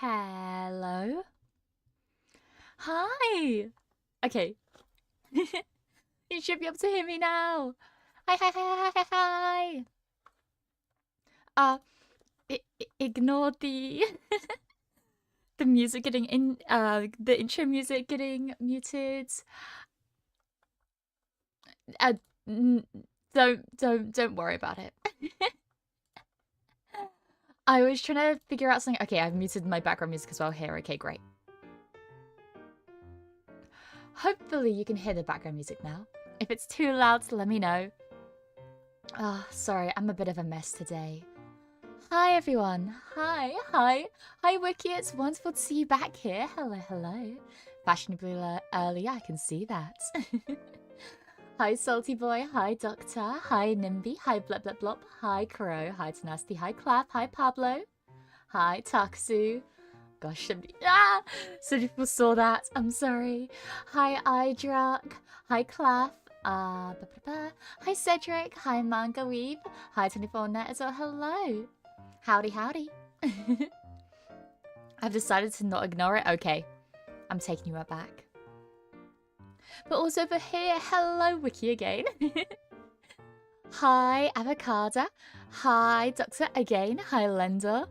Hello. Hi. Okay. You should be able to hear me now. Hi, hi, hi, hi, hi, hi. Ignore the the music getting in, the intro music getting muted. Don't worry about it. I was trying to figure out something. Okay, I've muted my background music as well here. Okay, great. Hopefully you can hear the background music now. If it's too loud, let me know. Ah, sorry, I'm a bit of a mess today. Hi everyone. Hi. Hi Wiki, it's wonderful to see you back here. Hello. Fashionably early, I can see that. Hi Salty Boy, hi Doctor, hi Nimby, hi Blep Blep Blop, hi Crow, hi Tenacity, hi Clap, hi Pablo, hi Taksu. Gosh, so many people saw that, I'm sorry. Hi Idrak, hi Claff, hi Cedric, hi Manga Weeb, hi 24net as well, hello. Howdy. I've decided to not ignore it, okay. I'm taking you right back. But also over here, hello Wiki again. Hi Avocado. Hi Doctor again. Hi Lender.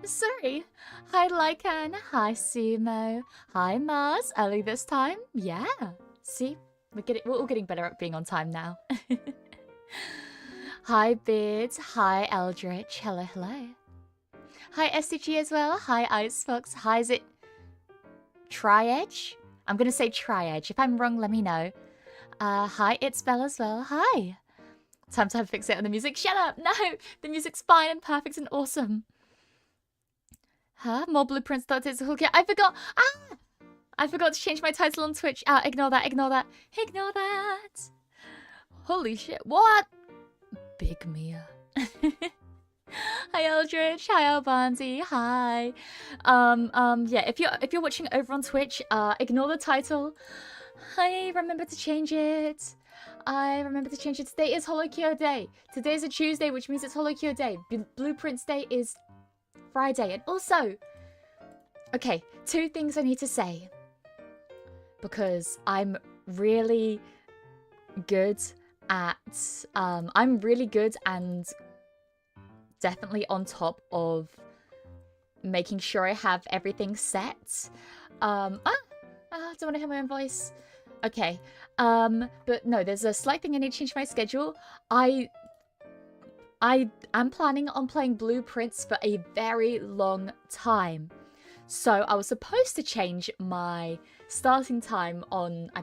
Sorry. Hi Lycan. Hi Sumo. Hi Mars. Early this time. Yeah. See, we're all getting better at being on time now. Hi Beards. Hi Eldritch. Hello. Hi SCG as well. Hi Icefox. Hi, is it Tri-Edge? I'm gonna say Tri-Edge. If I'm wrong, let me know. Hi, it's Belle as well. Hi. Time to fix it on the music. Shut up! No! The music's fine and perfect and awesome. Huh? More blueprints thought it's a HOLOCURE. I forgot! Ah! I forgot to change my title on Twitch. Ignore that. Ignore that! Holy shit. What? Big Mia. Hi Eldritch, hi Albanzi, hi. Yeah, if you're watching over on Twitch, ignore the title. I remember to change it. Today is HOLOCURE Day. Today's a Tuesday, which means it's HOLOCURE Day. Blueprints Day is Friday. And also, okay, 2 things I need to say. Because I'm really good at, and definitely on top of making sure I have everything set. Don't want to hear my own voice. Okay. But no, there's a slight thing I need to change my schedule. I am planning on playing Blueprints for a very long time. So I was supposed to change my starting time on, I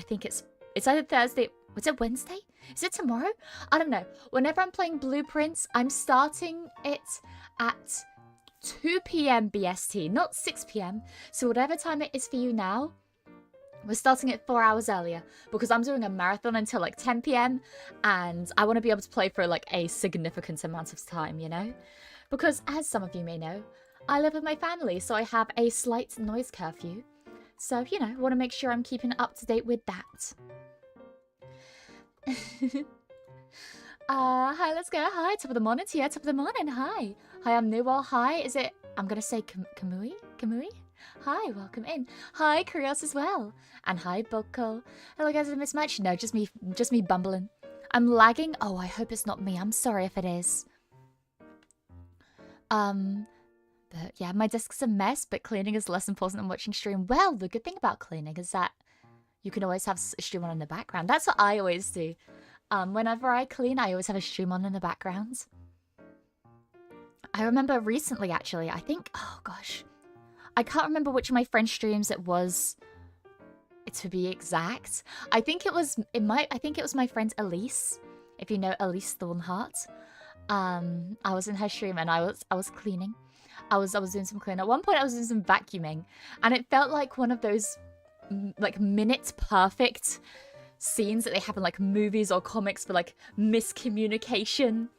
think it's either Thursday. Was it Wednesday? Is it tomorrow? I don't know. Whenever I'm playing Blueprints, I'm starting it at 2 PM BST, not 6 PM. So whatever time it is for you now, we're starting it 4 hours earlier because I'm doing a marathon until like 10 PM and I want to be able to play for like a significant amount of time, you know? Because as some of you may know, I live with my family, so I have a slight noise curfew. So, you know, I want to make sure I'm keeping up to date with that. Hi, let's go. Hi, top of the morning to you. Top of the morning. Hi, I'm Newell. Hi, is it? I'm gonna say Kamui. Hi, welcome in. Hi, Kurios as well. And hi, Boko. Hello, guys. Did I miss much? No, just me bumbling. I'm lagging. Oh, I hope it's not me. I'm sorry if it is. But yeah, my desk's a mess, but cleaning is less important than watching stream. Well, the good thing about cleaning is that you can always have a stream on in the background. That's what I always do. Whenever I clean, I always have a stream on in the background. I remember recently, actually, I think, oh gosh, I can't remember which of my friend streams it was, to be exact. I think it was my friend Elise, if you know Elise Thornhart. I was in her stream and I was cleaning. I was doing some cleaning. At one point, I was doing some vacuuming, and it felt like one of those like minute perfect scenes that they have in like movies or comics for like miscommunication.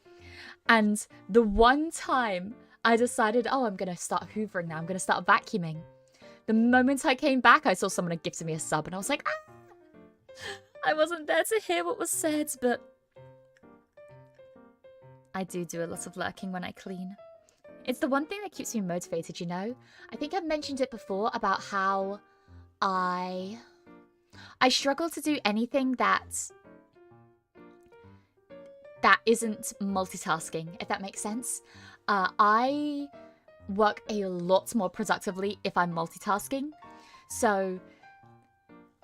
And the one time I decided, oh, I'm gonna start hoovering now, I'm gonna start vacuuming, the moment I came back, I saw someone had gifted me a sub and I was like, ah! I wasn't there to hear what was said, but I do a lot of lurking when I clean. It's the one thing that keeps me motivated, you know? I think I've mentioned it before about how I struggle to do anything that isn't multitasking, if that makes sense. I work a lot more productively if I'm multitasking. So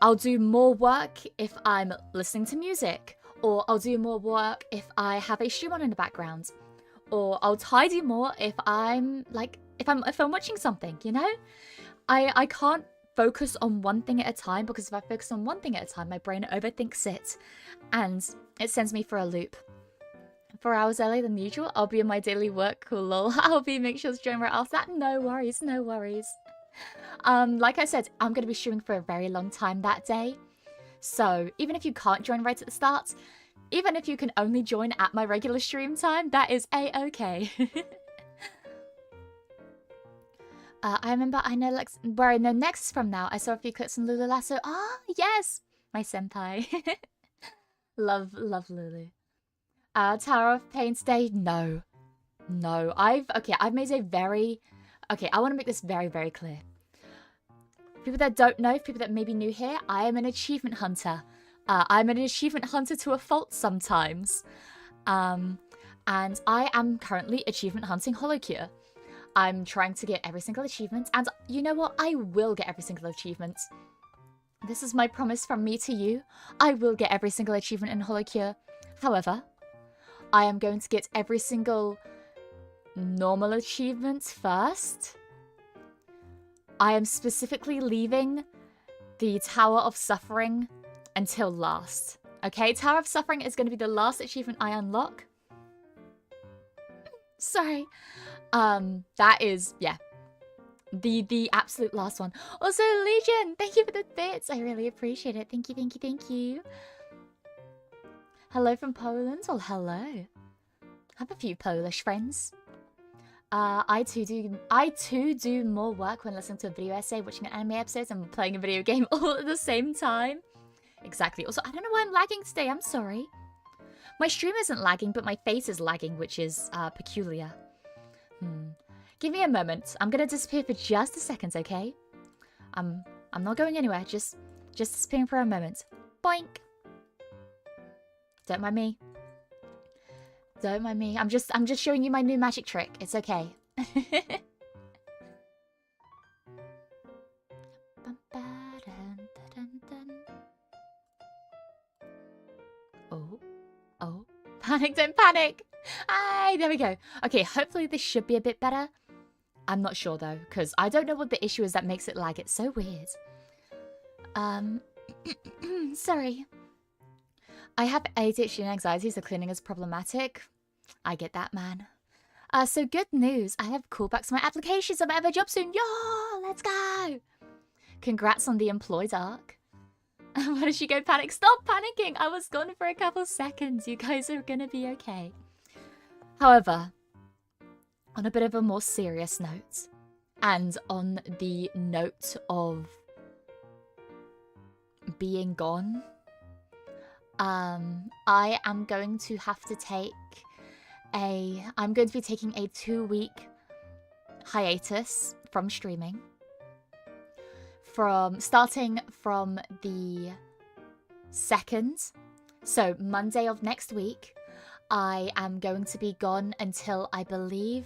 I'll do more work if I'm listening to music, or I'll do more work if I have a stream on in the background, or I'll tidy more if I'm watching something, you know? I can't focus on one thing at a time, because if I focus on one thing at a time, my brain overthinks it and it sends me for a loop. 4 hours earlier than usual, I'll be in my daily work, cool lol. I'll be make sure to join right after that. No worries, no worries. Like I said, I'm going to be streaming for a very long time that day. So even if you can't join right at the start, even if you can only join at my regular stream time, that is a-okay. I remember where I know next from now. I saw a few clips on Lulu Lasso. Ah, yes! My senpai. Love Lulu. Tower of Pain today? No. No. I've made a very... Okay, I want to make this very, very clear. People that don't know, people that may be new here, I am an achievement hunter. I'm an achievement hunter to a fault sometimes. And I am currently achievement hunting HOLOCURE. I'm trying to get every single achievement, and you know what? I will get every single achievement. This is my promise from me to you. I will get every single achievement in HOLOCURE. However, I am going to get every single normal achievement first. I am specifically leaving the Tower of Suffering until last. Okay, Tower of Suffering is going to be the last achievement I unlock. Sorry. That is, yeah, the absolute last one. Also, Legion, thank you for the bits. I really appreciate it. Thank you, thank you, thank you. Hello from Poland. Well, hello. I have a few Polish friends. I too do more work when listening to a video essay, watching an anime episode, and playing a video game all at the same time. Exactly. Also, I don't know why I'm lagging today. I'm sorry. My stream isn't lagging, but my face is lagging, which is peculiar. Give me a moment. I'm gonna disappear for just a second, okay? I'm not going anywhere. Just disappearing for a moment. Boink. Don't mind me. Don't mind me. I'm just showing you my new magic trick. It's okay. Oh. Panic, don't panic. Hi, there we go. Okay, hopefully this should be a bit better. I'm not sure though, because I don't know what the issue is that makes it lag. It's so weird. Sorry. I have ADHD and anxiety, so cleaning is problematic. I get that, man. So good news. I have callbacks to my applications. I might have a job soon. Yo, let's go. Congrats on the employed arc. Why did she go panic? Stop panicking. I was gone for a couple seconds. You guys are gonna be okay. However, on a bit of a more serious note, and on the note of being gone, I am going to have to take I'm going to be taking a 2-week hiatus from streaming. Starting from the 2nd, so Monday of next week, I am going to be gone until I believe...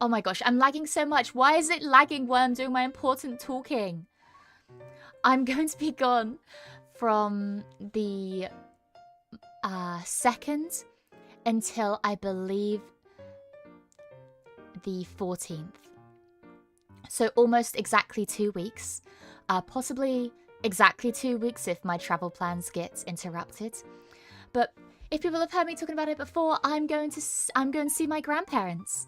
Oh my gosh, I'm lagging so much. Why is it lagging when I'm doing my important talking? I'm going to be gone from the 2nd until I believe the 14th. So almost exactly 2 weeks. Possibly exactly 2 weeks if my travel plans get interrupted. But if people have heard me talking about it before, I'm going to see my grandparents.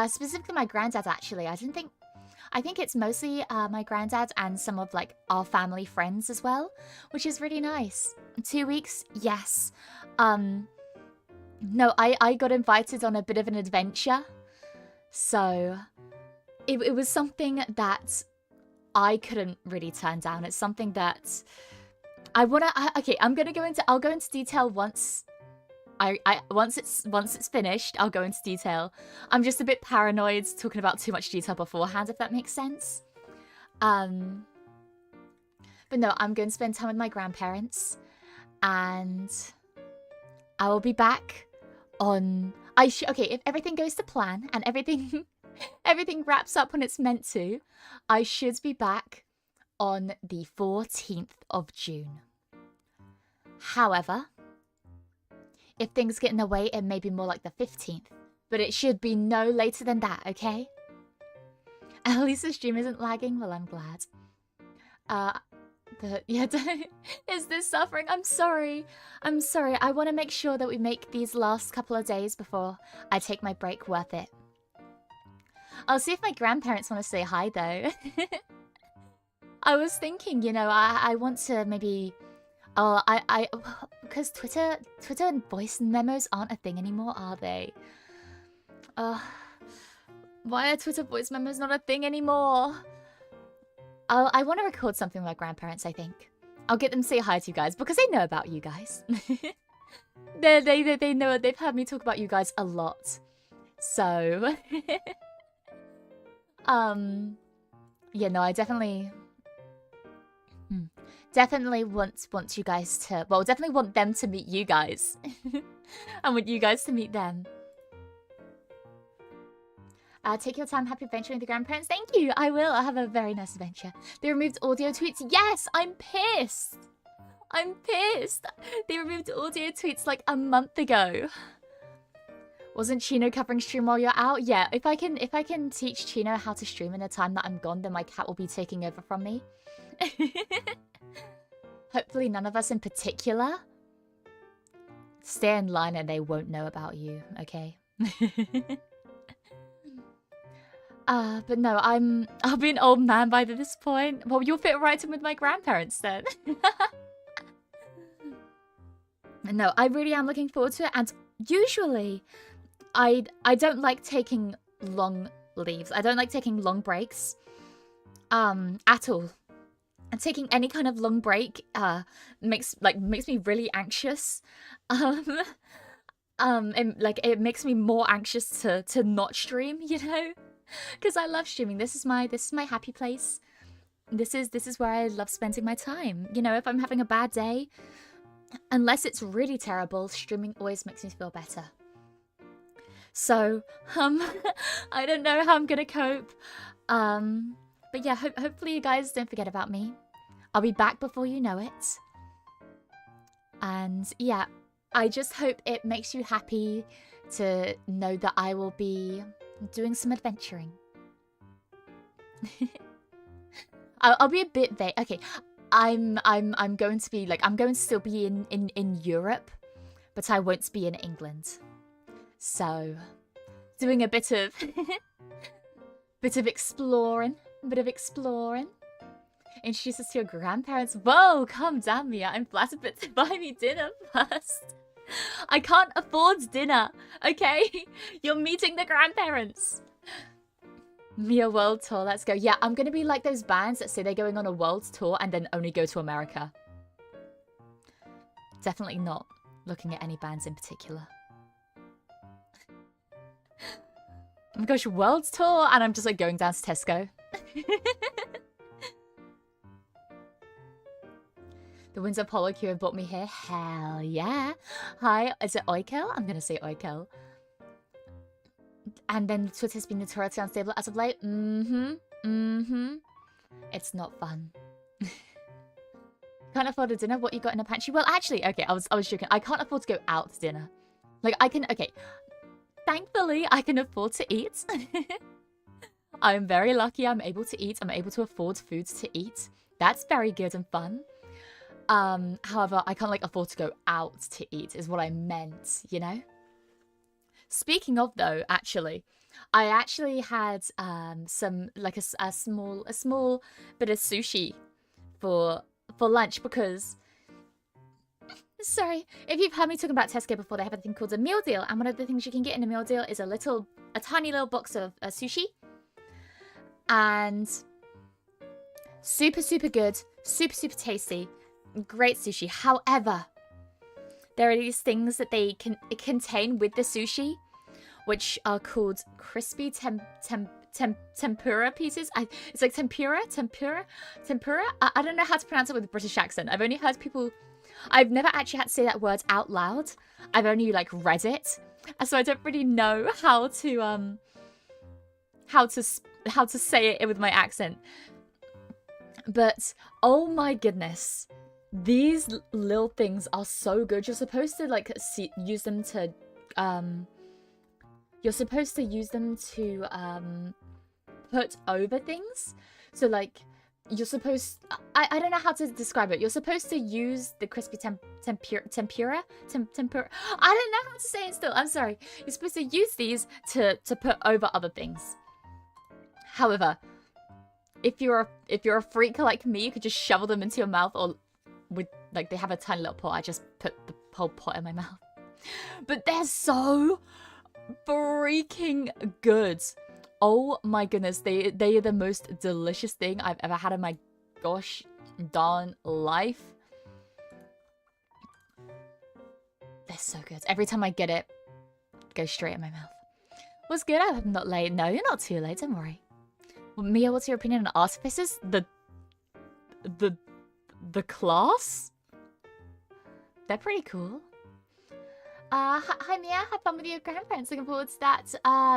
Specifically my granddad, actually. I think it's mostly my granddad and some of like our family friends as well, which is really nice. 2 weeks, yes. No, I got invited on a bit of an adventure. So it was something that I couldn't really turn down. It's something that I wanna... Okay, I'll go into detail once once it's finished, I'll go into detail. I'm just a bit paranoid talking about too much detail beforehand, if that makes sense. But no, I'm going to spend time with my grandparents, and I will be back on. Okay, if everything goes to plan and everything wraps up when it's meant to, I should be back on the 14th of June. However, if things get in the way, it may be more like the 15th. But it should be no later than that, okay? At least the stream isn't lagging. Well, I'm glad. But yeah, is this suffering? I'm sorry. I'm sorry. I want to make sure that we make these last couple of days before I take my break worth it. I'll see if my grandparents want to say hi, though. I was thinking, you know, I want to maybe... Oh, because Twitter and voice memos aren't a thing anymore, are they? Why are Twitter voice memos not a thing anymore? I want to record something with my grandparents, I think. I'll get them to say hi to you guys, because they know about you guys. They know, they've heard me talk about you guys a lot. So... yeah, no, I definitely... Definitely want you guys to... Well, definitely want them to meet you guys. I want you guys to meet them. Take your time. Happy adventuring with the grandparents. Thank you. I will. I'll have a very nice adventure. They removed audio tweets. Yes, I'm pissed. I'm pissed. They removed audio tweets like a month ago. Wasn't Chino covering stream while you're out? Yeah, if I can teach Chino how to stream in the time that I'm gone, then my cat will be taking over from me. Hopefully none of us in particular. Stay in line and they won't know about you, okay? But no, I'll be an old man by this point. Well, you'll fit right in with my grandparents then. No, I really am looking forward to it, and usually I don't like taking long leaves. I don't like taking long breaks at all. And taking any kind of long break makes me really anxious. It makes me more anxious to not stream, you know? Because I love streaming. This is my happy place. This is where I love spending my time. You know, if I'm having a bad day, unless it's really terrible, streaming always makes me feel better. So, I don't know how I'm gonna cope. But yeah, hopefully you guys don't forget about me. I'll be back before you know it. And yeah, I just hope it makes you happy to know that I will be doing some adventuring. I'll be a bit vague. Okay, I'm going to be like, I'm going to still be in Europe, but I won't be in England. So, doing a bit of exploring. Introduce us to your grandparents. Whoa, calm down, Mia. I'm flattered, but to buy me dinner first. I can't afford dinner, okay? You're meeting the grandparents. Mia world tour, let's go. Yeah, I'm gonna be like those bands that say they're going on a world tour and then only go to America. Definitely not looking at any bands in particular. Oh my gosh, world tour, and I'm just like going down to Tesco. The Windsor HOLOCURE brought me here. Hell yeah. Hi, is it Oikel? I'm gonna say Oikel. And then Twitter's been notoriously unstable as of late. It's not fun. Can't afford a dinner? What you got in a pantry? Well, actually, okay, I was joking. I can't afford to go out to dinner. Like, I can, okay. Thankfully, I can afford to eat. I'm very lucky I'm able to eat. I'm able to afford foods to eat. That's very good and fun. However, I can't, like, afford to go out to eat is what I meant, you know? Speaking of, though, actually, I actually had some, like, a small bit of sushi for lunch because... Sorry, if you've heard me talking about Tesco before, they have a thing called a meal deal, and one of the things you can get in a meal deal is a tiny little box of sushi. And super, super good, super, super tasty. Great sushi. However, there are these things that they can contain with the sushi, which are called crispy tempura pieces. It's like tempura. I don't know how to pronounce it with a British accent. I've only heard people. I've never actually had to say that word out loud. I've only like read it, so I don't really know how to say it with my accent. But oh my goodness, these little things are so good. You're supposed to like use them to put over things. So like you're supposed, I don't know how to describe it. You're supposed to use the crispy tempura. I don't know how to say it still. I'm sorry. You're supposed to use these to put over other things. However, if you're a freak like me, you could just shovel them into your mouth, or with like they have a tiny little pot. I just put the whole pot in my mouth. But they're so freaking good. Oh my goodness, they are the most delicious thing I've ever had in my gosh darn life. They're so good. Every time I get it, it goes straight in my mouth. What's good? I'm not late. No, you're not too late. Don't worry. Well, Mia, what's your opinion on artificers? The class? They're pretty cool. Hi Mia, have fun with your grandparents. Looking forward to that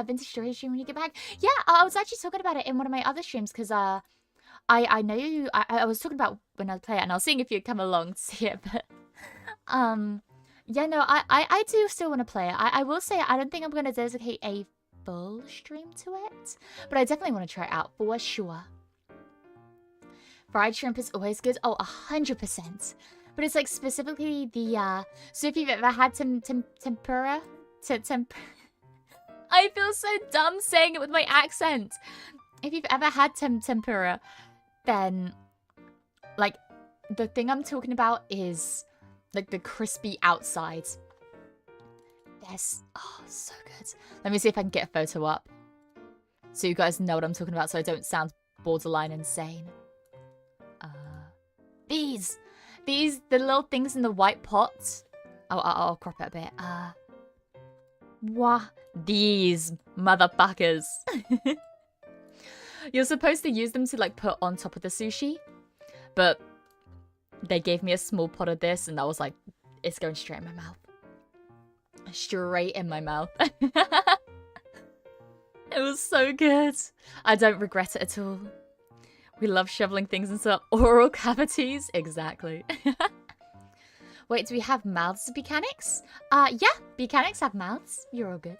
vintage story stream when you get back. Yeah, I was actually talking about it in one of my other streams because I know you. I was talking about when I play it, and I was seeing if you'd come along to see it. But yeah, no, I do still want to play it. I will say I don't think I'm going to dedicate a full stream to it, but I definitely want to try it out for sure. Fried shrimp is always good. Oh, 100%. But it's like specifically the so if you've ever had tempura, I feel so dumb saying it with my accent. If you've ever had tempura, then like the thing I'm talking about is like the crispy outside. Yes, oh, so good. Let me see if I can get a photo up so you guys know what I'm talking about, so I don't sound borderline insane. These, the little things in the white pots. Oh, I'll crop it a bit. These motherfuckers. You're supposed to use them to like put on top of the sushi, but they gave me a small pot of this, and I was like, it's going straight in my mouth. Straight in my mouth. It was so good. I don't regret it at all. We love shoveling things into oral cavities. Exactly. Wait, do we have mouths as mechanics? Yeah, mechanics have mouths. You're all good.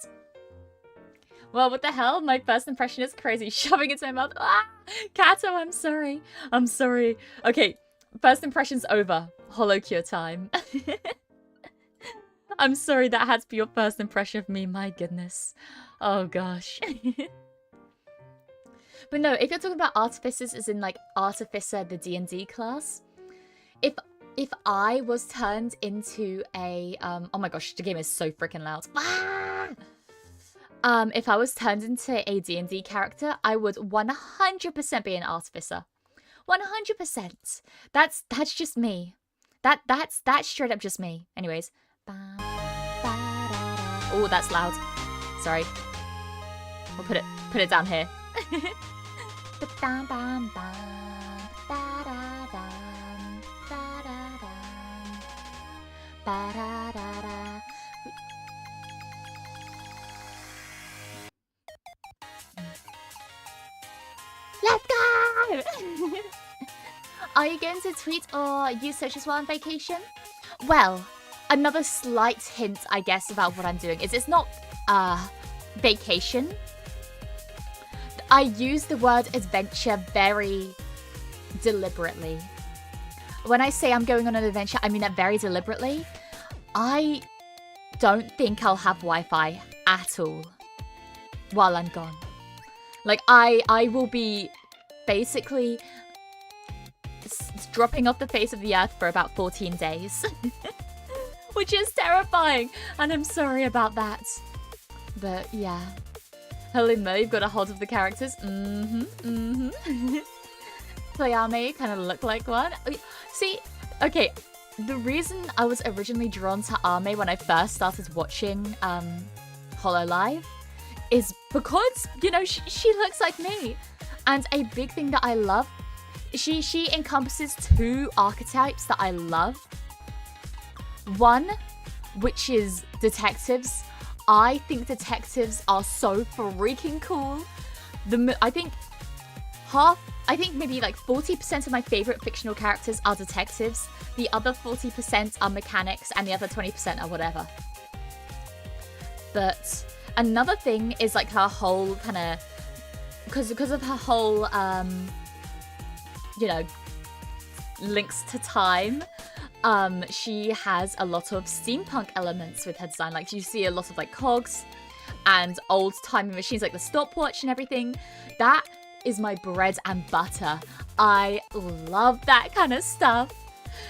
Well, what the hell? My first impression is crazy. Shoving into my mouth. Ah! Kato, I'm sorry. I'm sorry. Okay, first impression's over. HOLOCURE time. I'm sorry that had to be your first impression of me. My goodness. Oh, gosh. But no, if you're talking about artificers as in like Artificer, the D&D class, if I was turned into a oh my gosh, the game is so freaking loud. If I was turned into a D&D character, I would 100% be an artificer. 100%. That's just me. That's straight up just me. Anyways. Oh, that's loud. Sorry. We'll put it down here. Let's go! Are you going to tweet or use socials while on vacation? Well, another slight hint, I guess, about what I'm doing is it's not vacation. I use the word adventure very deliberately. When I say I'm going on an adventure, I mean that very deliberately. I don't think I'll have Wi-Fi at all while I'm gone. Like, I will be basically dropping off the face of the earth for about 14 days. Which is terrifying, and I'm sorry about that. But, yeah. Hello, Mo, you've got a hold of the characters. Playame kind of look like one. See, okay, the reason I was originally drawn to Ame when I first started watching HoloLive is because, you know, she looks like me. And a big thing that I love, she encompasses two archetypes that I love. One, which is detectives. I think detectives are so freaking cool. I think maybe like 40% of my favorite fictional characters are detectives. The other 40% are mechanics, and the other 20% are whatever. But another thing is like her whole kind of, because of her whole, you know, links to time. She has a lot of steampunk elements with her design. Like you see a lot of like cogs and old timey machines, like the stopwatch and everything. That is my bread and butter. I love that kind of stuff.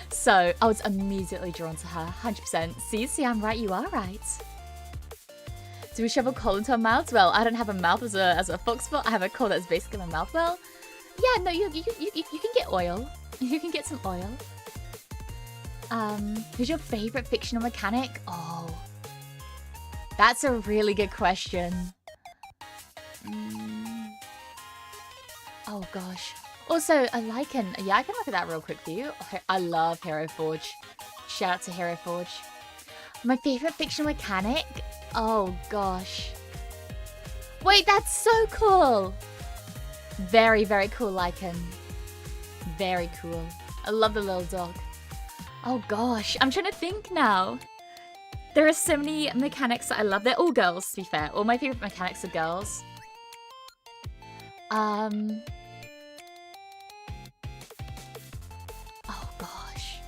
So I was immediately drawn to her, 100%. See, I'm right, you are right. Do we shove a coal into our mouths? Well, I don't have a mouth as a foxbot. I have a coal that's basically my mouth. Well, yeah, no, you can get oil. You can get some oil. Who's your favorite fictional mechanic? Oh, that's a really good question. Oh gosh. Also, a lichen. Yeah, I can look at that real quick for you. I love Hero Forge. Shout out to Hero Forge. My favorite fictional mechanic? Oh gosh. Wait, that's so cool. Very, very cool lichen. Very cool. I love the little dog. Oh gosh, I'm trying to think now. There are so many mechanics that I love. They're all girls, to be fair. All my favorite mechanics are girls. Oh gosh.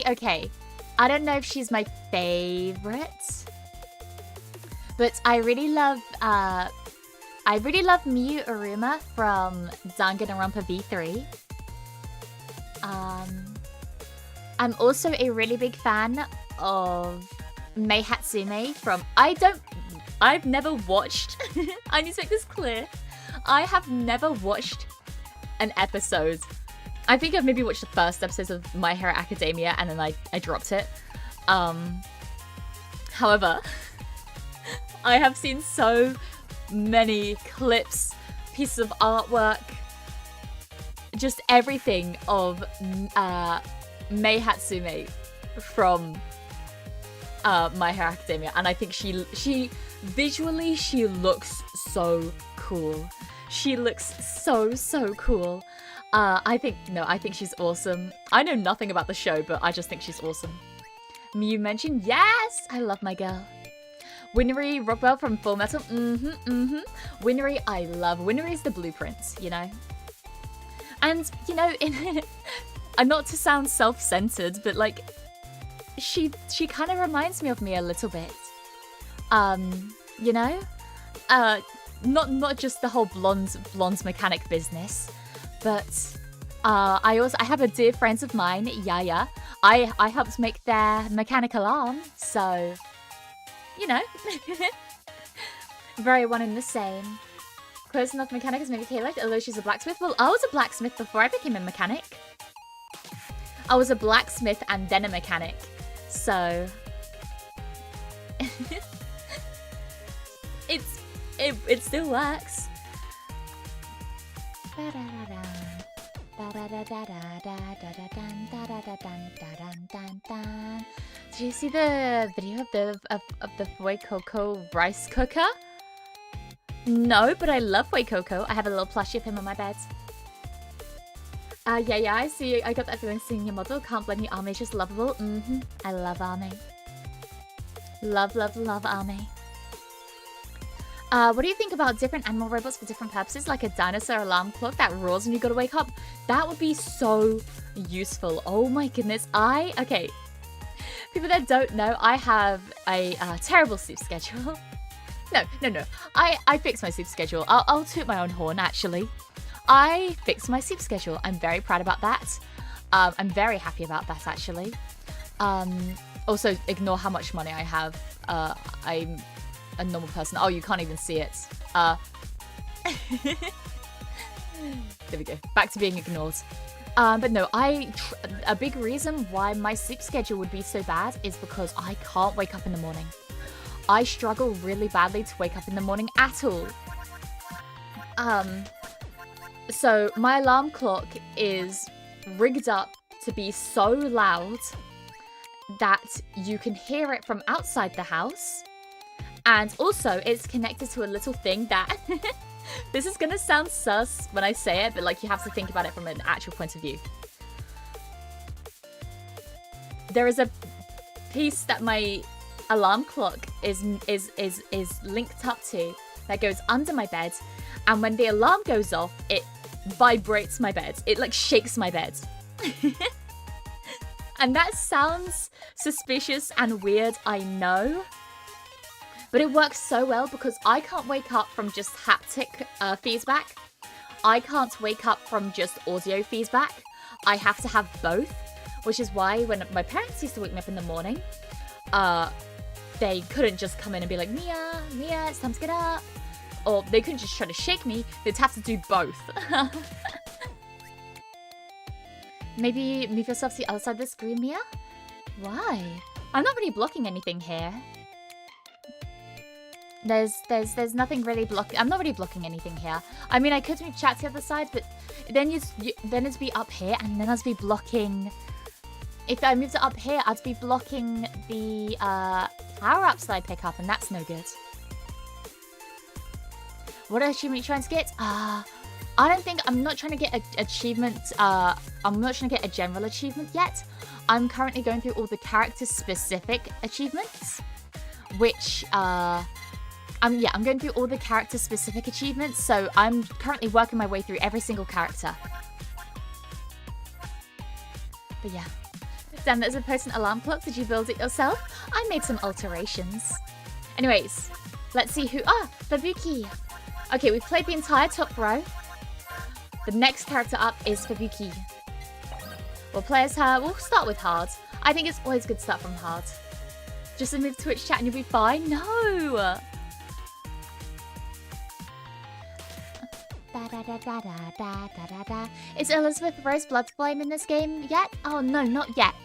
Okay. I don't know if she's my favorite, but I really love Miyu Uruma from Danganronpa V3. I'm also a really big fan of Mei Hatsume from... I've never watched... I need to make this clear. I have never watched an episode. I think I've maybe watched the first episode of My Hero Academia and then I dropped it. However, I have seen so many clips, pieces of artwork, just everything of Mei Hatsume from My Hero Academia, and I think she visually she looks so cool. She looks so cool. I think she's awesome. I know nothing about the show, but I just think she's awesome. Miyu mentioned, yes, I love my girl. Winry Rockwell from Full Metal. Winry, I love. Winry's the blueprint, you know? And, you know, not to sound self-centered, but like, she kind of reminds me of me a little bit. You know? Not just the whole blonde mechanic business, but I have a dear friend of mine, Yaya. I helped make their mechanical arm, so you know. Very one and the same. Close enough mechanic as maybe Kayla, although she's a blacksmith. Well, I was a blacksmith before I became a mechanic. I was a blacksmith and then a mechanic. So it still works. Did you see the video of the Boy Coco rice cooker? No, but I love Boy Coco. I have a little plushie of him on my bed. Yeah, I see. I got that feeling seeing your model. Can't blame you. Ame's just lovable. I love Ame. Love Ame. What do you think about different animal robots for different purposes, like a dinosaur alarm clock that roars when you gotta wake up? That would be so useful. Oh my goodness. Okay. People that don't know, I have a terrible sleep schedule. No. I fixed my sleep schedule. I'll toot my own horn, actually. I fixed my sleep schedule. I'm very proud about that. I'm very happy about that, actually. Also, ignore how much money I have. I'm a normal person. Oh, you can't even see it. There we go. Back to being ignored. But no, a big reason why my sleep schedule would be so bad is because I can't wake up in the morning. I struggle really badly to wake up in the morning at all. So my alarm clock is rigged up to be so loud that you can hear it from outside the house. And also, it's connected to a little thing that... This is gonna sound sus when I say it, but like you have to think about it from an actual point of view. There is a piece that my alarm clock is linked up to that goes under my bed, and when the alarm goes off, it vibrates my bed. It like shakes my bed. And that sounds suspicious and weird, I know. But it works so well because I can't wake up from just haptic feedback. I can't wake up from just audio feedback. I have to have both, which is why when my parents used to wake me up in the morning, they couldn't just come in and be like, Mia, it's time to get up. Or they couldn't just try to shake me. They'd have to do both. Maybe move yourself to the other side of the screen, Mia? Why? I'm not really blocking anything here. There's nothing really blocking. I'm not really blocking anything here. I mean, I could move chat to the other side, but then it'd be up here, and then I'd be blocking. If I moved it up here, I'd be blocking the power-ups that I pick up, and that's no good. What achievement are you trying to get? I don't think I'm not trying to get an achievement. I'm not trying to get a general achievement yet. I'm currently going through all the character-specific achievements, which I'm going through all the character-specific achievements, so I'm currently working my way through every single character. But yeah. Dan, there's a potent alarm clock. Did you build it yourself? I made some alterations. Anyways, let's see who... Fubuki! Okay, we've played the entire top row. The next character up is Fubuki. We'll play as her. We'll start with hard. I think it's always good to start from hard. Just move to Twitch chat and you'll be fine? No! Is Elizabeth Rose blood to blame in this game yet? Oh no, not yet.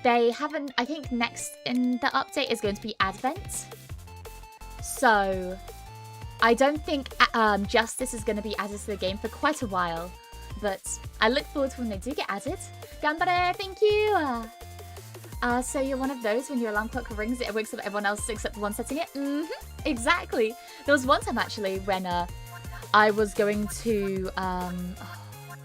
They haven't. I think next in the update is going to be Advent. So I don't think Justice is going to be added to the game for quite a while. But I look forward to when they do get added. Ganbare, thank you! So you're one of those when your alarm clock rings, it wakes up everyone else except the one setting it? Exactly. There was one time actually when I was going to,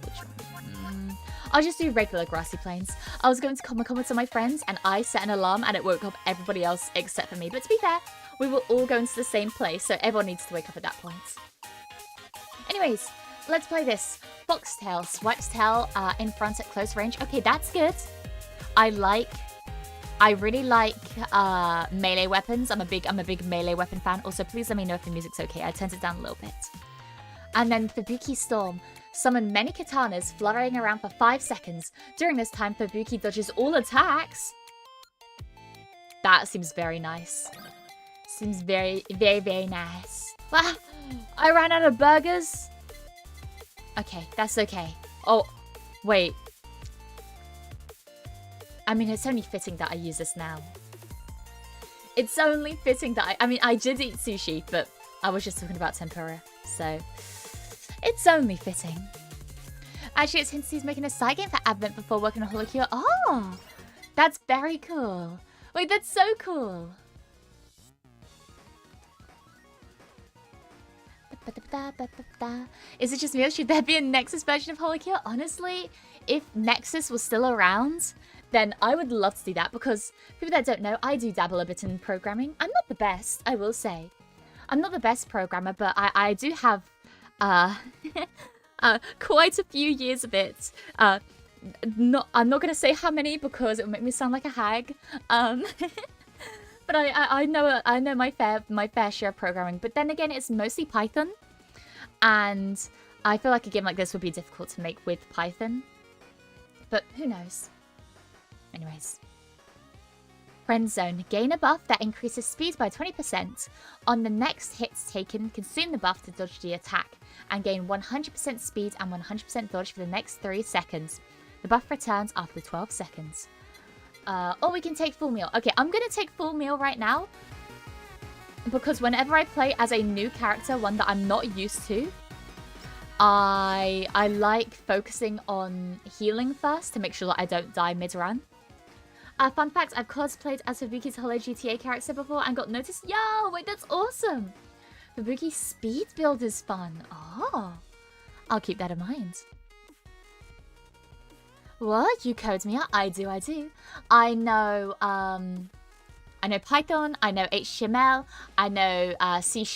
which one? I'll just do regular grassy plains. I was going to Comic-Con with some of my friends and I set an alarm and it woke up everybody else except for me. But to be fair, we were all going to the same place, so everyone needs to wake up at that point. Anyways, let's play this. Foxtail, swipes tail in front at close range. Okay, that's good. I really like melee weapons. I'm a big melee weapon fan. Also, please let me know if the music's okay. I turned it down a little bit. And then Fubuki Storm. Summon many katanas fluttering around for 5 seconds. During this time, Fubuki dodges all attacks. That seems very nice. Seems very, very, very nice. Ah, I ran out of burgers. Okay, that's okay. Oh, wait. I mean, it's only fitting that I use this now. It's only fitting that I mean, I did eat sushi, but I was just talking about tempura, so it's only fitting. Actually, it's hinted he's making a side game for Advent before working on HOLOCURE. Oh, that's very cool. Wait, that's so cool. Is it just me or should there be a Nexus version of HOLOCURE? Honestly, if Nexus was still around, then I would love to do that because people that don't know, I do dabble a bit in programming. I'm not the best, I will say. I'm not the best programmer, but I do have quite a few years of it. I'm not going to say how many because it would make me sound like a hag. But I know my fair share of programming. But then again, it's mostly Python, and I feel like a game like this would be difficult to make with Python. But who knows? Anyways. Friend Zone. Gain a buff that increases speed by 20%. On the next hits taken, consume the buff to dodge the attack, and gain 100% speed and 100% dodge for the next 3 seconds. The buff returns after 12 seconds. Or we can take full meal. Okay, I'm going to take full meal right now. Because whenever I play as a new character, one that I'm not used to, I like focusing on healing first to make sure that I don't die mid-run. Fun fact, I've cosplayed as Fubuki's Holo GTA character before and got noticed. Yo, wait, that's awesome. Fubuki's speed build is fun. Oh, I'll keep that in mind. What? You code me up? I do. I know Python, I know HTML, I know C#.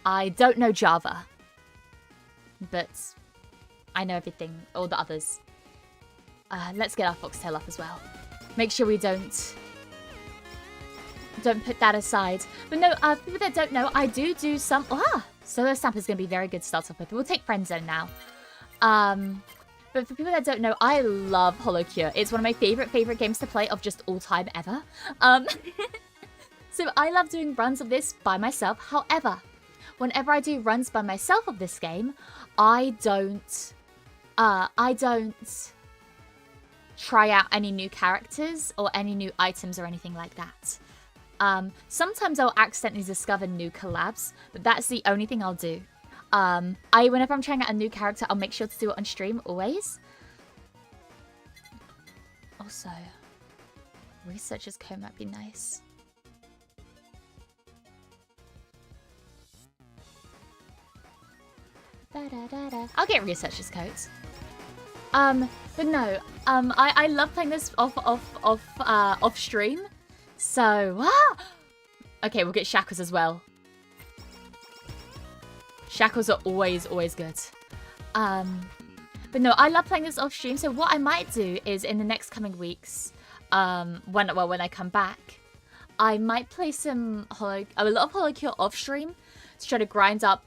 I don't know Java. But I know everything, all the others. Let's get our foxtail up as well. Make sure we don't put that aside. But no, people that don't know, I do some... Solo Stamp is going to be very good to start off with. We'll take Friend Zone now. But for people that don't know, I love HOLOCURE. It's one of my favorite games to play of just all time ever. So I love doing runs of this by myself. However, whenever I do runs by myself of this game, I don't try out any new characters or any new items or anything like that. Sometimes I'll accidentally discover new collabs, but that's the only thing I'll do. Whenever I'm trying out a new character, I'll make sure to do it on stream, always. Also, Researcher's Code might be nice. I'll get Researcher's Code. But no, I love playing this off stream. So, okay, we'll get Shackles as well. Shackles are always good. But no, I love playing this off stream. So what I might do is in the next coming weeks, when I come back, I might play a lot of HOLOCURE off stream to try to grind up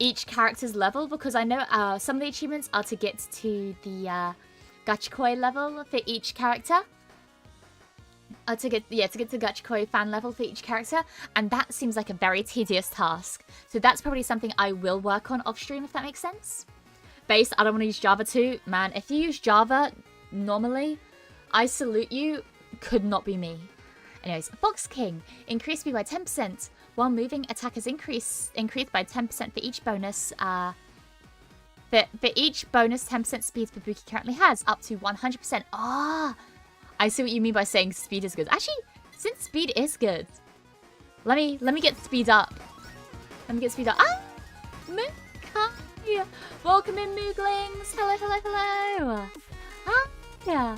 each character's level, because I know some of the achievements are to get to the Gachikoi level for each character. To get to Gachikoi fan level for each character, and that seems like a very tedious task. So that's probably something I will work on off stream, if that makes sense. Based, I don't want to use Java too. Man, if you use Java normally, I salute you. Could not be me. Anyways, Fox King. Increase speed by 10%. While moving, attack is increased by 10% for each bonus. For each bonus 10% speed Fubuki currently has, up to 100%. I see what you mean by saying speed is good. Actually, since speed is good, let me get speed up. Let me get speed up. Mookai! Welcome in, Mooglings! Hello! Hi!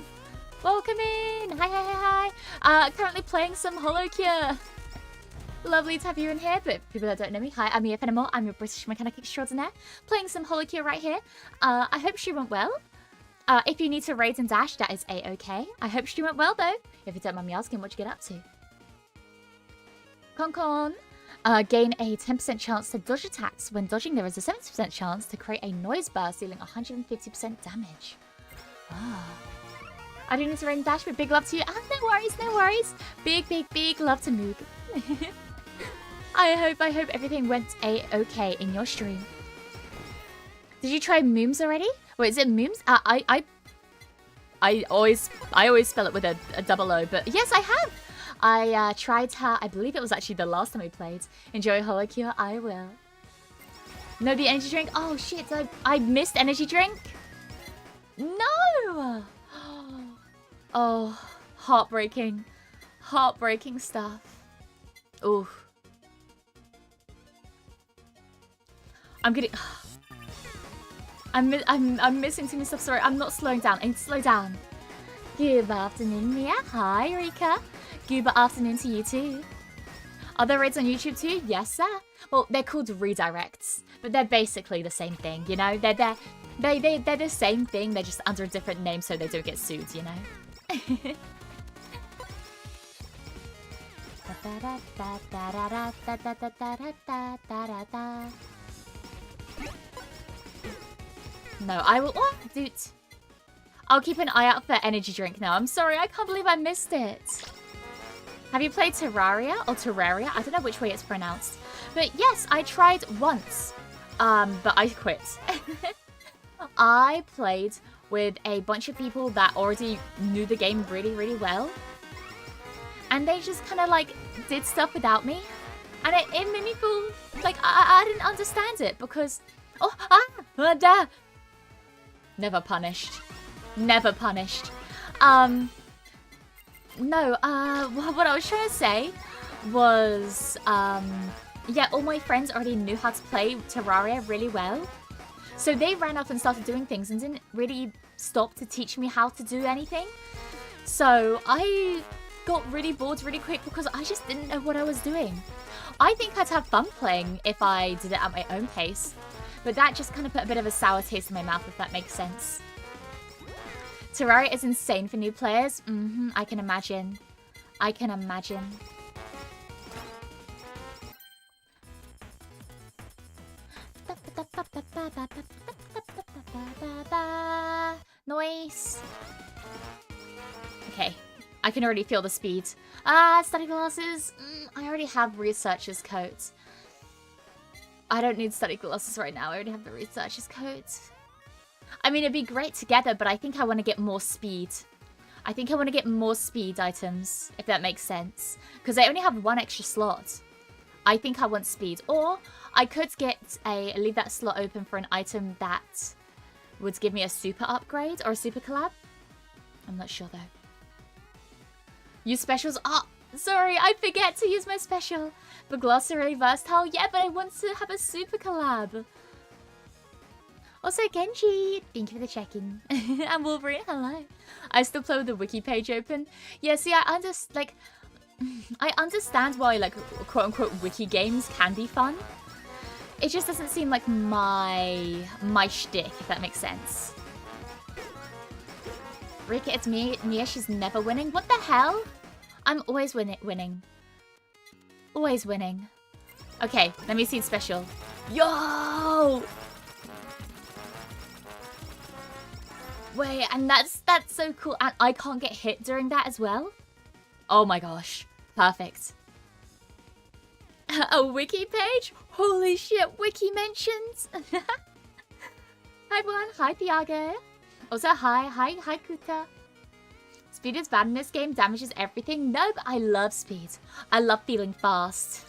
Welcome in! Hi! Currently playing some HOLOCURE. Lovely to have you in here, but people that don't know me, hi, I'm Mia Fenimore. I'm your British mechanic extraordinaire. Playing some HOLOCURE right here. I hope she went well. If you need to raid and dash, that is a-okay. I hope she went well, though. If you don't mind me asking, what you get up to? Con. Gain a 10% chance to dodge attacks. When dodging, there is a 70% chance to create a noise burst, dealing 150% damage. I do need to raid and dash, but big love to you. No worries. Big love to Moog. I hope everything went a-okay in your stream. Did you try Mooms already? Wait, is it Mooms? I always spell it with a double O, but yes, I have. I tried her. I believe it was actually the last time we played. Enjoy HOLOCURE, I will. No, the energy drink. Oh shit! I missed energy drink. No. Oh, heartbreaking stuff. Ooh. I'm missing too many stuff. Sorry, I'm not slowing down. I need to slow down. Good afternoon, Mia. Hi, Rika. Good afternoon to you too. Are there raids on YouTube too? Yes, sir. Well, they're called redirects, but they're basically the same thing. You know, they're the same thing. They're just under a different name, so they don't get sued. You know. No, I will. What, dude? I'll keep an eye out for energy drink now. I'm sorry, I can't believe I missed it. Have you played Terraria or Terraria? I don't know which way it's pronounced. But yes, I tried once. But I quit. I played with a bunch of people that already knew the game really, really well. And they just kind of like did stuff without me. And it made me feel like I didn't understand it because... Never punished. Never punished. No, what I was trying to say was, yeah, all my friends already knew how to play Terraria really well. So they ran off and started doing things and didn't really stop to teach me how to do anything. So I got really bored really quick because I just didn't know what I was doing. I think I'd have fun playing if I did it at my own pace. But that just kind of put a bit of a sour taste in my mouth, if that makes sense. Terraria is insane for new players. I can imagine. I can imagine. Noise. Okay. I can already feel the speed. Study glasses. I already have researcher's coat. I don't need study glasses right now. I already have the researcher's coat. I mean, it'd be great together, but I think I want to get more speed. I think I want to get more speed items, if that makes sense. Because I only have one extra slot. I think I want speed. Or I could leave that slot open for an item that would give me a super upgrade or a super collab. I'm not sure, though. Use specials. Oh, sorry, I forget to use my special. But gloss are really versatile. Yeah, but I want to have a super collab. Also, Genji, thank you for the check-in. And Wolverine, hello. I still play with the wiki page open. Yeah, see, I understand why, like, quote-unquote wiki games can be fun. It just doesn't seem like my shtick, if that makes sense. Rika, it's Mia, she's never winning. What the hell? I'm always winning. Always winning. Okay, let me see the special. Yo! Wait, and that's so cool. And I can't get hit during that as well? Oh my gosh. Perfect. A wiki page? Holy shit, wiki mentions. Hi everyone, hi Thiago. Also hi Kuta. Speed is bad in this game, damages everything. No, but I love speed. I love feeling fast.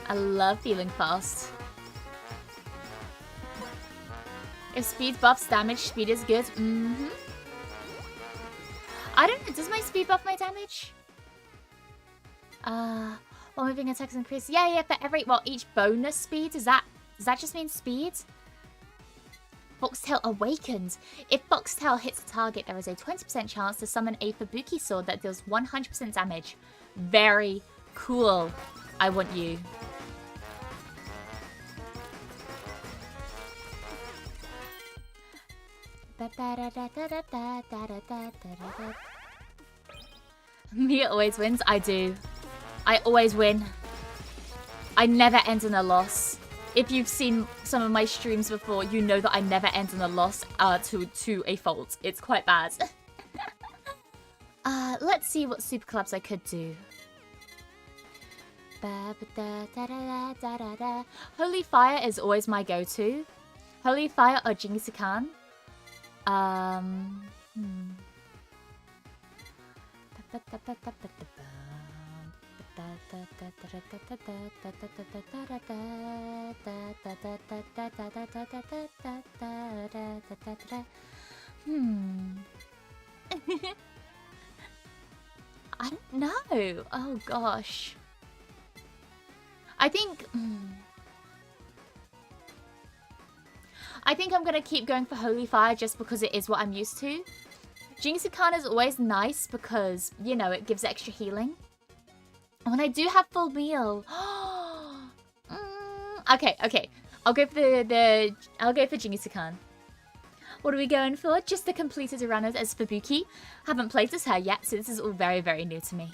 I love feeling fast. If speed buffs damage, speed is good. I don't know, does my speed buff my damage? While moving attacks increase. Yeah, for every, well, each bonus speed, does that just mean speed? Foxtail Awakened. If Foxtail hits a target, there is a 20% chance to summon a Fubuki sword that deals 100% damage. Very cool. I want you. Mia always wins. I do. I always win. I never end in a loss. If you've seen some of my streams before, you know that I never end in a loss to a fault. It's quite bad. Let's see what super collabs I could do. Holy Fire is always my go-to. Holy Fire or Jingisukan. I don't know. Oh gosh. I think I'm gonna keep going for Holy Fire just because it is what I'm used to. Jingisukan is always nice because, you know, it gives extra healing. When I do have full meal. Okay. I'll go for Jingisukan. What are we going for? Just the completed Uranos as Fubuki. Haven't played as her yet, so this is all very, very new to me.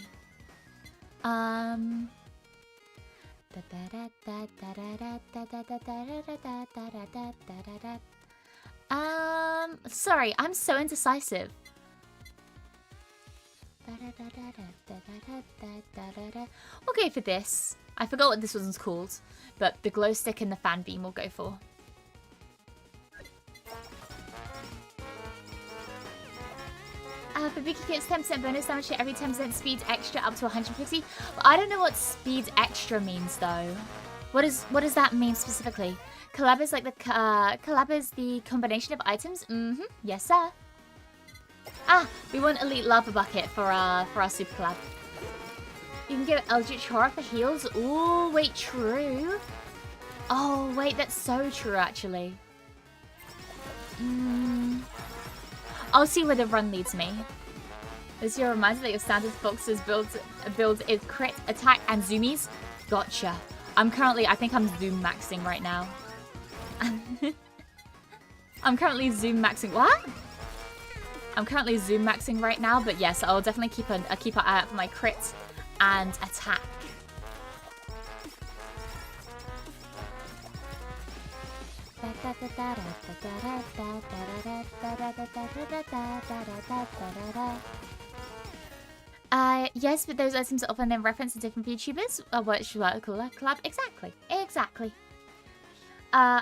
Sorry, I'm so indecisive. Okay, for this. I forgot what this one's called, but the glow stick and the fan beam will go for. For Beakery gets 10% bonus damage to every 10% speed extra up to 150. But I don't know what speed extra means though. What does that mean specifically? Collab is like the collab is the combination of items. Yes, sir. Ah, we want Elite Lava Bucket for our super collab. You can give Eldritch Horror for heals. Ooh, wait, true. Oh, wait, that's so true actually. I'll see where the run leads me. This is your reminder that your standard boxes builds is crit, attack, and zoomies. Gotcha. I think I'm zoom maxing right now. I'm currently zoom maxing. What? I'm currently zoom maxing right now, but yes, I'll definitely keep an eye out for my crit and attack. Yes, but those items are often in reference to different VTubers. What should I call that? Collab? Exactly.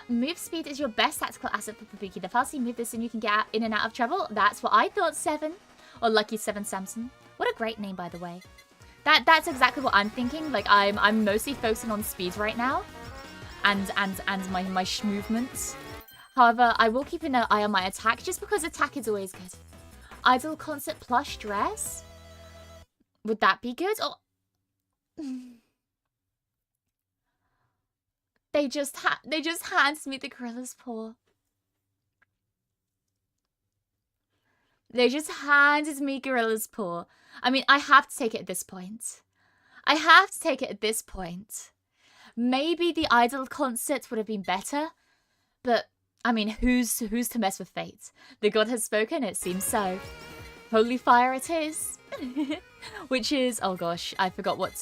Move speed is your best tactical asset for Beakery. The faster you move, the sooner you can get in and out of trouble. That's what I thought, 7. Or Lucky 7 Samson. What a great name, by the way. That's exactly what I'm thinking. Like, I'm mostly focusing on speed right now. And my movements. However, I will keep an eye on my attack, just because attack is always good. Idol Concert plush dress? Would that be good? Or... They just handed me the gorilla's paw. They just handed me gorilla's paw. I mean, I have to take it at this point. Maybe the Idol Concert would have been better, but I mean, who's to mess with fate? The god has spoken, it seems so. Holy fire it is. Which is, oh gosh, I forgot what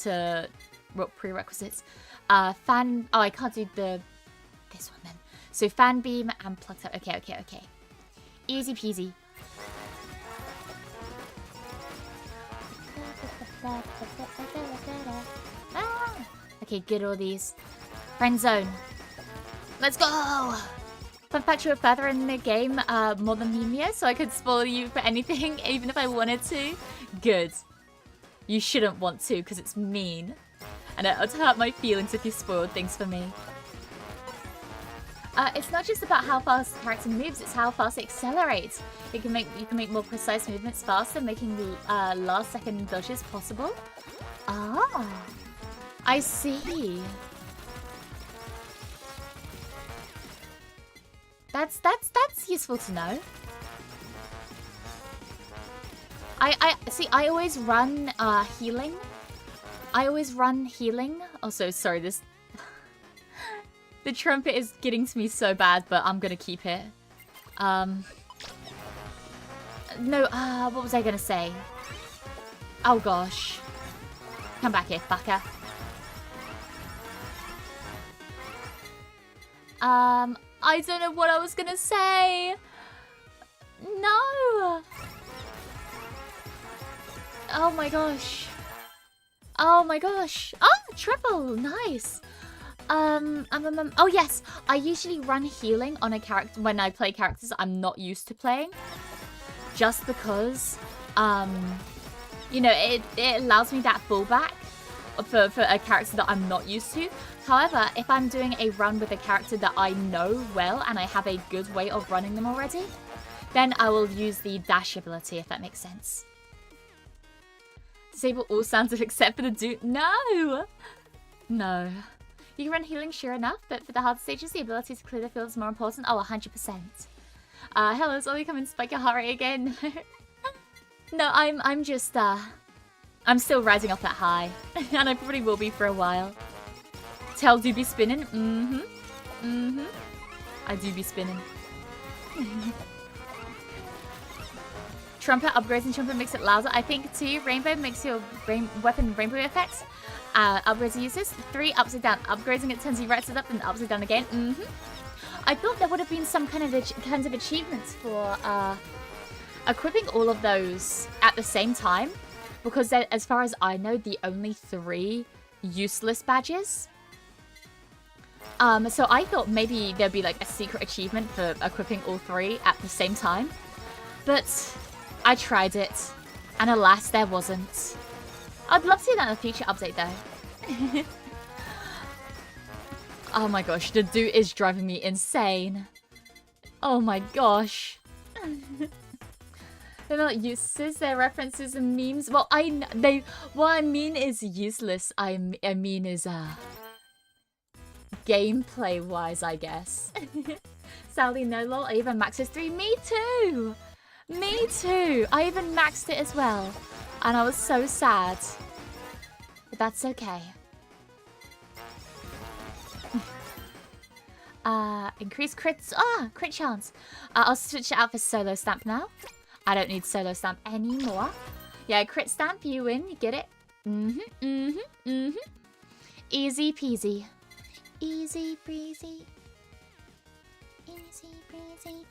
prerequisites. I can't do this one then. So fan beam and plucked up. Okay. Easy peasy. Okay, get all these. Friend zone. Let's go! Fun fact, you were further in the game more than me, Mia, so I could spoil you for anything, even if I wanted to. Good. You shouldn't want to, because it's mean. And it would hurt my feelings if you spoiled things for me. It's not just about how fast the character moves, it's how fast it accelerates. You can make more precise movements faster, making last second dodges possible. Ah, I see. That's useful to know. I see. I always run healing. Also, sorry, this the trumpet is getting to me so bad, but I'm gonna keep it. No, what was I gonna say? Oh gosh. Come back here, fucker. I don't know what I was gonna say. No. Oh my gosh. Oh, triple, nice. Oh yes, I usually run healing on a character when I play characters I'm not used to playing. Just because, you know, it allows me that fallback for a character that I'm not used to. However, if I'm doing a run with a character that I know well and I have a good way of running them already, then I will use the dash ability, if that makes sense. Disable all sounds except for the dude. No! No. You can run healing, sure enough, but for the hard stages, the ability to clear the field is more important. Oh, 100%. Hello, Ollie, come and spike your heart rate again. No, I'm just, I'm still riding off that high. And I probably will be for a while. Tell do be spinning. I do be spinning. Trumpet upgrades and trumpet makes it louder. I think 2, rainbow makes your weapon rainbow effects. Upgrades are useless. 3, upside down. Upgrading it turns you right side up and upside down again. I thought there would have been some kind of kinds of achievements for equipping all of those at the same time, because as far as I know, the only 3 useless badges. So I thought maybe there'd be like a secret achievement for equipping all 3 at the same time, but I tried it, and alas, there wasn't. I'd love to see that in a future update though. Oh my gosh, the dude is driving me insane. Oh my gosh. They're not useless, they're references and memes. Well, what I mean is useless. I mean is gameplay wise, I guess. Sally, no lol, I even maxed his 3. Me too! Me too! I even maxed it as well. And I was so sad. But that's okay. Increase crits. Crit chance. I'll switch it out for solo stamp now. I don't need solo stamp anymore. Yeah, crit stamp, you win, you get it. Easy peasy. Easy breezy. Easy breezy.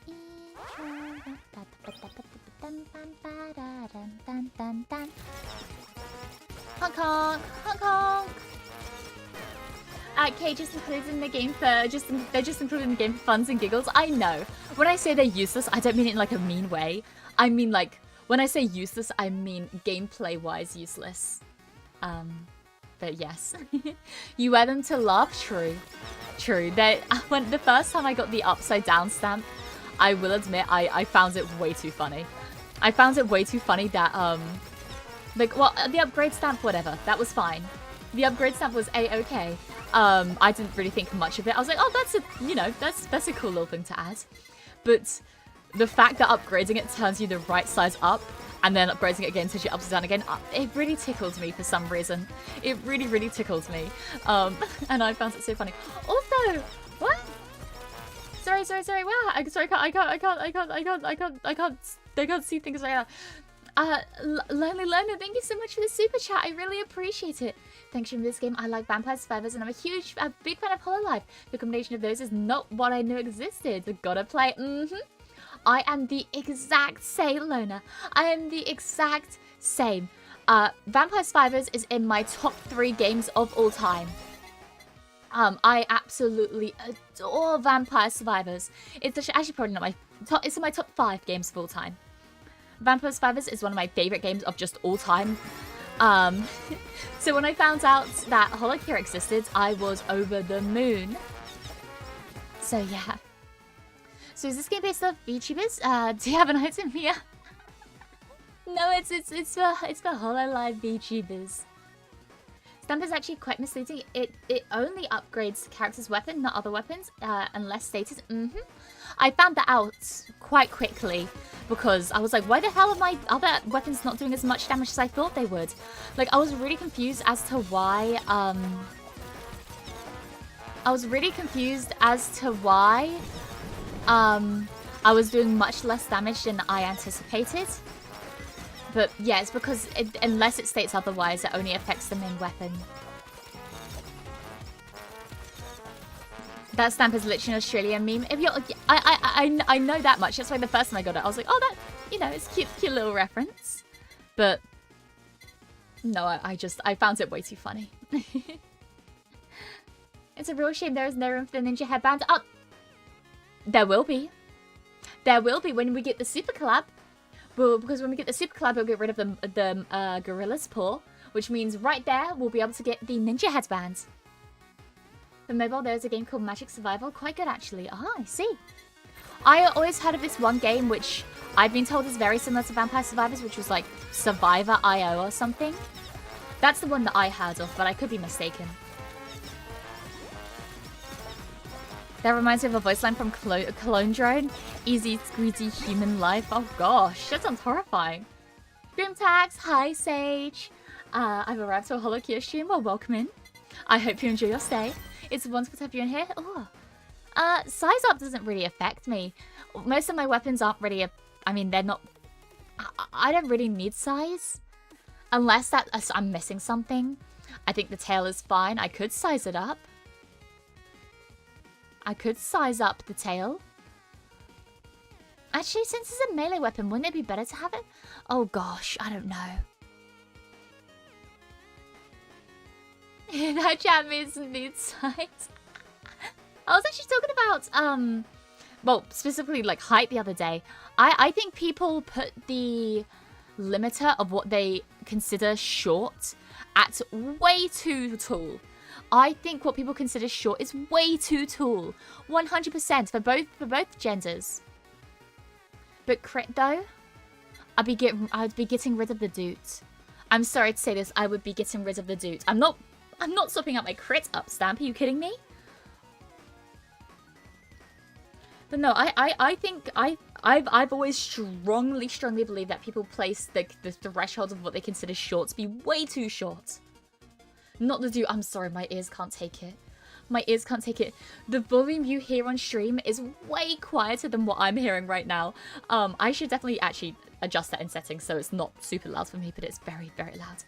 Honk honk, honk honk. Okay, just included in the game for they're just included in the game for funs and giggles. I know. When I say they're useless, I don't mean it in like a mean way. I mean like when I say useless, I mean gameplay-wise useless. But yes, you wear them to laugh. True, true. When the first time I got the upside down stamp, I will admit I found it way too funny. I found it way too funny that like well the upgrade stamp whatever that was fine. The upgrade stamp was a-okay. I didn't really think much of it. I was like, oh, that's a cool little thing to add. But the fact that upgrading it turns you the right size up, and then upgrading it again turns you upside down again, it really tickled me for some reason. It really, really tickled me. And I found it so funny. Also, what? Sorry. Wow. I can't see things right now. Lonely Learner, thank you so much for the super chat. I really appreciate it. Thanks for this game. I like Vampire Survivors and I'm a big fan of HoloLive. The combination of those is not what I knew existed. Gotta play. I am the exact same, Loner. I am the exact same. Vampire Survivors is in my top 3 games of all time. I absolutely adore Vampire Survivors. It's actually probably not my top. It's in my top 5 games of all time. Vampire Survivors is one of my favorite games of just all time. So when I found out that HOLOCURE existed, I was over the moon. So yeah. So is this game based off VTubers? Do you have an item here? No, it's for HoloLive VTubers. Stamp is actually quite misleading. It only upgrades the character's weapon, not other weapons, unless stated. I found that out quite quickly because I was like, why the hell are my other weapons not doing as much damage as I thought they would? Like, I was really confused as to why, I was doing much less damage than I anticipated. But yeah, it's because unless it states otherwise, it only affects the main weapon. That stamp is literally an Australian meme. If you're, I know that much. That's why the first time I got it, I was like, oh, that, you know, it's cute little reference. But no, I found it way too funny. It's a real shame there is no room for the ninja headband. Oh, there will be. There will be when we get the super collab. Well, because when we get the super collab, we'll get rid of the gorilla's paw, which means right there we'll be able to get the ninja headband. For mobile, there's a game called Magic Survival. Quite good, actually. Ah, I see. I always heard of this one game, which I've been told is very similar to Vampire Survivors, which was like Survivor IO or something. That's the one that I heard of, but I could be mistaken. That reminds me of a voice line from Clone Drone. Easy, squeezy human life. Oh gosh, that sounds horrifying. Grim Tags, hi Sage. I've arrived to a HOLOCURE stream. Well, welcome in. I hope you enjoy your stay. It's wonderful to have you in here. Oh, size up doesn't really affect me. Most of my weapons aren't really. I mean, they're not. I don't really need size, unless that I'm missing something. I think the tail is fine. I could size it up. I could size up the tail. Actually, since it's a melee weapon, wouldn't it be better to have it? Oh gosh, I don't know. That chat means size. I was actually talking about, well, specifically like height the other day. I think people put the limiter of what they consider short at way too tall. I think what people consider short is way too tall. 100% for both genders. But crit though, I'd be getting rid of the doot. I'm sorry to say this, I would be getting rid of the doot. I'm not swapping out my crit up stamp. Are you kidding me? But no, I think I've always strongly believed that people place the threshold of what they consider short to be way too short. Not the doot. I'm sorry, my ears can't take it. My ears can't take it. The volume you hear on stream is way quieter than what I'm hearing right now. I should definitely actually adjust that in settings so it's not super loud for me, but it's very, very loud.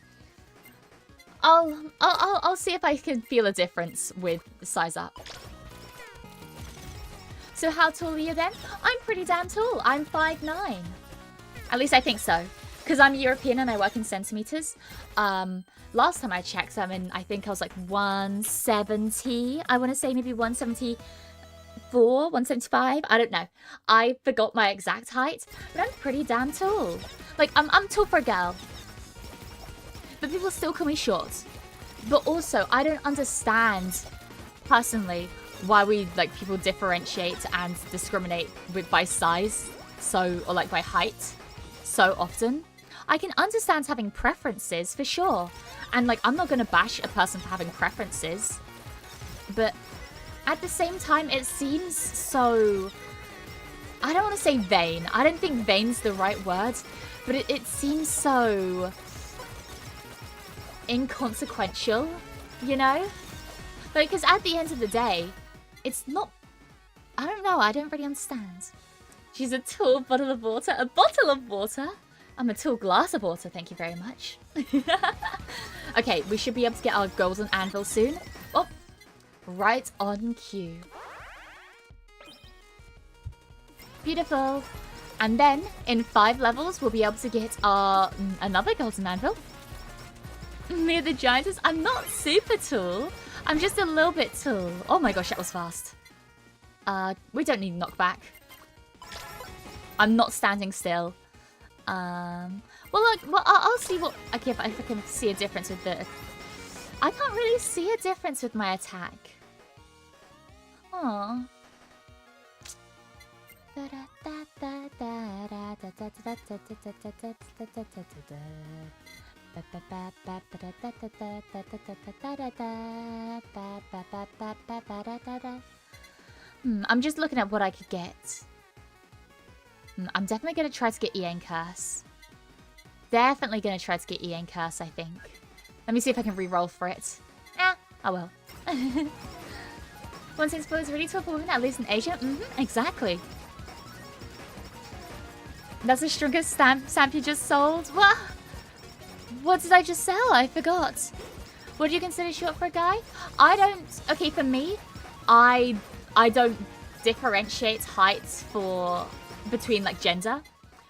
I'll see if I can feel a difference with the size up. So how tall are you then? I'm pretty damn tall. I'm 5'9". At least I think so. Because I'm European and I work in centimeters. Last time I checked, I think I was like 170. I want to say maybe 174, 175. I don't know. I forgot my exact height, but I'm pretty damn tall. Like, I'm tall for a girl. But people still call me short. But also, I don't understand, personally, why people differentiate and discriminate by size, or like by height, so often. I can understand having preferences, for sure. And like, I'm not gonna bash a person for having preferences. But at the same time, it seems so... I don't want to say vain. I don't think vain's the right word. But it seems so... inconsequential, you know? Like, because at the end of the day, it's not... I don't know, I don't really understand. She's a tall bottle of water. A bottle of water? I'm a tall glass of water, thank you very much. Okay, we should be able to get our golden anvil soon. Oh, right on cue. Beautiful. And then, in 5 levels, we'll be able to get our another golden anvil. Near the giantess, I'm not super tall. I'm just a little bit tall. Oh my gosh, that was fast. We don't need knockback. I'm not standing still. Well, look, I'll see what... Okay, if I can see a difference with the... I can't really see a difference with my attack. Aww. I'm just looking at what I could get. I'm definitely going to try to get Ian Curse. Definitely going to try to get Ian Curse, I think. Let me see if I can re-roll for it. Oh well. One thing's is really tough for women, at least in Asia. Exactly. That's the strongest stamp you just sold? What? What did I just sell? I forgot. What do you consider short for a guy? I don't... Okay, for me, I don't differentiate heights between like gender.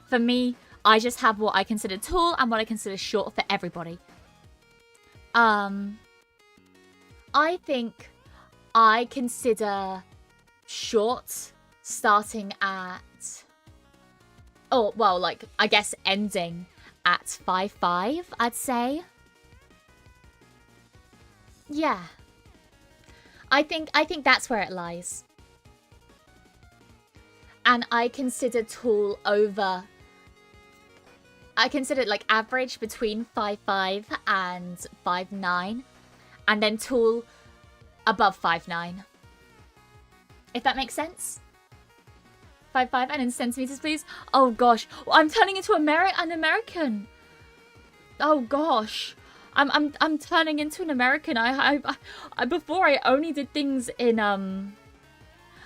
For me, I just have what I consider tall and what I consider short for everybody. I think I consider short starting at... Oh, well, like, I guess ending at 5'5", I'd say. Yeah. I think that's where it lies. And I consider tall over... I consider like average between 5'5" and 5'9". And then tall above 5'9". If that makes sense. 5'5" and in centimeters, please. Oh gosh, I'm turning into an American. Oh gosh, I'm turning into an American. I before I only did things in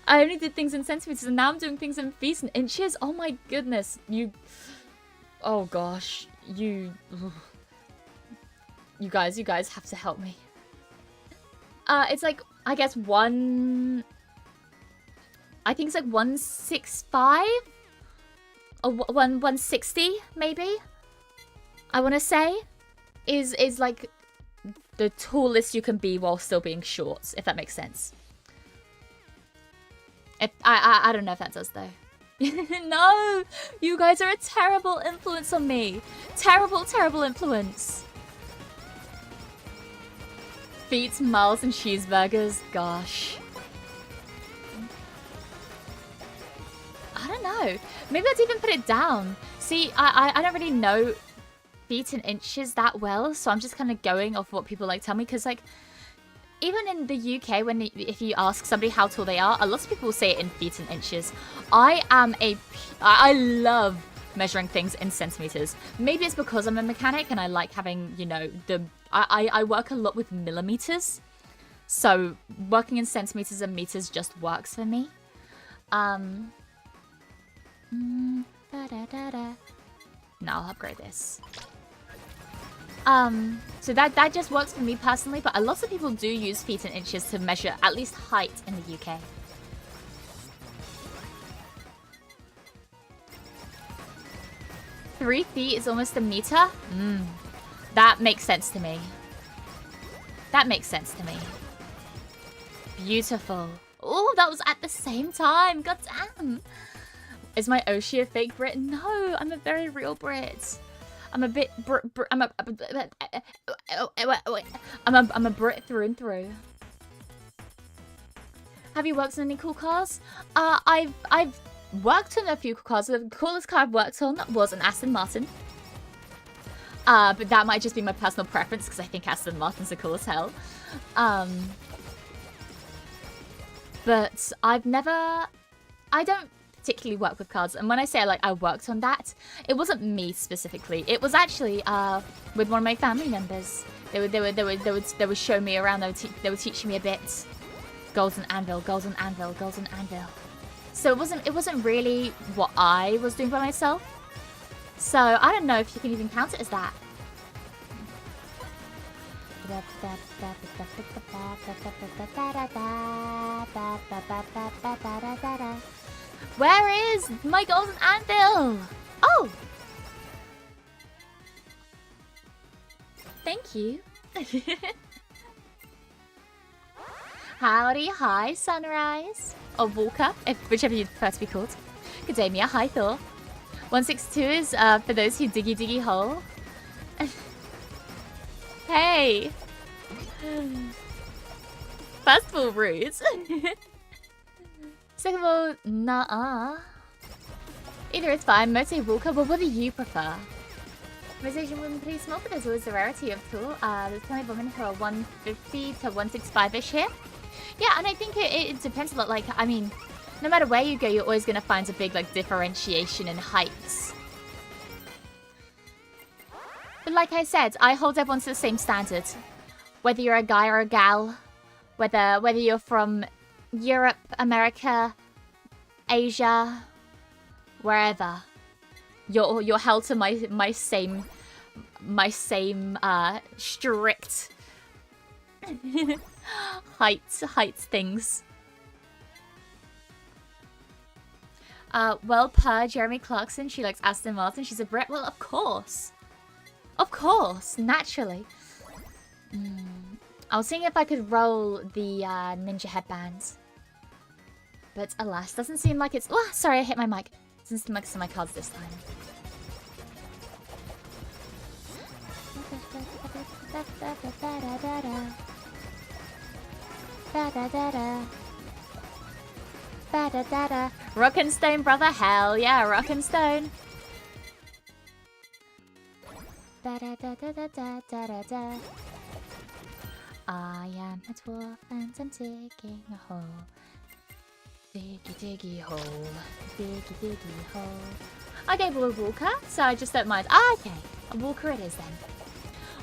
centimeters, and now I'm doing things in feet and inches. Oh my goodness, oh gosh, you guys have to help me. It's like, I guess 1 I think it's like 165 or 160 maybe. I want to say is like the tallest you can be while still being short, if that makes sense. I don't know if that does though. No, you guys are a terrible influence on me. Terrible, terrible influence. Feet, miles, and cheeseburgers. Gosh. I don't know. Maybe let's even put it down. See, I don't really know feet and inches that well, so I'm just kind of going off what people like tell me, because like even in the UK, if you ask somebody how tall they are, a lot of people will say it in feet and inches. I love measuring things in centimeters. Maybe it's because I'm a mechanic and I like having, you know, I work a lot with millimeters, so working in centimeters and meters just works for me. No, I'll upgrade this. So that just works for me personally, but a lot of people do use feet and inches to measure at least height in the UK. Three feet is almost a meter? That makes sense to me. That makes sense to me. Beautiful. Oh, that was at the same time. God damn. Is my Oshi a fake Brit? No, I'm a very real Brit. I'm a bit I'm a Brit through and through. Have you worked on any cool cars? I've worked on a few cool cars. The coolest car I've worked on was an Aston Martin. But that might just be my personal preference because I think Aston Martins are cool as hell. But I don't particularly work with cars, and when I say I worked on that, it wasn't me specifically. It was actually with one of my family members. They would show me around. They were teaching me a bit. Golden anvil, golden anvil, golden anvil. So it wasn't really what I was doing by myself. So I don't know if you can even count it as that. Where is my golden anvil? Oh! Thank you. Howdy, hi, Sunrise. Or Volker, whichever you'd prefer to be called. Good day, Mia. Hi, Thor. 162 is for those who diggy hole. Hey! First of all, rude. Second of all, nah. Either is fine. Mostly Volker, but what do you prefer? Conversation women pretty small, but there's always a rarity of tool. There's plenty of women who are 150 to 165-ish here. Yeah, and I think it depends a lot. Like, I mean, no matter where you go, you're always going to find a big, differentiation in heights. But like I said, I hold everyone to the same standard. Whether you're a guy or a gal, whether you're from Europe, America, Asia, wherever, you're held to my same strict heights things. Well, per Jeremy Clarkson, she likes Aston Martin. She's a Brit. Well, of course, naturally. I was seeing if I could roll the ninja headbands, but alas, doesn't seem like it's. Oh, sorry, I hit my mic. Doesn't seem like it's on my cards this time. Rock and Stone, brother. Hell yeah, Rock and Stone. I am a dwarf and I'm digging a hole. Diggy hole. Diggy hole. I gave a Walker, so I just don't mind. Ah, okay. A Walker it is then.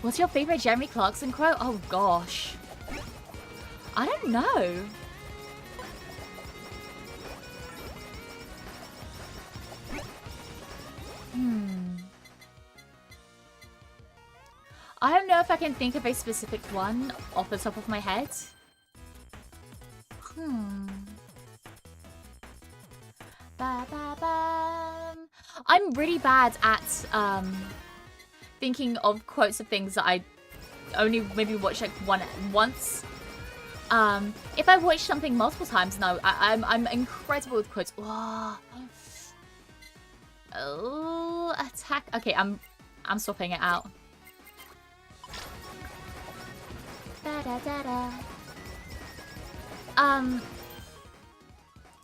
What's your favorite Jeremy Clarkson quote? Oh gosh. I don't know. I don't know if I can think of a specific one off the top of my head. I'm really bad at thinking of quotes of things that I only maybe watch like once. If I watch something multiple times, no, I'm incredible with quotes. Oh, attack. Okay, I'm swapping it out.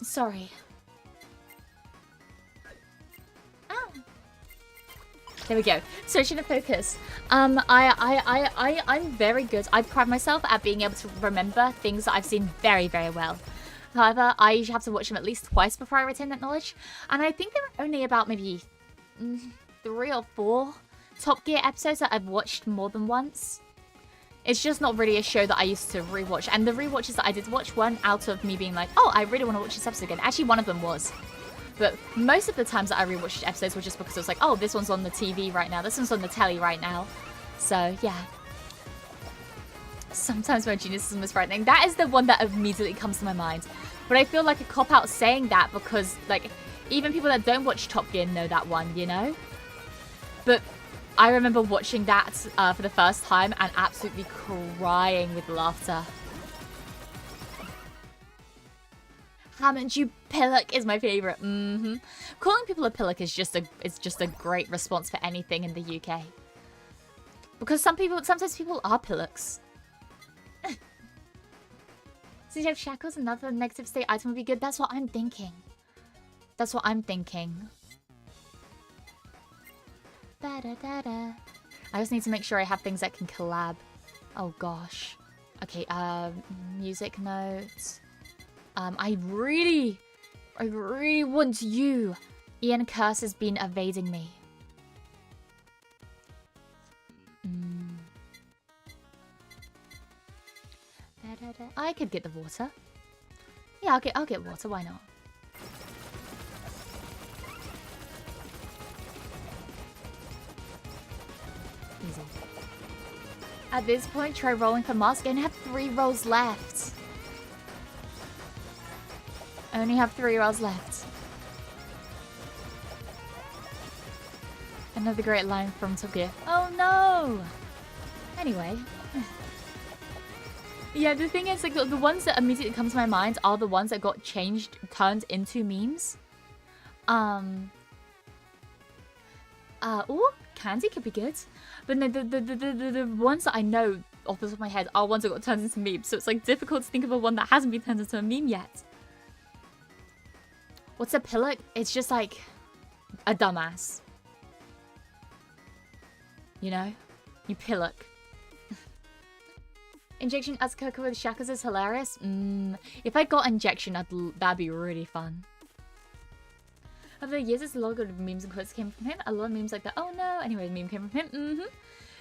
Sorry. There we go. Switching to focus. I'm very good. I pride myself at being able to remember things that I've seen very, very well. However, I usually have to watch them at least twice before I retain that knowledge. And I think there are only about maybe 3 or 4 Top Gear episodes that I've watched more than once. It's just not really a show that I used to rewatch. And the rewatches that I did watch weren't out of me being like, oh, I really want to watch this episode again. Actually, one of them was. But most of the times that I rewatched episodes were just because it was like, oh, this one's on the TV right now. This one's on the telly right now. So, yeah. Sometimes my genius is frightening. That is the one that immediately comes to my mind. But I feel like a cop-out saying that because, like, even people that don't watch Top Gear know that one, you know? But I remember watching that for the first time and absolutely crying with laughter. Hammond, you pillock is my favorite. Calling people a pillock is just a great response for anything in the UK. Because sometimes people are pillocks. Since you have shackles, another negative state item would be good. That's what I'm thinking. That's what I'm thinking. I just need to make sure I have things that can collab. Oh gosh. Okay, music notes. I really want you. Ian Curse has been evading me. I could get the water. Yeah, I'll get water. Why not? Easy. At this point, try rolling for mask. I only have 3 rolls left. I only have 3 rolls left. Another great line from Top Gear. Oh no! Anyway. Yeah, the thing is, like, the ones that immediately come to my mind are the ones that got turned into memes. Ooh, Candy could be good. But no, the ones that I know off the top of my head are ones that got turned into memes. So it's, like, difficult to think of a one that hasn't been turned into a meme yet. What's a pillock? It's just, like, a dumbass. You know? You pillock. Injection as Coco with shackles is hilarious. If I got injection, that'd be really fun. Over the years, a lot of memes and quotes came from him. A lot of memes like that. Oh no. Anyway, meme came from him.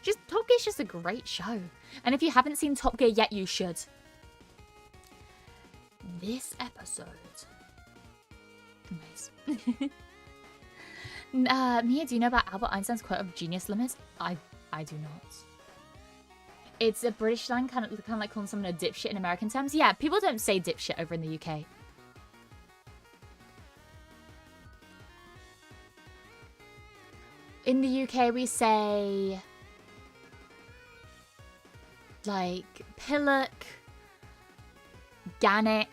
Just Top Gear's just a great show. And if you haven't seen Top Gear yet, you should. This episode. Nice. Mia, do you know about Albert Einstein's quote of genius limit? I do not. It's a British slang, kind of like calling someone a dipshit in American terms. Yeah, people don't say dipshit over in the UK. In the UK, we say, like, pillock, gannet.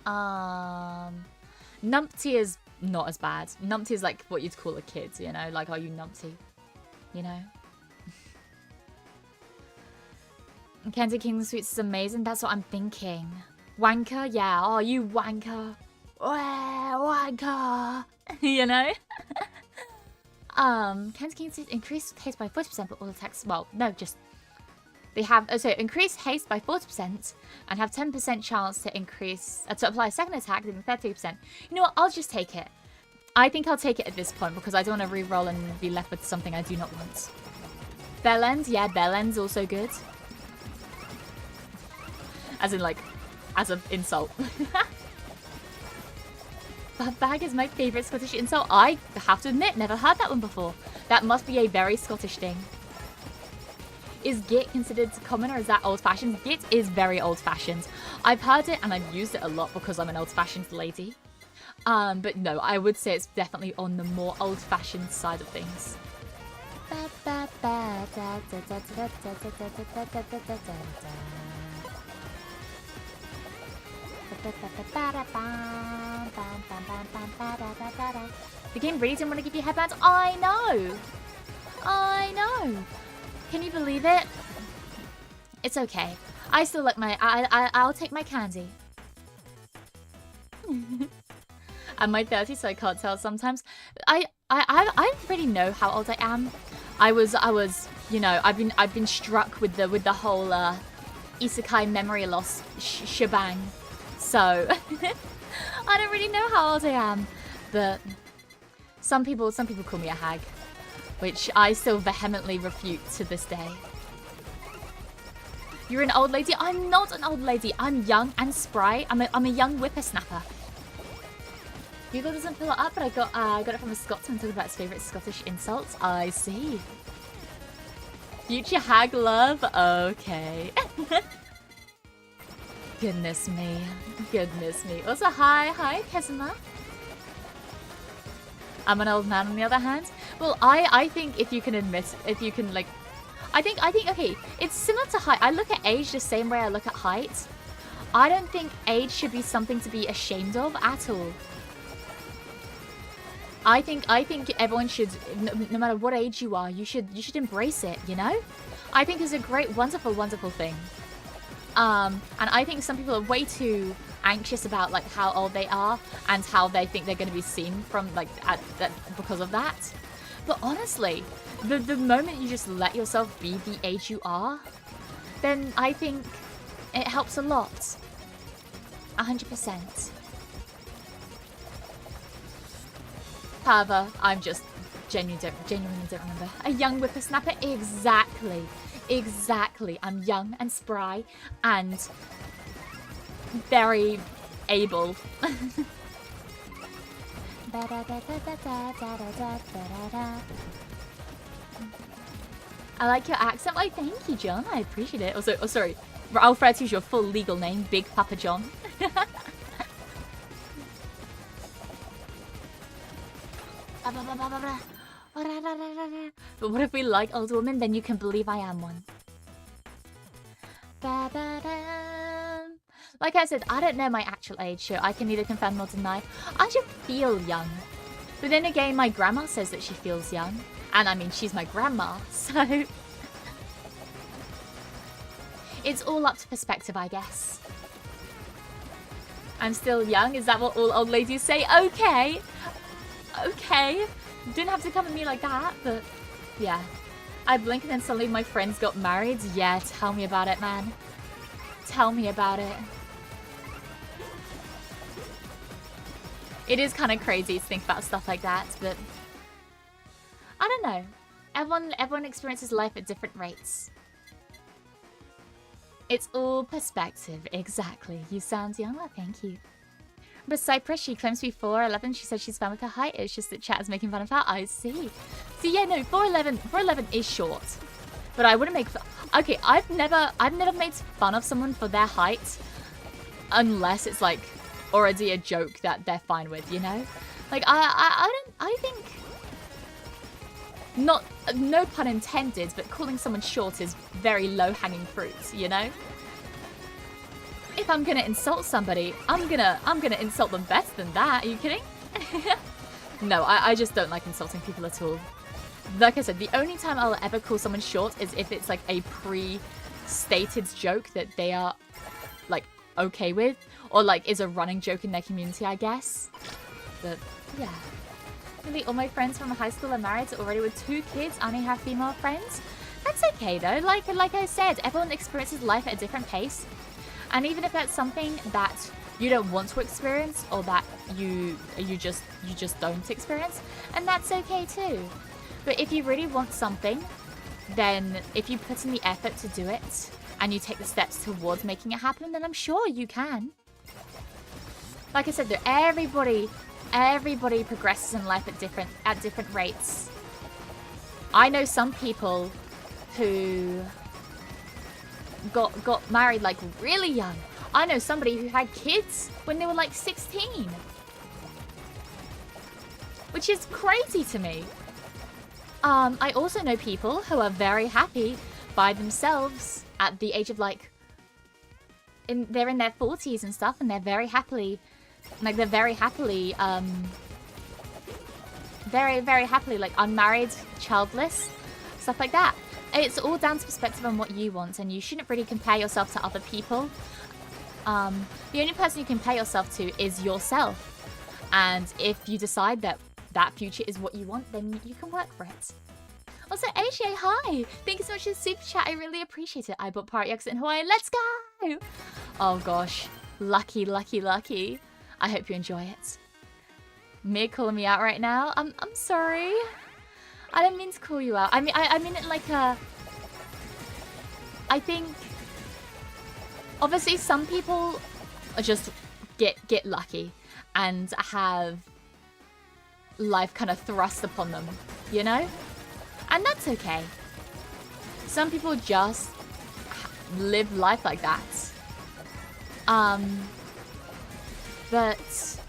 Numpty is not as bad. Numpty is like what you'd call a kid, you know? Like, are you numpty? You know? Candy King Sweets is amazing. That's what I'm thinking. Wanker? Yeah. Oh, you wanker. Wanker. You know? Candy King Sweets increased haste by 40%, but all attacks... Well, no, just... They have... Oh, so increase haste by 40% and have 10% chance to increase... to apply a second attack, then 30%. You know what? I'll just take it. I think I'll take it at this point because I don't want to reroll and be left with something I do not want. Bellend? Yeah, Bellend's also good. As in, like, as an insult. That bag is my favourite Scottish insult. I have to admit, never heard that one before. That must be a very Scottish thing. Is git considered common or is that old-fashioned? Git is very old-fashioned. I've heard it and I've used it a lot because I'm an old-fashioned lady. But no, I would say it's definitely on the more old-fashioned side of things. The game really didn't want to give you headbands. I know. I know. Can you believe it? It's okay. I still like my. I'll take my candy. I'm my 30s, so I can't tell sometimes. I don't really know how old I am. I was, you know, I've been struck with the whole isekai memory loss shebang. So I don't really know how old I am, but some people call me a hag, which I still vehemently refute to this day. You're an old lady? I'm not an old lady. I'm young and spry. I'm a young whippersnapper. Google doesn't pull it up, but I got it from a Scotsman talking about his favourite Scottish insults. I see. Future hag love? Okay. Goodness me. Goodness me. Also, hi, Kezuma. I'm an old man on the other hand. Well, I think if you can admit, if you can like, I think, okay, it's similar to height. I look at age the same way I look at height. I don't think age should be something to be ashamed of at all. I think everyone should, no matter what age you are, you should embrace it, you know? I think it's a great, wonderful, wonderful thing. And I think some people are way too anxious about like how old they are and how they think they're going to be seen from like because of that. But honestly, the moment you just let yourself be the age you are, then I think it helps a lot. 100%. However, I'm just genuinely don't remember. A young whippersnapper? Exactly. Exactly. I'm young and spry and very able. I like your accent. Why, thank you, John. I appreciate it. Also, oh, sorry. I'll refer to your full legal name, Big Papa John. But what if we like old women? Then you can believe I am one. Like I said, I don't know my actual age, so I can neither confirm nor deny. I just feel young. But then again, my grandma says that she feels young. And I mean, she's my grandma, so... It's all up to perspective, I guess. I'm still young? Is that what all old ladies say? Okay. Okay. Didn't have to come at me like that, but yeah. I blink and then suddenly my friends got married. Yeah, tell me about it, man. Tell me about it. It is kind of crazy to think about stuff like that, but I don't know. Everyone experiences life at different rates. It's all perspective, exactly. You sound younger, thank you. But Cypress, she claims to be 4'11". She says she's fine with her height. It's just that chat is making fun of her. I see. So yeah, no, 4'11 is short. But I wouldn't make fun. Okay, I've never made fun of someone for their height unless it's like already a joke that they're fine with, you know? Like I think not, no pun intended, but calling someone short is very low-hanging fruit, you know? If I'm gonna insult somebody, I'm gonna insult them better than that. Are you kidding? No, I just don't like insulting people at all. Like I said, the only time I'll ever call someone short is if it's like a pre-stated joke that they are like okay with, or like is a running joke in their community, I guess. But yeah. Nearly all my friends from high school are married already with 2 kids. I only have female friends. That's okay though. Like I said, everyone experiences life at a different pace. And even if that's something that you don't want to experience, or that you just don't experience, and that's okay too. But if you really want something, then if you put in the effort to do it, and you take the steps towards making it happen, then I'm sure you can. Like I said though, everybody progresses in life at different rates. I know some people who got married like really young. I know somebody who had kids when they were like 16. which is crazy to me. I also know people who are very happy by themselves at the age of like, they're in their 40s and stuff, and they're very happily, like very, very happily like unmarried, childless, stuff like that. It's all down to perspective on what you want, and you shouldn't really compare yourself to other people. The only person you compare yourself to is yourself. And if you decide that that future is what you want, then you can work for it. Also, AJ, hi! Thank you so much for the super chat. I really appreciate it. I bought Party Exit in Hawaii. Let's go! Oh gosh. Lucky, lucky, lucky. I hope you enjoy it. Mia calling me out right now. I'm sorry. I don't mean to call you out. I mean it like a... I think... Obviously, some people just get lucky and have life kind of thrust upon them, you know? And that's okay. Some people just live life like that. But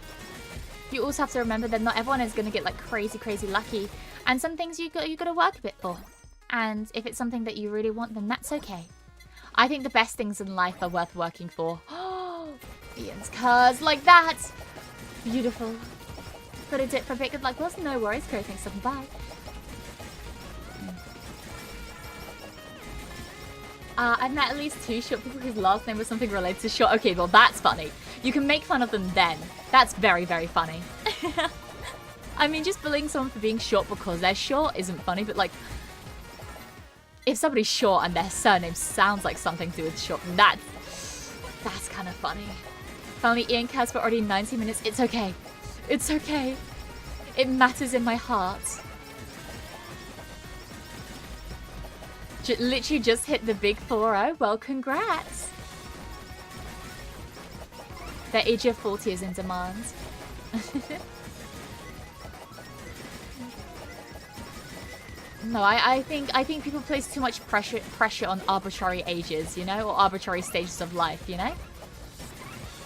you also have to remember that not everyone is going to get like crazy, crazy lucky. And some things you got to work a bit for. And if it's something that you really want, then that's okay. I think the best things in life are worth working for. Oh, Ian's cars like that. Beautiful. Got a dip for a bit. Good luck. Well, no worries. Curry, thanks. Bye. I've met at least 2 short people whose last name was something related to short. Okay, well, that's funny. You can make fun of them then. That's very, very funny. I mean, just bullying someone for being short because they're short isn't funny, but like, if somebody's short and their surname sounds like something to do with short, that's kind of funny. Finally, Ian cares for already 90 minutes. It's okay. It's okay. It matters in my heart. Literally just hit the big 4-0. Well, congrats. The age of 40 is in demand. No, I think people place too much pressure on arbitrary ages, you know, or arbitrary stages of life, you know.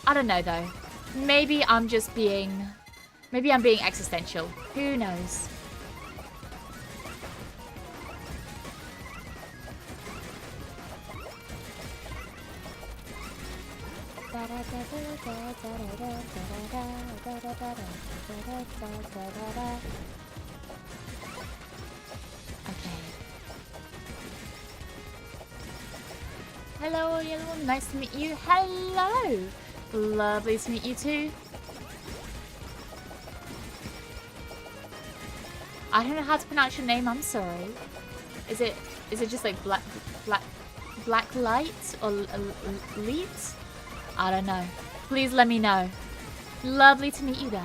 I don't know though. Maybe I'm being existential. Who knows? Okay. Hello, yellow one. Nice to meet you. Hello. Lovely to meet you too. I don't know how to pronounce your name. I'm sorry. Is it just like black light or light? I don't know. Please let me know. Lovely to meet you though.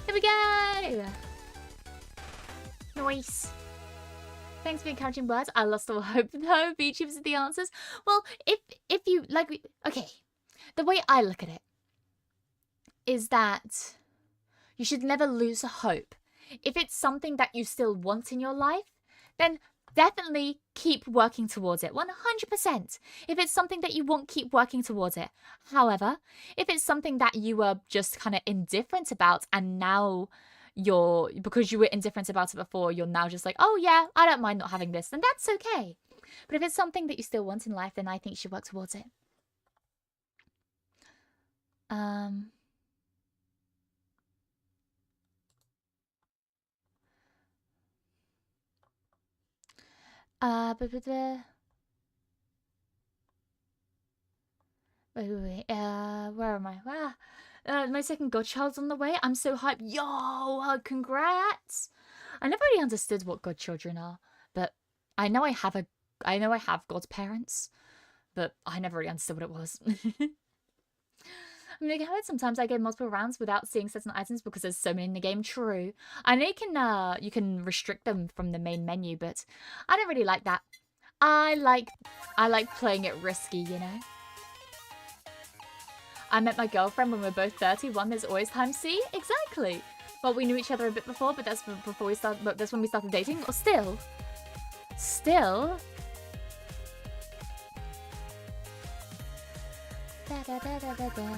Here we go. Nice. Thanks for encouraging words. I lost all hope though. VGen are the answers. Well, if you like, okay. The way I look at it is that you should never lose hope. If it's something that you still want in your life, then definitely keep working towards it. 100%. If it's something that you want, keep working towards it. However, if it's something that you were just kind of indifferent about and now because you were indifferent about it before, you're now just like, oh yeah, I don't mind not having this, then that's okay. But if it's something that you still want in life, then I think you should work towards it. Wait, where am I? My second godchild's on the way. I'm so hyped. Yo, congrats! I never really understood what godchildren are, but I know I have godparents, but I never really understood what it was. I mean, I heard sometimes I get multiple rounds without seeing certain items because there's so many in the game. True. I know you can restrict them from the main menu, but I don't really like that. I like playing it risky, you know? I met my girlfriend when we were both 31. There's always time. See? Exactly. Well, we knew each other a bit before, but that's when we started dating. Or still. Da, da, da, da, da, da.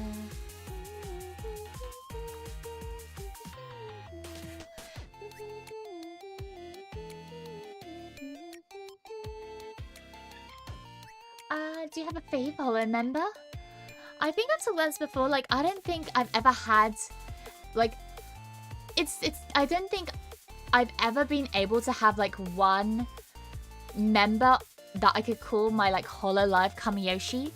Do you have a fave holo member? I think I've talked about this before. Like, I don't think I've ever had, like, I don't think I've ever been able to have like one member that I could call my like HoloLive Kamiyoshi,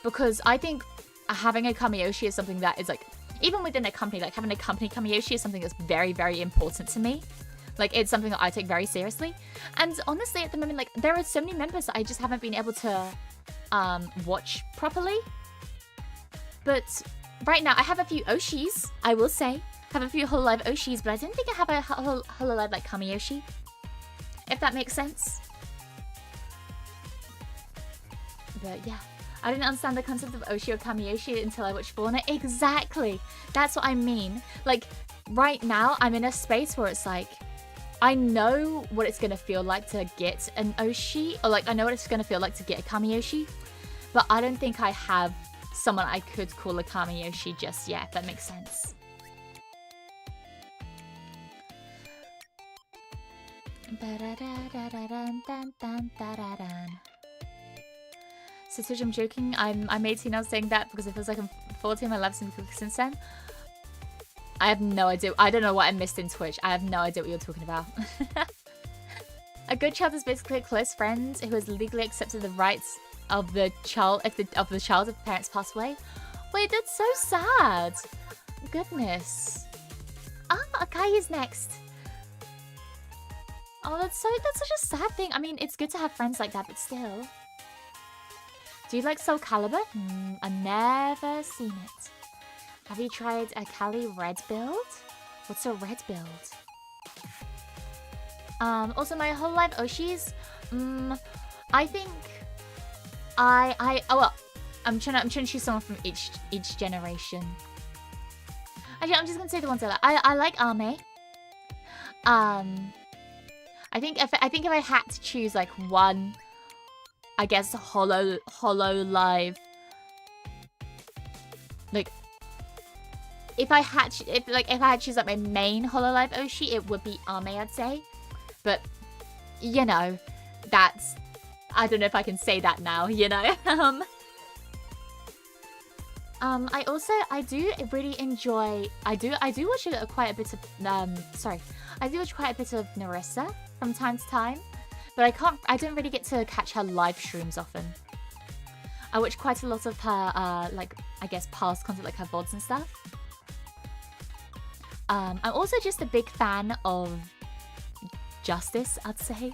because I think having a Kamiyoshi is something that is like, even within a company, like having a company Kamiyoshi is something that's very, very important to me. Like, it's something that I take very seriously. And honestly, at the moment, like, there are so many members that I just haven't been able to watch properly. But right now, I have a few Oshis, I will say. Have a few HoloLive Oshis, but I don't think I have a HoloLive, like, Kamiyoshi. If that makes sense. But yeah, I didn't understand the concept of Oshi or Kamiyoshi until I watched Fauna. Exactly! That's what I mean. Like, right now, I'm in a space where it's like, I know what it's going to feel like to get an Oshi, or like I know what it's going to feel like to get a Kamiyoshi, but I don't think I have someone I could call a Kamiyoshi just yet, if that makes sense. So Switch, I'm joking. I'm 18 now saying that because it feels like I'm 14. My life's been quick since then. I have no idea. I don't know what I missed in Twitch. I have no idea what you're talking about. A good child is basically a close friend who has legally accepted the rights of the child if the child's parents pass away. Wait, that's so sad. Goodness. Ah, Akai is next. Oh, that's such a sad thing. I mean, it's good to have friends like that, but still. Do you like Soul Calibur? I've never seen it. Have you tried a Kali red build? What's a red build? Also my HoloLive Oshis, I think I'm trying to choose someone from each generation. Actually, I'm just gonna say the ones I like. I like Ame. I think if I had to choose like one, I guess HoloLive, like if I had to choose like my main HoloLive Oshi, it would be Ame, I'd say. But you know, that's, I don't know if I can say that now, you know. I do really enjoy, I do watch quite a bit of I do watch quite a bit of Narissa from time to time, but I don't really get to catch her live streams often. I watch quite a lot of her like, I guess, past content, like her VODs and stuff. I'm also just a big fan of Justice, I'd say.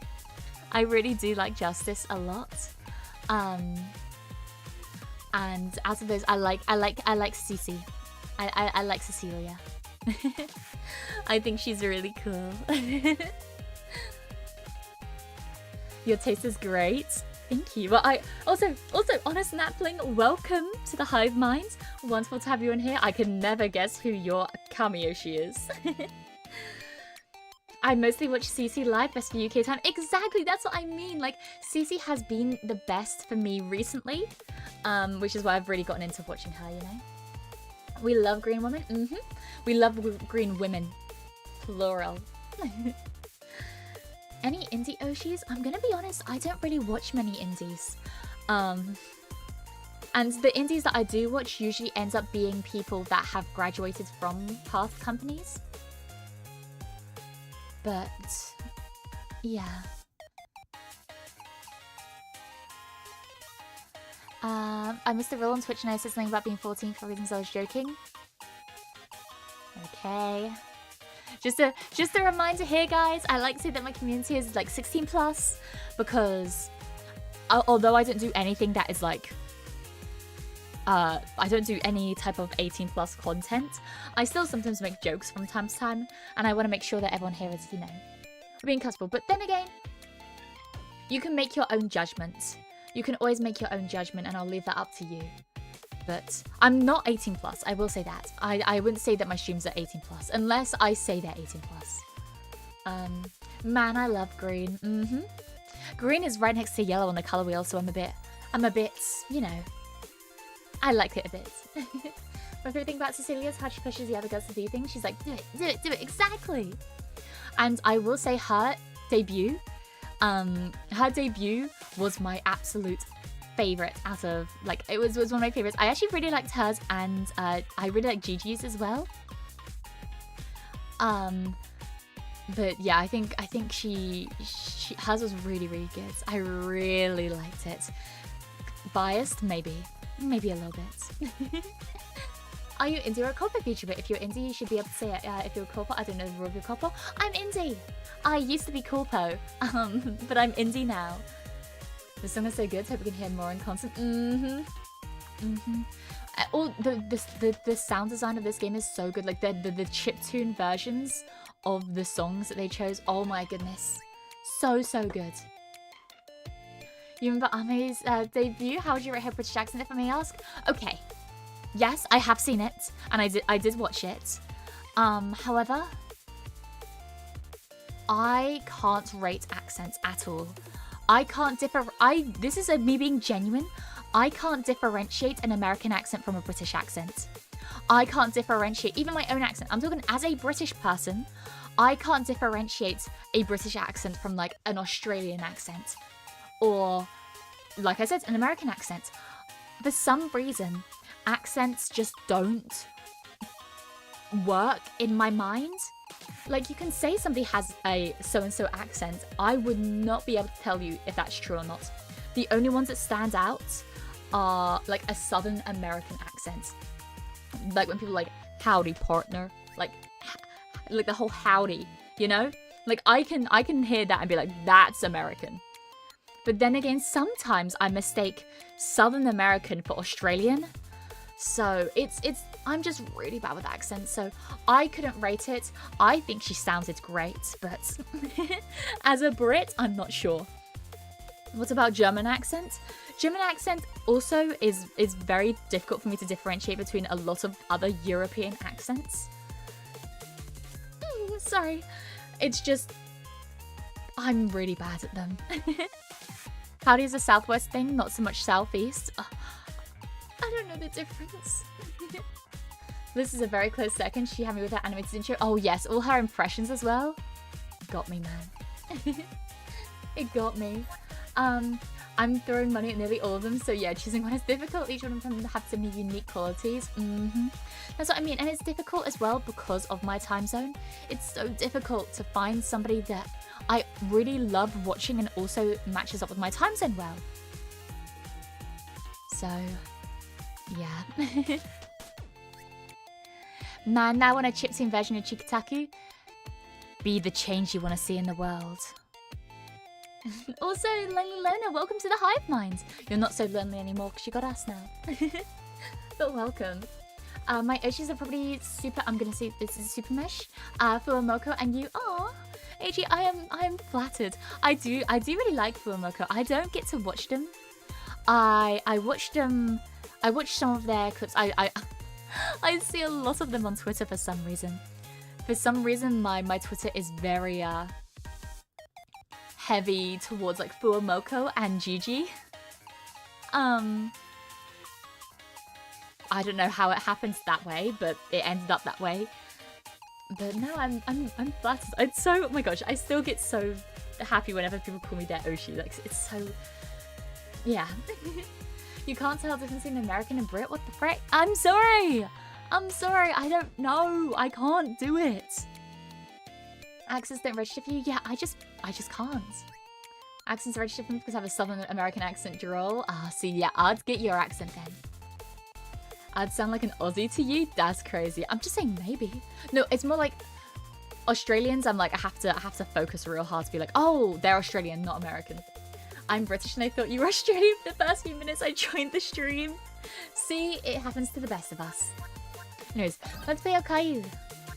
I really do like Justice a lot. And out of those, I like Cece. I like Cecilia. I think she's really cool. Your taste is great. Thank you. Well, I also Honest Napling, welcome to the Hive Mind. Wonderful to have you in here. I can never guess who your Kamiyoshi is. I mostly watch CC live, best for UK time. Exactly, that's what I mean. Like, CC has been the best for me recently, which is why I've really gotten into watching her, you know? We love green women. We love green women. Plural. Any indie Oshis? I'm gonna be honest, I don't really watch many indies. And the indies that I do watch usually ends up being people that have graduated from Path companies. But, yeah. I missed the rule on Twitch and I said something about being 14 for reasons I was joking. Okay. Just a reminder here, guys. I like to say that my community is like 16 plus because although I don't do anything that is like I don't do any type of 18 plus content, I still sometimes make jokes from time to time, and I want to make sure that everyone here is, you know, being comfortable. But then again, you can make your own judgment. You can always make your own judgment, and I'll leave that up to you. But I'm not 18 plus, I will say that. I wouldn't say that my streams are 18 plus, unless I say they're 18 plus. Man, I love green. Green is right next to yellow on the color wheel, so I'm a bit, you know, I like it a bit. My favorite thing about Cecilia is how she pushes the other girls to do things. She's like, do it, exactly. And I will say her debut was my absolute favorite out of, like, it was one of my favorites. I actually really liked hers, and I really like Gigi's as well. But yeah, I think she hers was really, really good. I really liked it. Biased, maybe a little bit. Are you indie or a corpo VTuber? If you're indie, you should be able to say it. If you're a corpo, I don't know the rule of your corpo. I'm indie. I used to be corpo, but I'm indie now. The song is so good. Hope we can hear more in concert. All the sound design of this game is so good. Like the chiptune versions of the songs that they chose. Oh my goodness, so good. You remember Ame's debut? How would you rate her British accent, if I may ask? Okay. Yes, I have seen it, and I did watch it. However, I can't rate accents at all. I can't this is me being genuine. I can't differentiate an American accent from a British accent. I can't differentiate even my own accent. I'm talking as a British person. I can't differentiate a British accent from like an Australian accent, or like I said, an American accent. For some reason, accents just don't work in my mind. Like, you can say somebody has a so-and-so accent. I would not be able to tell you if that's true or not. The only ones that stand out are like a Southern American accent. Like when people are like, howdy partner, like the whole howdy, you know? Like I can hear that and be like, that's American. But then again, sometimes I mistake Southern American for Australian. So I'm just really bad with accents, so I couldn't rate it. I think she sounded great, but as a Brit, I'm not sure. What about German accent? German accent also is very difficult for me to differentiate between a lot of other European accents. Sorry. It's just, I'm really bad at them. Howdy is a Southwest thing, not so much Southeast. I don't know the difference. This is a very close second. She had me with her animated intro. Oh yes, all her impressions as well. Got me, man. It got me. I'm throwing money at nearly all of them, so yeah, choosing one is difficult. Each one of them have some unique qualities. That's what I mean, and it's difficult as well because of my time zone. It's so difficult to find somebody that I really love watching and also matches up with my time zone well. So, yeah. Man, now want a chiptune version of Chikitaku? Be the change you want to see in the world. Also, Lonely Loner, welcome to the Hive Mind. You're not so lonely anymore because you got us now. But welcome. My Oshis are probably super. I'm gonna say this is Super Mesh. Fuamoko and you. Aw, AG, I am flattered. I do really like Fuamoko. I don't get to watch them. I watched them. I watched some of their clips. I see a lot of them on Twitter for some reason. For some reason, my Twitter is very heavy towards like Fuamoko and Gigi. I don't know how it happens that way, but it ended up that way. But no, I'm flattered. It's so, oh my gosh, I still get so happy whenever people call me their Oshi. Like, it's so, yeah. You can't tell the difference between American and Brit? What the frick? I'm sorry! I don't know. I can't do it. Accents don't register for you? Yeah, I just can't. Accents register for me because I have a Southern American accent drawl. See, yeah, I'd get your accent then. I'd sound like an Aussie to you? That's crazy. I'm just saying maybe. No, it's more like Australians, I'm like, I have to focus real hard to be like, oh, they're Australian, not American. I'm British and I thought you were Australian for the first few minutes I joined the stream. See, it happens to the best of us. Anyways, let's play Okayu.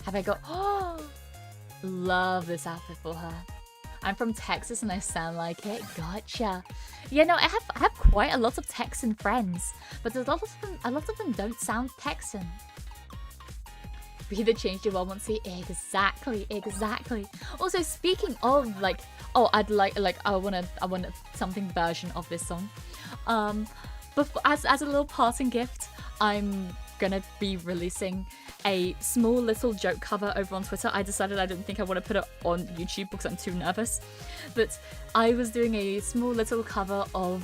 Have I got... Oh, love this outfit for her. I'm from Texas and I sound like it. Gotcha. Yeah, no, I have quite a lot of Texan friends, but a lot of them don't sound Texan. Be the change you all want to see. Exactly. Also, speaking of like, oh, I'd like I want something version of this song. Before, as a little parting gift, I'm gonna be releasing a small little joke cover over on Twitter. I decided I didn't think I want to put it on YouTube because I'm too nervous. But I was doing a small little cover of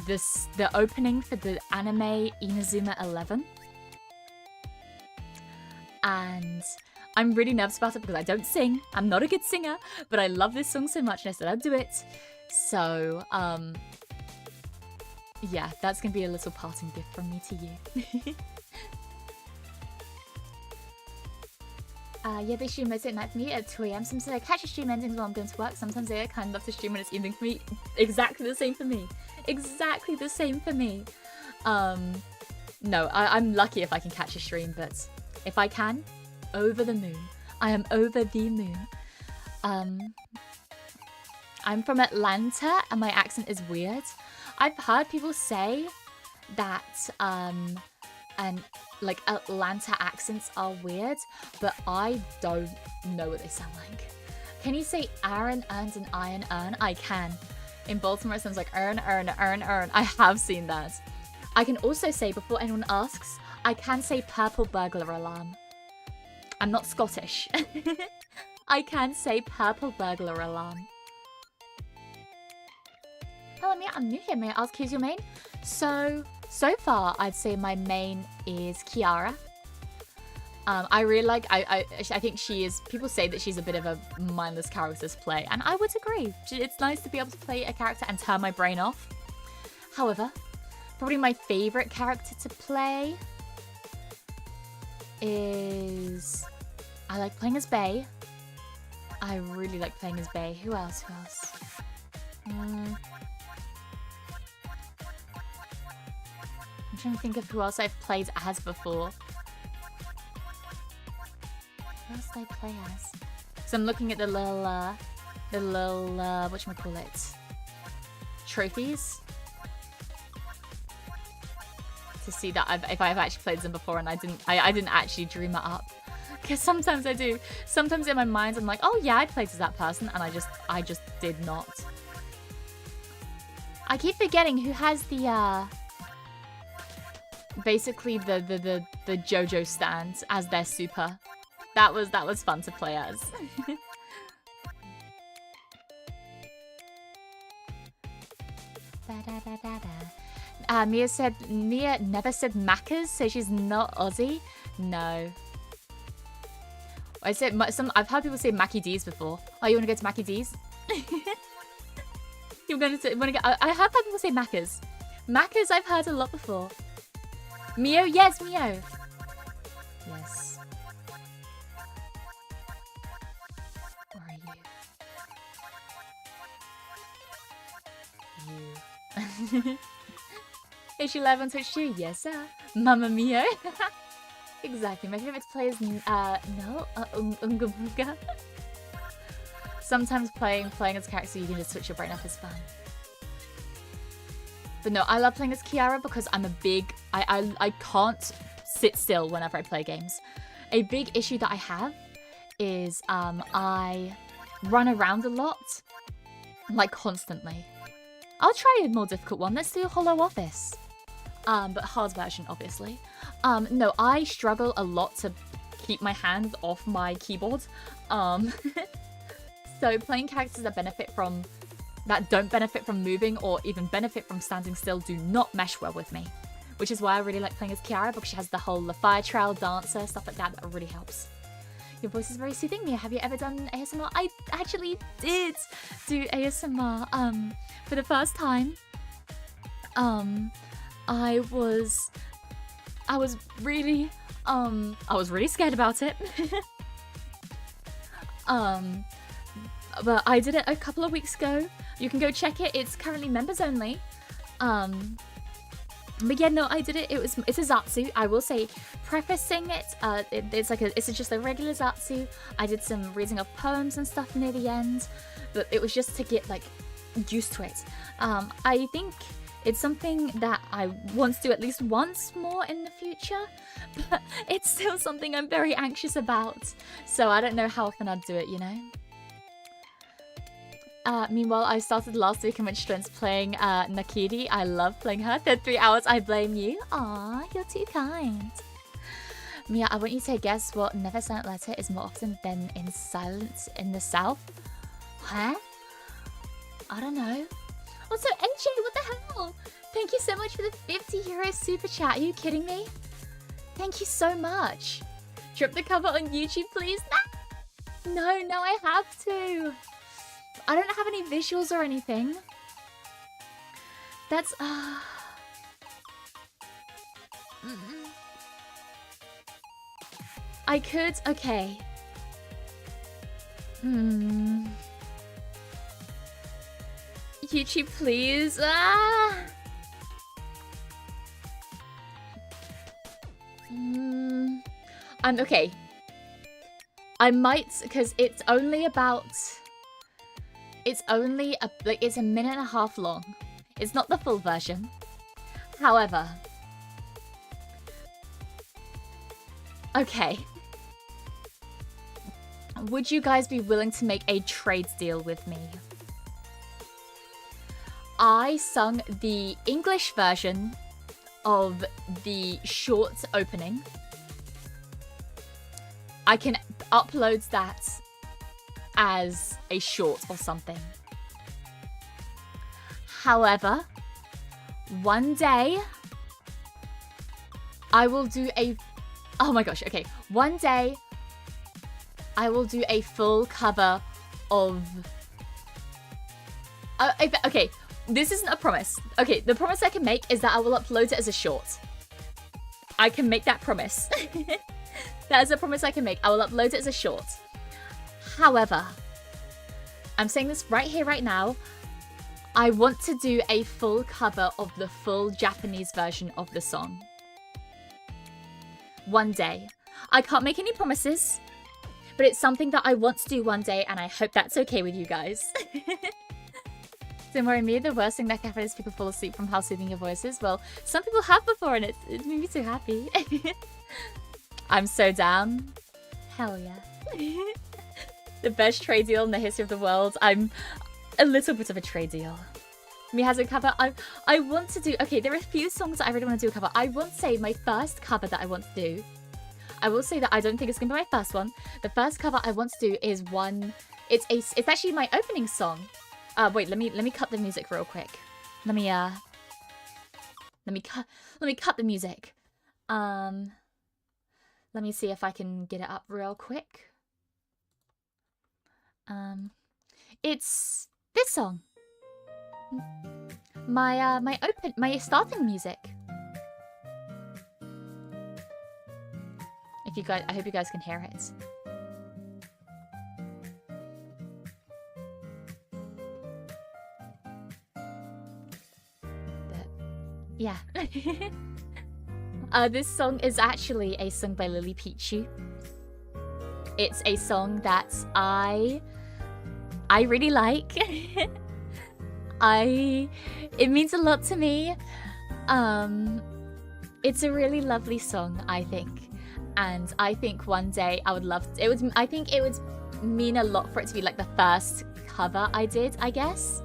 the opening for the anime Inazuma 11. And I'm really nervous about it because I don't sing. I'm not a good singer, but I love this song so much and I said I'd do it. So, yeah, that's going to be a little parting gift from me to you. Yeah, they stream most at night for me at 2 a.m. Sometimes I catch a stream endings while I'm going to work. Sometimes I kind of love to stream when it's evening for me. Exactly the same for me. Exactly the same for me. No, I'm lucky if I can catch a stream, but if I can, over the moon. I am over the moon. I'm from Atlanta and my accent is weird. I've heard people say that and like Atlanta accents are weird, but I don't know what they sound like. Can you say Aaron earns an iron earn? I can. In Baltimore it sounds like earn, earn, earn, earn. I have seen that. I can also say, before anyone asks, I can say purple burglar alarm. I'm not Scottish. I can say purple burglar alarm. Hello, Mia, I'm new here. May I ask who's your main? So far, I'd say my main is Kiara. I really like, I think she is, people say that she's a bit of a mindless character to play, and I would agree. It's nice to be able to play a character and turn my brain off. However, probably my favorite character to play is, I like playing as Bae. I really like playing as Bae. Who else? I'm trying to think of who else I've played as before. Who else did I play as? So I'm looking at the little whatchamacallit, trophies, to see that if I've actually played them before, and I didn't actually dream it up. Because sometimes I do. Sometimes in my mind I'm like, oh yeah, I played as that person, and I just did not. I keep forgetting who has the basically the JoJo stand as their super. That was fun to play as. Mia never said Macca's, so she's not Aussie. No. I've heard people say Mackie D's before. Oh, you want to go to Mackie D's? I have heard people say Macca's. Macca's I've heard a lot before. Mio? Yes, Mio. Yes. Or are you? You. Is she live on Twitch too? Yes, sir. Mamma Mio. Exactly. My favorite to play is Unga Bunga. Sometimes playing as a character you can just switch your brain off is fun. But no, I love playing as Kiara because I'm a big... I can't sit still whenever I play games. A big issue that I have is I run around a lot. Like, constantly. I'll try a more difficult one. Let's do Hollow Office. But hard version, obviously. No, I struggle a lot to keep my hands off my keyboard. So playing characters that don't benefit from moving or even benefit from standing still do not mesh well with me. Which is why I really like playing as Kiara, because she has the whole fire trail, dancer, stuff like that really helps. Your voice is very soothing, Mia. Have you ever done ASMR? I actually did do ASMR for the first time. I was really scared about it. But I did it a couple of weeks ago. You can go check it. It's currently members only. But yeah, no, I did it. It's a Zatsu. I will say, prefacing it, it's just a regular Zatsu. I did some reading of poems and stuff near the end, but it was just to get like used to it. I think it's something that I want to do at least once more in the future, but it's still something I'm very anxious about. So I don't know how often I'd do it, you know? Meanwhile, I started last week and went straight into playing Nakiri. I love playing her. Then 3 hours, I blame you. Aw, you're too kind. Mia, I want you to guess what never silent letter is more often than in silence in the south. Huh? I don't know. Also, AJ, what the hell? Thank you so much for the 50 euro super chat. Are you kidding me? Thank you so much. Drop the cover on YouTube, please. No, I have to. I don't have any visuals or anything. That's I could, okay. YouTube, please. Okay. I might, because it's only about... It's only, it's a minute and a half long. It's not the full version. However... Okay. Would you guys be willing to make a trade deal with me? I sung the English version of the short opening. I can upload that as a short or something. However, one day I will do a... Oh my gosh, okay. One day I will do a full cover of... okay, this isn't a promise. Okay, the promise I can make is that I will upload it as a short. I can make that promise. That is a promise I can make. I will upload it as a short. However, I'm saying this right here, right now. I want to do a full cover of the full Japanese version of the song. One day. I can't make any promises, but it's something that I want to do one day, and I hope that's okay with you guys. Don't worry, Mia, the worst thing that can happen is people fall asleep from how soothing your voice is. Well, some people have before, and it made me so happy. I'm so down. Hell yeah. The best trade deal in the history of the world. I'm a little bit of a trade deal. Mia has a cover. I want to do... Okay, there are a few songs that I really want to do a cover. I won't say my first cover that I want to do. I will say that I don't think it's going to be my first one. The first cover I want to do is one... It's actually my opening song. Wait, let me cut the music real quick. Let me cut the music. Let me see if I can get it up real quick. It's this song. My starting music. If you guys, I hope you guys can hear it. Yeah. This song is actually a song by LilyPichu. It's a song that I really like. It means a lot to me. It's a really lovely song, I think. And I think one day I would love to, I think it would mean a lot for it to be like the first cover I did, I guess.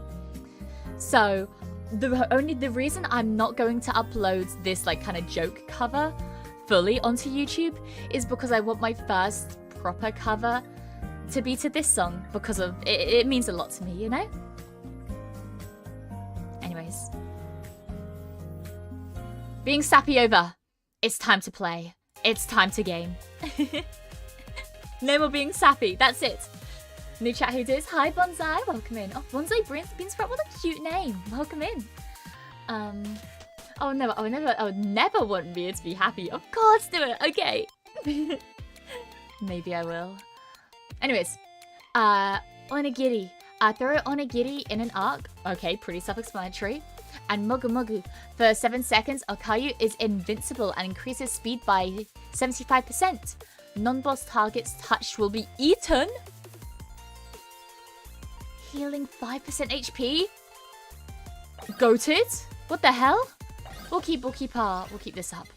So the reason I'm not going to upload this like kind of joke cover fully onto YouTube is because I want my first proper cover to be to this song, because of it means a lot to me, you know? Anyways. Being sappy over. It's time to play. It's time to game. No more being sappy. That's it. New chat who does. Hi, Bonsai. Welcome in. Oh, Bonsai Beansprout. What a cute name. Welcome in. Oh, no. I would never want Mia to be happy. Of course, do it. Okay. Maybe I will. Anyways. Onigiri. Throw onigiri in an arc. Okay, pretty self-explanatory. And Mogu Mogu. For 7 seconds, Okayu is invincible and increases speed by 75%. Non-boss targets touched will be eaten. Healing 5% HP. Goated? What the hell? We'll keep this up.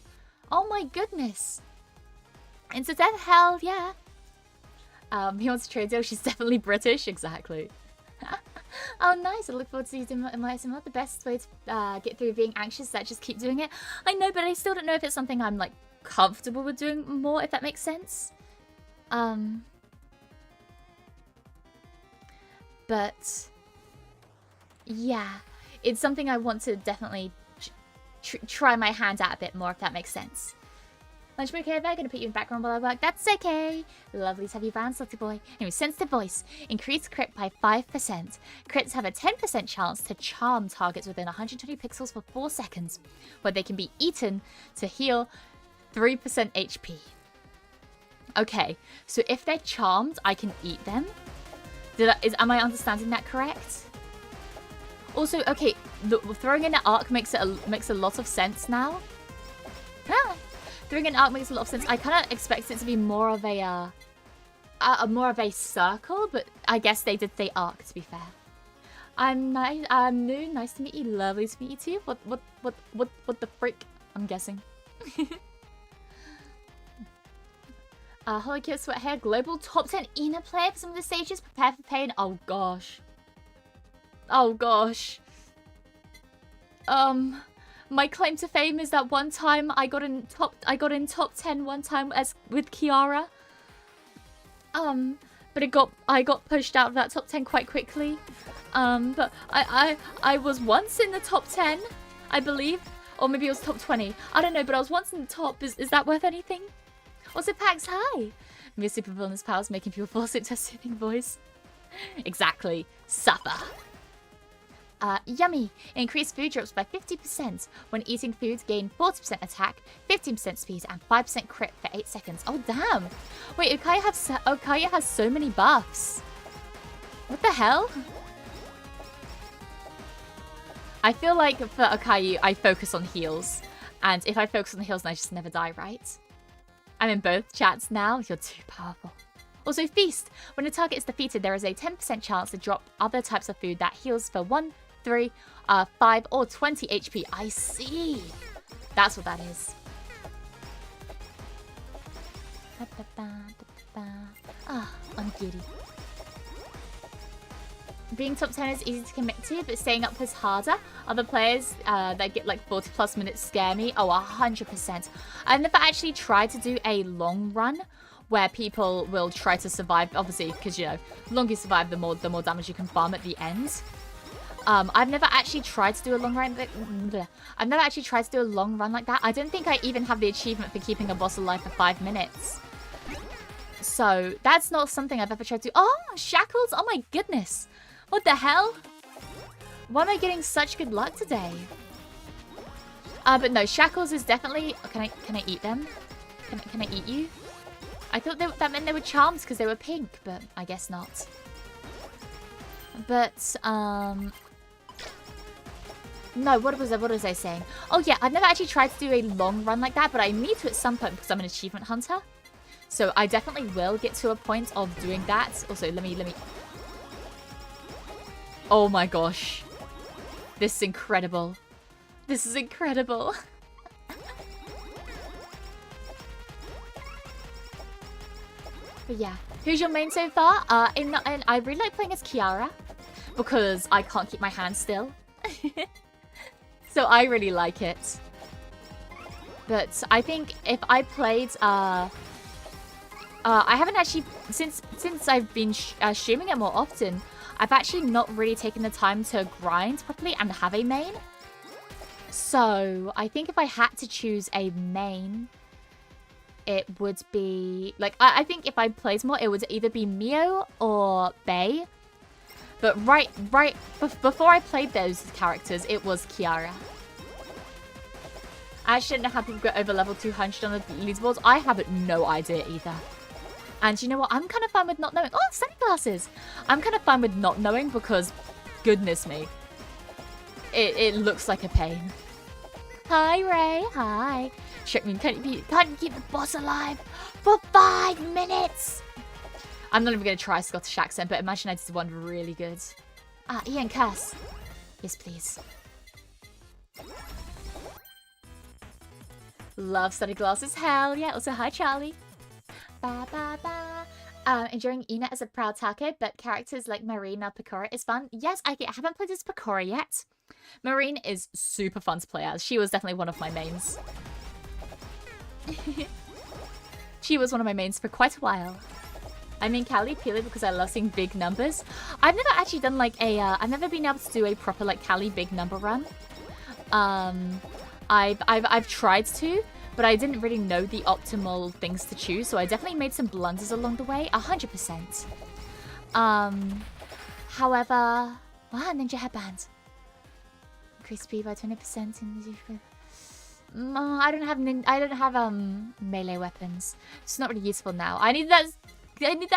Oh my goodness. Into death, hell yeah. He wants to trade deal. She's definitely British. Exactly. Oh, nice. I look forward to using my ASMR. The best way to get through being anxious is that just keep doing it. I know, but I still don't know if it's something I'm, like, comfortable with doing more, if that makes sense. But, yeah. It's something I want to definitely try my hand at a bit more, if that makes sense. Lunchbreak here, they're gonna put you in the background while I work. That's okay. Lovely to have you around, salty boy. Anyway, sensitive voice. Increase crit by 5%. Crits have a 10% chance to charm targets within 120 pixels for 4 seconds, where they can be eaten to heal 3% HP. Okay, so if they're charmed, I can eat them. Am I understanding that correct? Also, okay, throwing in an arc makes a lot of sense now. Throwing in an arc makes a lot of sense. I kind of expected it to be more of a circle, but I guess they did say arc, to be fair. I'm new. Nice to meet you. Lovely to meet you too. What the frick? I'm guessing. HOLOCURE Sweat Hair Global Top 10 ENA player for some of the stages. Prepare for pain. Oh gosh. Oh gosh. My claim to fame is that one time I got in top 10 one time with Kiara. But I got pushed out of that top 10 quite quickly. But I was once in the top 10, I believe, or maybe it was top 20. I don't know, but I was once in the top. Is that worth anything? Also, Pax, hi. Mere supervillain's powers making people fall asleep to a soothing voice. Exactly. Suffer. Yummy. Increased food drops by 50%. When eating foods, gain 40% attack, 15% speed, and 5% crit for 8 seconds. Oh, damn. Wait, Okaya has so many buffs. What the hell? I feel like for Okaya, I focus on heals. And if I focus on the heals, then I just never die, right? I'm in both chats now. You're too powerful. Also, Feast. When a target is defeated, there is a 10% chance to drop other types of food that heals for 1, 3, 5, or 20 HP. I see. That's what that is. Ah, I'm giddy. Being top 10 is easy to commit to, but staying up is harder. Other players that get like 40 plus minutes scare me. Oh, 100%. I've never actually tried to do a long run where people will try to survive, obviously, because, you know, the longer you survive, the more damage you can farm at the end. I've never actually tried to do a long run. I've never actually tried to do a long run like that. I don't think I even have the achievement for keeping a boss alive for 5 minutes. So that's not something I've ever tried to do. Oh, shackles! Oh my goodness! What the hell? Why am I getting such good luck today? But no, shackles is definitely. Can I eat them? Can I eat you? I thought that meant they were charms because they were pink, but I guess not. But no, what was I saying? Oh yeah, I've never actually tried to do a long run like that, but I need to at some point because I'm an achievement hunter. So I definitely will get to a point of doing that. Also, let me. Oh my gosh. This is incredible. This is incredible. But yeah, who's your main so far? And I really like playing as Kiara because I can't keep my hands still. So I really like it. But I think if I played, I haven't actually, since I've been streaming it more often, I've actually not really taken the time to grind properly and have a main. So I think if I had to choose a main, it would be, like, I think if I played more, it would either be Mio or Bae. But before I played those characters, it was Kiara. I actually don't know how people go over level 200 on the leaderboards. I have no idea either. And you know what? I'm kind of fine with not knowing. Oh, sunglasses! I'm kind of fine with not knowing because, goodness me, it looks like a pain. Hi, Ray. Hi. Can't you keep the boss alive for 5 minutes? I'm not even going to try a Scottish accent, but imagine I did one really good. Ian Cass. Yes, please. Love study glasses. Hell yeah. Also, hi, Charlie. Ba ba ba. Enjoying Ina as a proud take, but characters like Marine or Pecora is fun. Yes, I haven't played as Pecora yet. Marine is super fun to play as. She was definitely one of my mains. She was one of my mains for quite a while. I mean Callie purely because I love seeing big numbers. I've never actually done like a, I've never been able to do a proper like Callie big number run. I've tried to, but I didn't really know the optimal things to choose, so I definitely made some blunders along the way, 100%. However, wow, Ninja Headband. Increase speed by 20% in the... I don't have melee weapons. It's not really useful now. I need that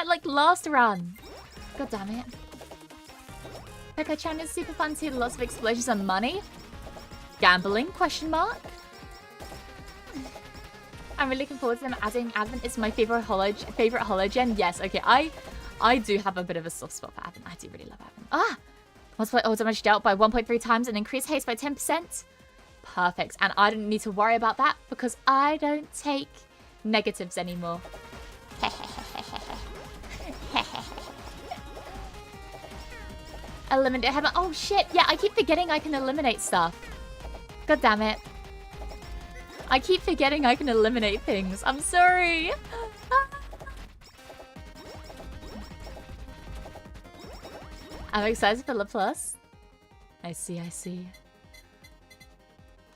like last run. God damn it. Pekka-chan is super fun too. Lots of explosions and money. Gambling? Question mark. I'm really looking forward to them adding Advent. It's my favorite hologen. Yes, okay. I do have a bit of a soft spot for Advent. I do really love Advent. Ah! Multiply auto damage dealt by 1.3 times and increase haste by 10%. Perfect. And I don't need to worry about that because I don't take negatives anymore. Eliminate heaven. Oh shit. Yeah, I keep forgetting I can eliminate stuff. God damn it. I keep forgetting I can eliminate things. I'm sorry. I'm excited for La Plus. I see.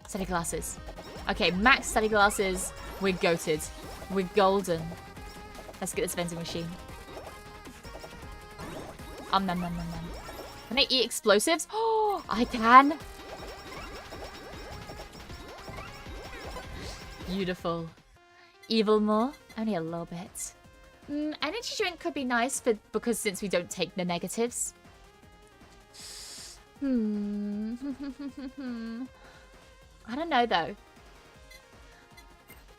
Study glasses. Okay, max study glasses. We're goated. We're golden. Let's get this vending machine. Nom nom nom nom. Can I eat explosives? Oh, I can. Beautiful. Evil more? Only a little bit. Energy drink could be nice because since we don't take the negatives. I don't know though.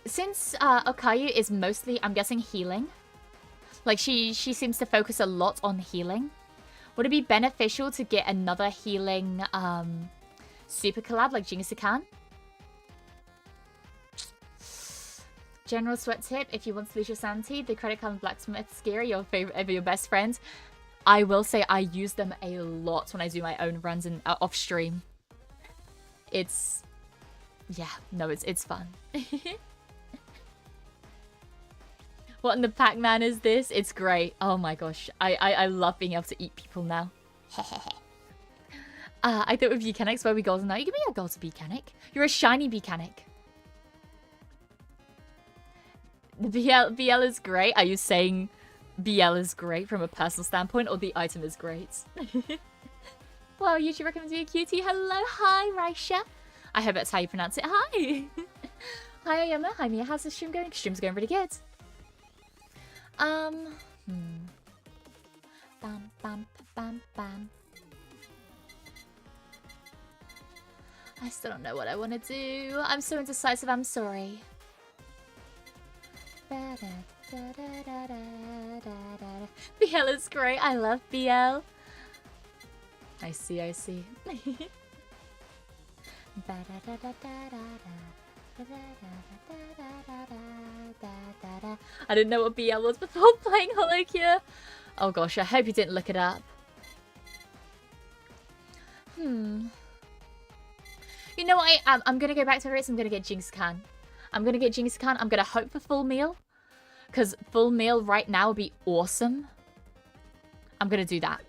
Since Okayu is mostly, I'm guessing, healing. Like she seems to focus a lot on healing. Would it be beneficial to get another healing super collab like Jingisukan? General sweat tip, if you want to lose your sanity, the credit card and blacksmith gear, your best friend. I will say I use them a lot when I do my own runs and off stream. It's, yeah, no, it's fun. What in the Pac-Man is this? It's great. Oh my gosh, I love being able to eat people now. I thought with Beeakery, where we golden now. You can be a golden Beeakery. You're a shiny Beeakery. BL is great. Are you saying BL is great from a personal standpoint, or the item is great? Well, YouTube recommends you a cutie. Hello, hi, Raisha. I hope that's how you pronounce it. Hi. Hi, Ayama. Hi, Mia. How's the stream going? Stream's going pretty good. Bam, bam, bam, bam. I still don't know what I want to do. I'm so indecisive. I'm sorry. BL is great. I love BL. I see. I didn't know what BL was before playing HOLOCURE. Oh gosh, I hope you didn't look it up. You know what? I'm gonna go back to Ritz. I'm gonna get Jingisukan. I'm gonna hope for full meal. Because full meal right now would be awesome. I'm gonna do that.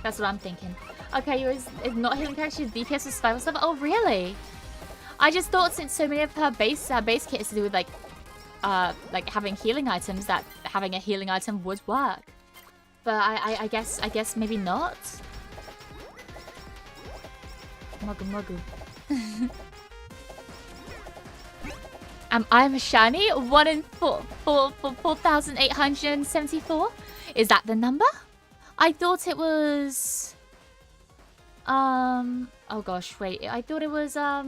That's what I'm thinking. Okay, yours is not healing character, she's DPS with survival stuff. Oh, really? I just thought since so many of her base kit is to do with like having healing items, that having a healing item would work. But I guess maybe not. Mogu. I'm a shiny. 1 in 4,874. Is that the number? I thought it was. Oh gosh, wait. I thought it was Oh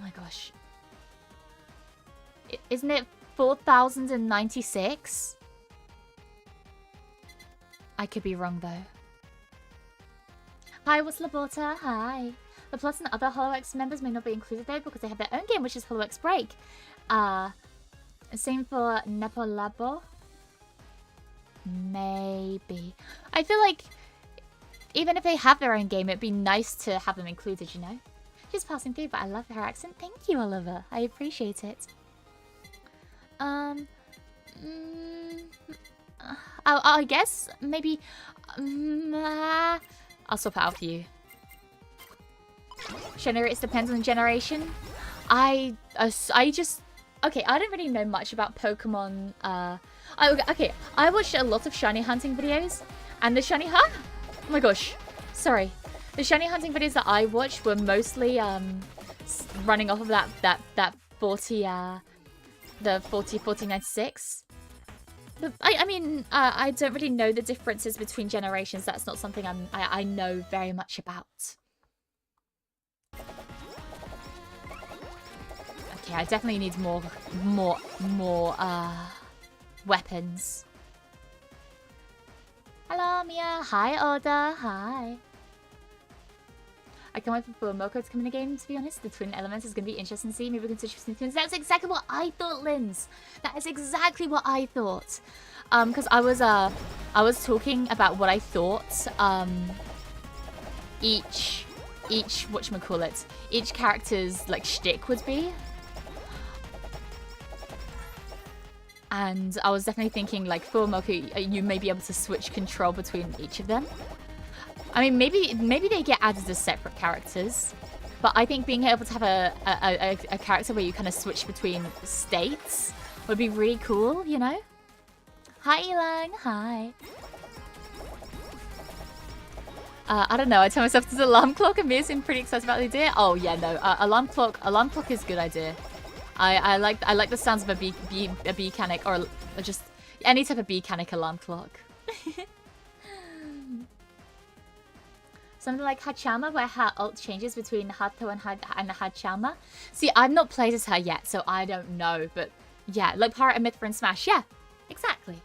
my gosh. Isn't it 4,096? I could be wrong though. Hi, what's Laborta? Hi. The Plus and other HoloX members may not be included though because they have their own game, which is HoloX Break. Same for Nepolabo. Maybe. I feel like even if they have their own game, it'd be nice to have them included, you know? Just passing through, but I love her accent. Thank you, Oliver. I appreciate it. I guess maybe I'll swap it out for you. Generates depends on the generation. I just okay. I don't really know much about Pokemon. Okay, I watched a lot of shiny hunting videos, and the shiny oh my gosh, sorry. The shiny hunting videos that I watched were mostly running off of that 40 the 4096. But I mean I don't really know the differences between generations. That's not something I know very much about. Okay, I definitely need more weapons. Hello, Mia. Hi, Oda. Hi. I can't wait for Moko to come in the game, to be honest. The twin elements is going to be interesting to see. Maybe we can switch between twins. That's exactly what I thought, Linz. That is exactly what I thought. Because I was talking about what I thought each whatchamacallit, each character's like shtick would be. And I was definitely thinking like for Moko, you may be able to switch control between each of them. I mean, maybe they get added as separate characters, but I think being able to have a character where you kind of switch between states would be really cool, you know? Hi, Elang. Hi. I don't know. I tell myself this alarm clock. I'm being pretty excited about the idea. Oh yeah, no. Alarm clock is a good idea. I like the sounds of a Beeakery or just any type of Beeakery alarm clock. Something like Hachama, where her ult changes between Hato and Hachama. See, I've not played as her yet, so I don't know. But yeah, like Pirate and Mythra and Smash. Yeah, exactly.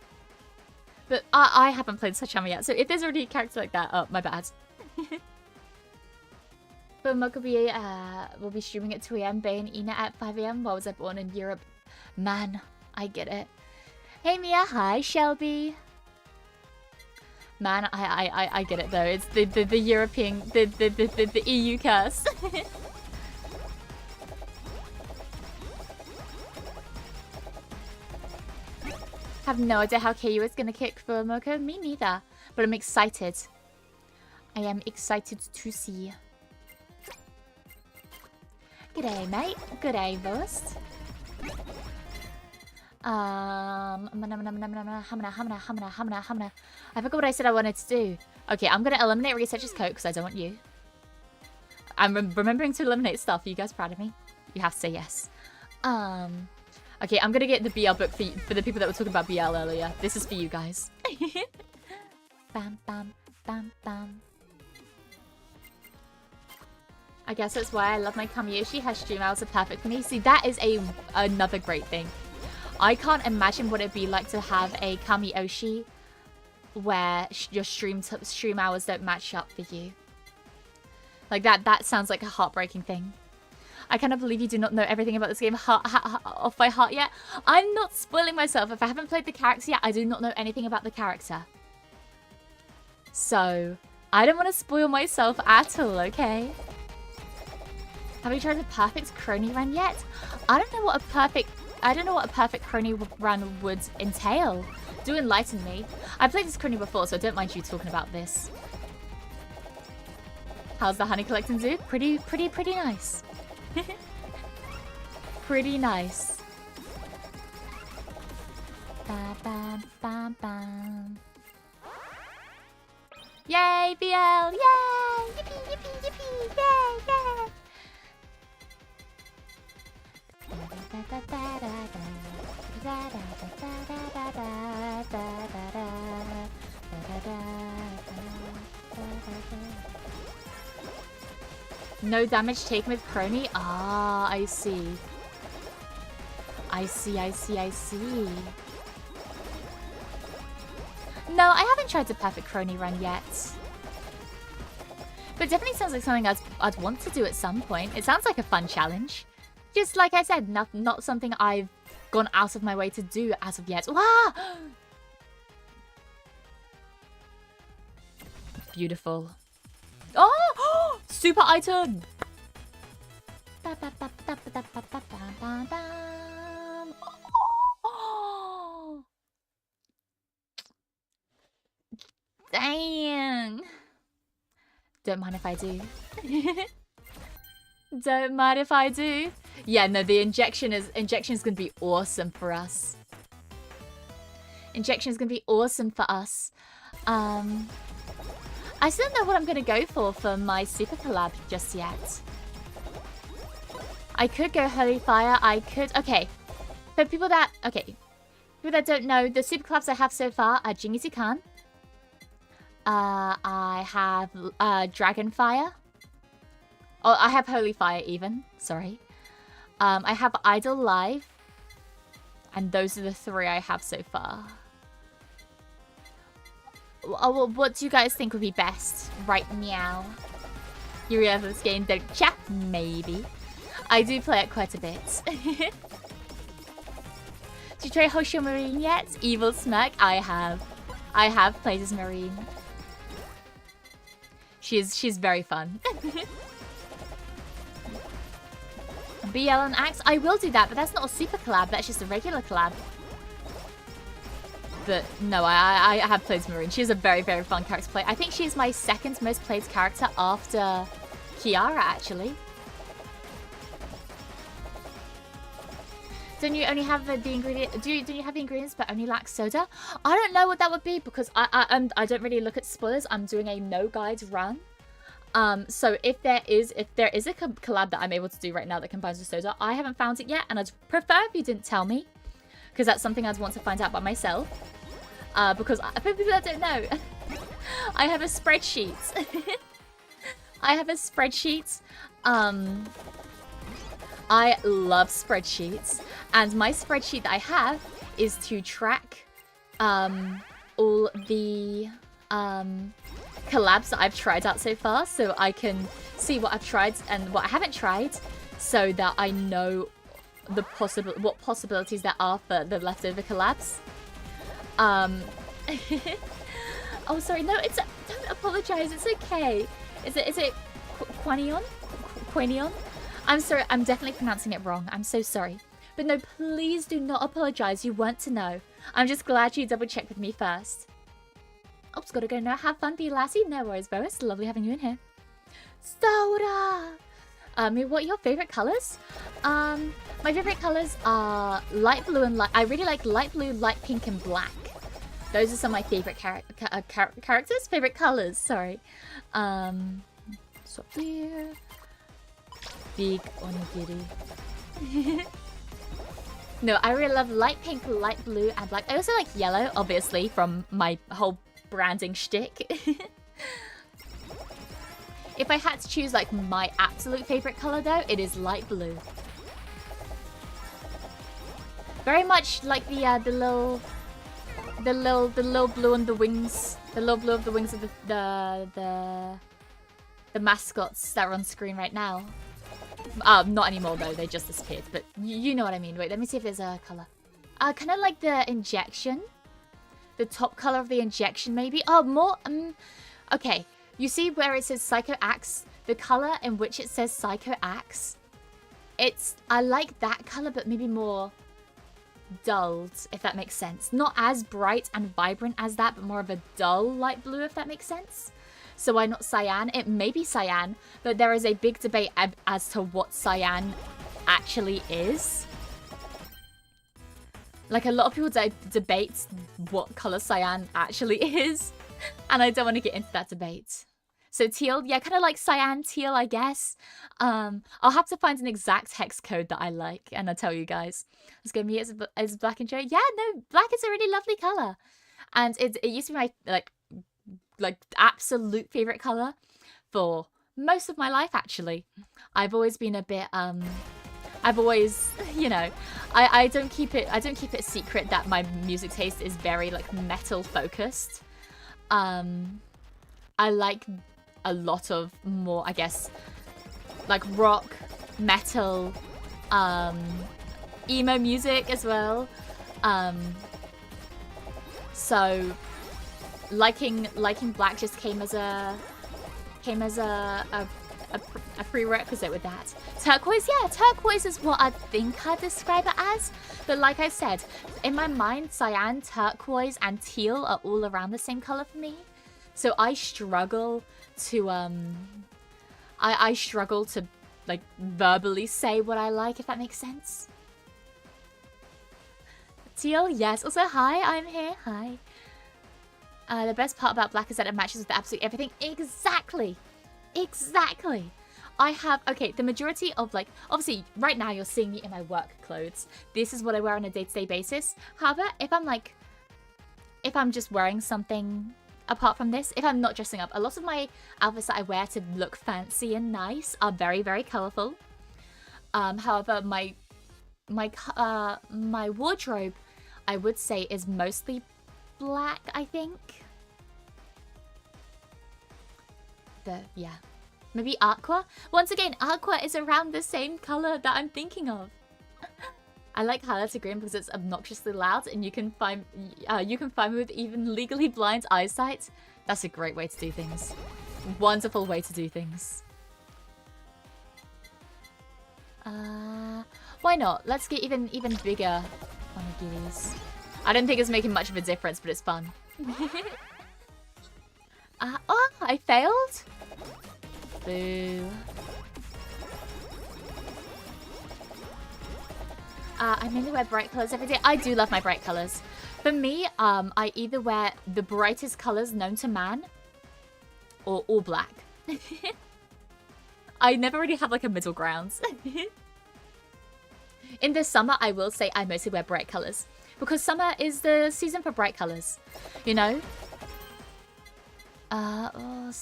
But I haven't played as Hachama yet, so if there's already a character like that, oh, my bad. But Mokobi will be streaming at 2 AM, Bay and Ina at 5 AM. Why was I born in Europe? Man, I get it. Hey Mia, hi Shelby. Man, I get it though. It's the European, the EU curse. Have no idea how KU is gonna kick for Moko. Me neither. But I'm excited. I am excited to see. G'day, mate. G'day, boss. I forgot what I said I wanted to do. Okay, I'm gonna eliminate Researcher's Coat because I don't want you. I'm remembering to eliminate stuff. Are you guys proud of me? You have to say yes. Okay, I'm gonna get the BL book for the people that were talking about BL earlier. This is for you guys. Bam, bam, bam, bam. I guess that's why I love my Kamiyoshi. Her stream hours are perfect for me. See, that is another great thing. I can't imagine what it'd be like to have a Kamiyoshi where your stream hours don't match up for you. Like that sounds like a heartbreaking thing. I cannot believe you do not know everything about this game off by heart yet. I'm not spoiling myself. If I haven't played the character yet, I do not know anything about the character. So, I don't want to spoil myself at all, okay? Have you tried the perfect crony run yet? I don't know what a perfect crony run would entail. Do enlighten me. I played this crony before, so I don't mind you talking about this. How's the honey collecting zoo? Pretty nice. Pretty nice. Ba, ba, ba, ba. Yay, BL! Yay! Yippee, yippee, yippee! Yay, yay! No damage taken with Crony? Ah, I see. I see. No, I haven't tried the perfect Crony run yet. But definitely sounds like something I'd want to do at some point. It sounds like a fun challenge. Just like I said, not something I've gone out of my way to do as of yet. Wow! Beautiful. Oh! Super item! Oh! Dang! Don't mind if I do. Don't mind if I do. Yeah, no, the injection is gonna be awesome for us. Injection is gonna be awesome for us. I still don't know what I'm gonna go for my super collab just yet. I could go Holy Fire. I could. Okay, for people that don't know, the super collabs I have so far are Jingisi Khan. I have Dragonfire. Oh, I have Holy Fire even. Sorry. I have Idol Live. And those are the 3 I have so far. Oh, well, what do you guys think would be best right now? You really love this game, don't ya? Maybe. I do play it quite a bit. Did you try Hosho Marine yet? Evil Smirk? I have. I have played as Marine. She's very fun. BL and Axe? I will do that, but that's not a super collab. That's just a regular collab. But no, I have played as Marine. She's a very, very fun character to play. I think she's my 2nd most played character after Kiara, actually. Don't you only have the ingredient? Do you have the ingredients but only lack soda? I don't know what that would be because I don't really look at spoilers. I'm doing a no guide run. So if there is a collab that I'm able to do right now that combines with soda, I haven't found it yet, and I'd prefer if you didn't tell me, because that's something I'd want to find out by myself. Because for people that don't know, I have a spreadsheet. I have a spreadsheet. I love spreadsheets, and my spreadsheet that I have is to track all the collabs that I've tried out so far, so I can see what I've tried and what I haven't tried, so that I know what possibilities there are for the leftover collabs. Oh, sorry, no, don't apologize, it's okay. Is it Quanion? Quanion? I'm sorry, I'm definitely pronouncing it wrong. I'm so sorry. But no, please do not apologize. You weren't to know. I'm just glad you double checked with me first. Oops, gotta go now. Have fun, be lassie. No worries, Boris. Lovely having you in here. Soda! What are your favorite colors? My favorite colors are light blue and I really like light blue, light pink, and black. Those are some of my favorite characters. Favorite colors, sorry. Swap here. Big onigiri. No, I really love light pink, light blue, and black. I also like yellow, obviously, from my whole branding shtick. If I had to choose like my absolute favorite color though, it is light blue. Very much like the little blue on the wings, the little blue of the wings of the mascots that are on screen right now. Not anymore though, they just disappeared, but you know what I mean. Wait, let me see if there's a color. Kind of like the injection. The top color of the injection, maybe. Oh, more, okay. You see where it says Psycho Axe? The color in which it says Psycho Axe. I like that color, but maybe more dulled, if that makes sense. Not as bright and vibrant as that, but more of a dull light blue, if that makes sense. So why not cyan? It may be cyan, but there is a big debate as to what cyan actually is. Like, a lot of people debate what color cyan actually is, and I don't want to get into that debate. So teal, yeah, kind of like cyan teal, I guess. I'll have to find an exact hex code that I like, and I'll tell you guys. Let's go me as black and cherry. Yeah, no, black is a really lovely color, and it used to be my like absolute favorite color for most of my life. Actually, I've always been a bit I've always, you know, I don't keep it a secret that my music taste is very like metal focused. I like a lot of more, I guess, like rock, metal, emo music as well. So liking black just came as a prerequisite with that. Turquoise, yeah, turquoise is what I think I'd describe it as. But like I said, in my mind, cyan, turquoise, and teal are all around the same color for me. So I struggle to I struggle to like verbally say what I like, if that makes sense. Teal, yes. Also, hi, I'm here. Hi. The best part about black is that it matches with absolutely everything. Exactly. Exactly. I have, okay, the majority of like, obviously right now you're seeing me in my work clothes. This is what I wear on a day-to-day basis. However, if I'm just wearing something apart from this, if I'm not dressing up, a lot of my outfits that I wear to look fancy and nice are very, very colorful. However, my wardrobe, I would say, is mostly black, I think. Yeah. Maybe aqua? Once again, aqua is around the same color that I'm thinking of. I like highlighter green because it's obnoxiously loud and you can find me with even legally blind eyesight. That's a great way to do things. Wonderful way to do things. Why not? Let's get even bigger onigiri's. I don't think it's making much of a difference, but it's fun. Oh, I failed? Boo. I mainly wear bright colors every day. I do love my bright colors. For me, I either wear the brightest colors known to man or all black. I never really have like a middle ground. In the summer, I will say I mostly wear bright colors because summer is the season for bright colors, you know? Oh,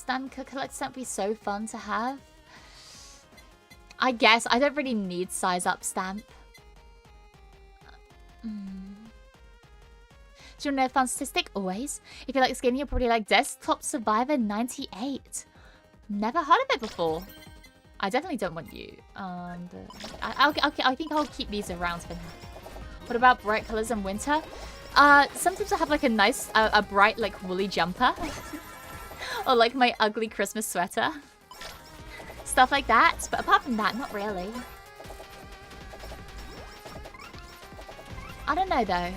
collect stamp would be so fun to have. I guess I don't really need size up stamp. Do you want to know a fun statistic? Always. If you like this game, you're probably like Desktop Survivor 98. Never heard of it before. I definitely don't want you. I think I'll keep these around for now. What about bright colors in winter? Sometimes I have like a nice, a bright like woolly jumper. Or like my ugly Christmas sweater. Stuff like that. But apart from that, not really. I don't know though.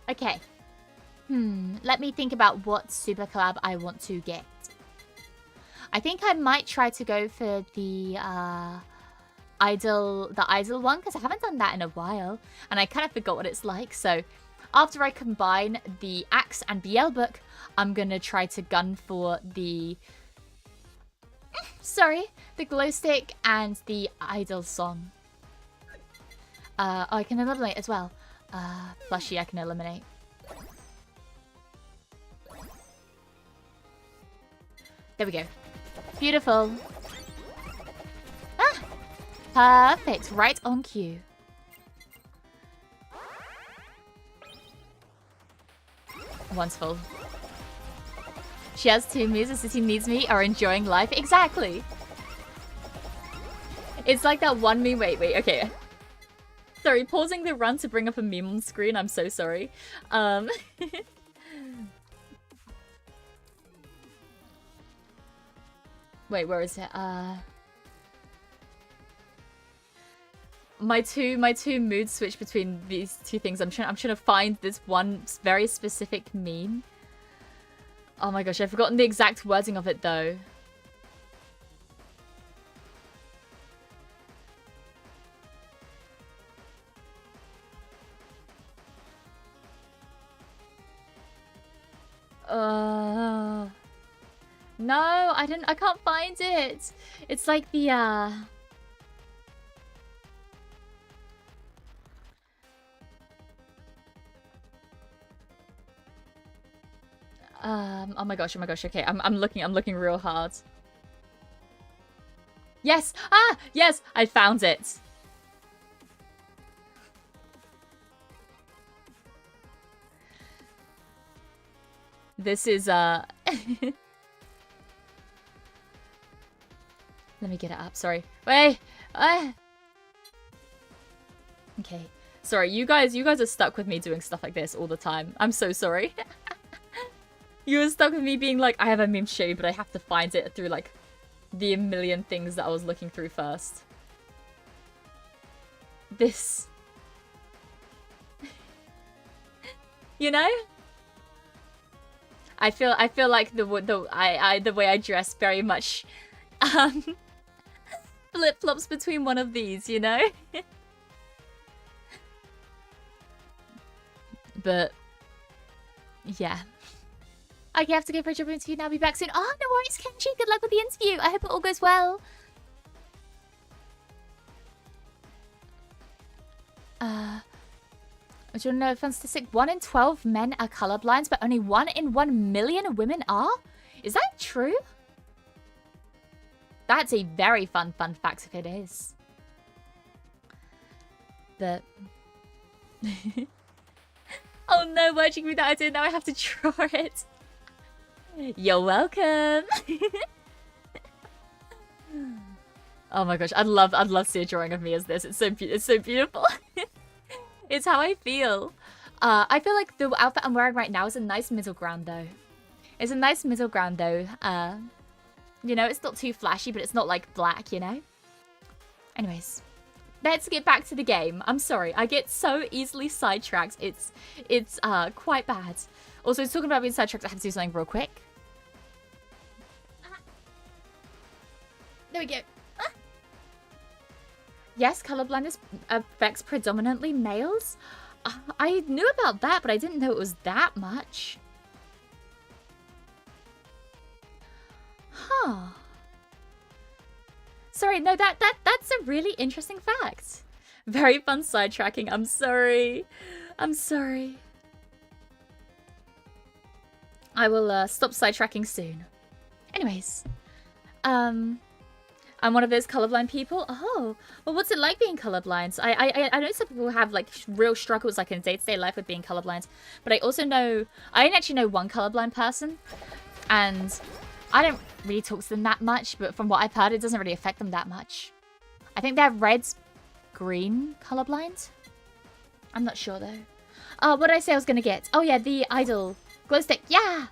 Okay. Let me think about what super collab I want to get. I think I might try to go for the idol one because I haven't done that in a while and I kind of forgot what it's like. So after I combine the Axe and BL book, I'm gonna try to gun for the the glow stick and the idol song. I can eliminate as well. Plushie I can eliminate. There we go. Beautiful. Perfect. Right on cue. One's full. She has two moves. The city needs me are enjoying life. Exactly. It's like that one meme. Wait, okay. Sorry, pausing the run to bring up a meme on screen. I'm so sorry. Wait, where is it? My two mood switch between these two things. I'm trying to find this one very specific meme. Oh my gosh, I've forgotten the exact wording of it though. No, I can't find it. It's like the Oh my gosh, okay, I'm looking real hard. Yes! Ah! Yes! I found it! This is, Let me get it up, sorry. Wait! Okay. Sorry, you guys are stuck with me doing stuff like this all the time. I'm so sorry. You were stuck with me being like, I have a meme to show you, but I have to find it through, like, the million things that I was looking through first. This. You know? I feel like the way I dress very much flip-flops between one of these, you know? But yeah. I have to go for a job interview now. I'll be back soon. Oh, no worries, Kenji. Good luck with the interview. I hope it all goes well. Do you want to know a fun statistic? 1 in 12 men are colorblind, but only 1 in 1 million women are? Is that true? That's a very fun fact if it is. But... Oh no, watching me that I did. Now I have to draw it. You're welcome. Oh my gosh, I'd love to see a drawing of me as this. It's so beautiful. It's how I feel. I feel like the outfit I'm wearing right now is a nice middle ground though. It's a nice middle ground though. You know, it's not too flashy, but it's not like black, you know? Anyways, let's get back to the game. I'm sorry, I get so easily sidetracked. It's quite bad. Also, talking about being sidetracked, I have to do something real quick. There we go. Yes, colorblindness affects predominantly males. I knew about that, but I didn't know it was that much. Huh. Sorry, no, that's a really interesting fact. Very fun sidetracking. I'm sorry. I'm sorry. I will stop sidetracking soon. Anyways, I'm one of those colorblind people. Oh, well, what's it like being colorblind? I know some people have like real struggles like in day-to-day life with being colorblind, but I also know I only actually know one colorblind person, and I don't really talk to them that much. But from what I've heard, it doesn't really affect them that much. I think they're red-green colorblind. I'm not sure though. Oh, what did I say I was gonna get? Oh yeah, the idol glow stick. Yeah.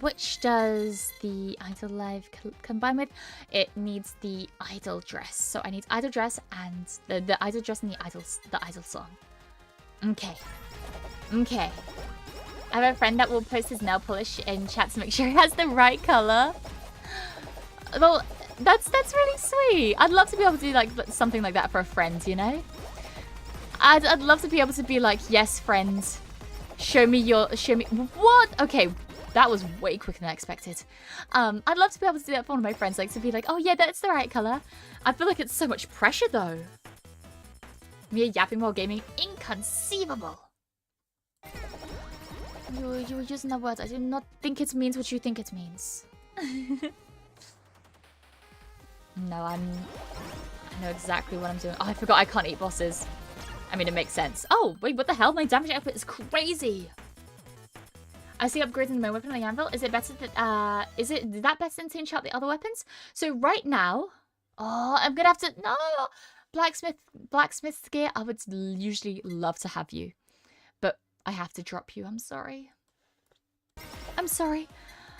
Which does the idol live combine with? It needs the idol dress. So I need idol dress and the idol dress and the idol song. Okay. Okay. I have a friend that will post his nail polish in chat to make sure he has the right color. Well, that's really sweet. I'd love to be able to do like something like that for a friend, you know? I'd love to be able to be like, yes, friend, show me what? Okay, that was way quicker than I expected. I'd love to be able to do that for one of my friends, like to be like, oh yeah, that's the right color. I feel like it's so much pressure though. Mia yapping while gaming, inconceivable. You're using the words. I do not think it means what you think it means. No, I know exactly what I'm doing. Oh, I forgot I can't eat bosses. I mean, it makes sense. Oh, wait, what the hell? My damage output is crazy. I see upgrades in my weapon on the anvil. Is it better that, is that better than to enchant the other weapons? So right now, oh, I'm gonna have to, no, blacksmith's gear. I would usually love to have you, but I have to drop you. I'm sorry. I'm sorry.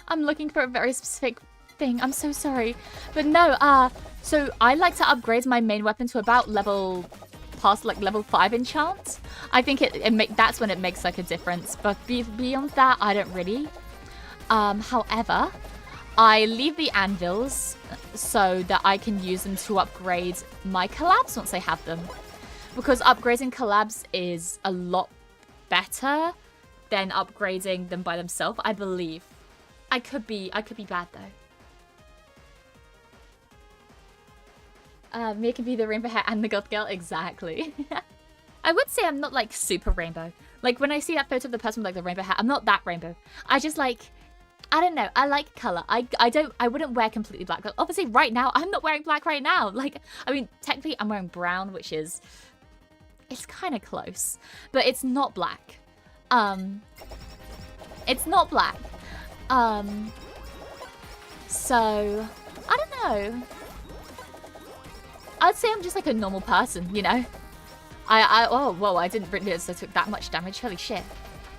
I'm looking for a very specific thing. I'm so sorry. But no, so I like to upgrade my main weapon to about past like level 5 enchant. I think that's when it makes like a difference. But beyond that, I don't really. However, I leave the anvils so that I can use them to upgrade my collabs once I have them. Because upgrading collabs is a lot better than upgrading them by themselves, I believe. I could be bad though. Mia can be the rainbow hair and the goth girl, exactly. I would say I'm not like super rainbow. Like when I see that photo of the person with like the rainbow hair, I'm not that rainbow. I just like, I don't know, I like color. I wouldn't wear completely black. Like, obviously right now, I'm not wearing black right now. Like, I mean, technically I'm wearing brown, which is, it's kind of close, but it's not black. It's not black. So, I don't know. I'd say I'm just like a normal person, you know? Oh, whoa, I didn't realize I took that much damage, holy shit.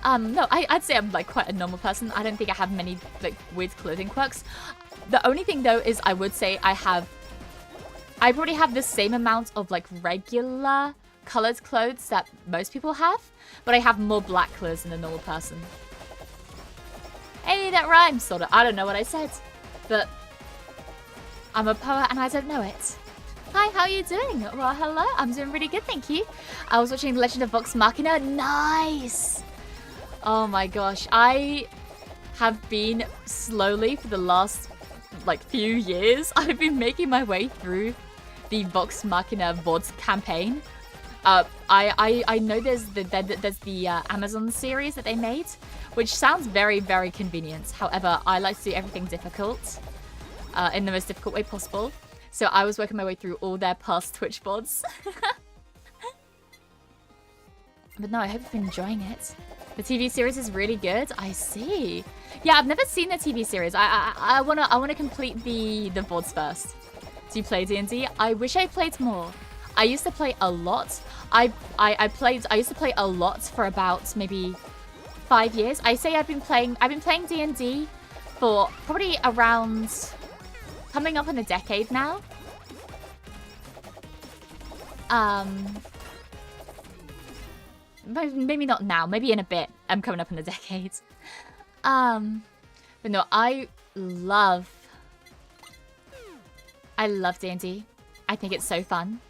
No, I'd say I'm like quite a normal person. I don't think I have many like weird clothing quirks. The only thing though is I would say I probably have the same amount of like regular colored clothes that most people have, but I have more black clothes than a normal person. Hey, that rhymes, sort of. I don't know what I said, but I'm a poet and I don't know it. Hi, how are you doing? Well, hello. I'm doing really good, thank you. I was watching Legend of Vox Machina. Nice! Oh my gosh. I have been slowly for the last, like, few years, I've been making my way through the Vox Machina VOD campaign. I know there's the Amazon series that they made, which sounds very, very convenient. However, I like to do everything difficult, in the most difficult way possible. So I was working my way through all their past Twitch VODs. But no, I hope you've been enjoying it. The TV series is really good. I see. Yeah, I've never seen the TV series. I wanna complete the VODs first. Do you play D&D? I wish I played more. I used to play a lot. I used to play a lot for about maybe 5 years. I say I've been playing D&D for probably around coming up on a decade now. Maybe not now, maybe in a bit. I'm coming up in a decade. But no, I love D&D. I think it's so fun.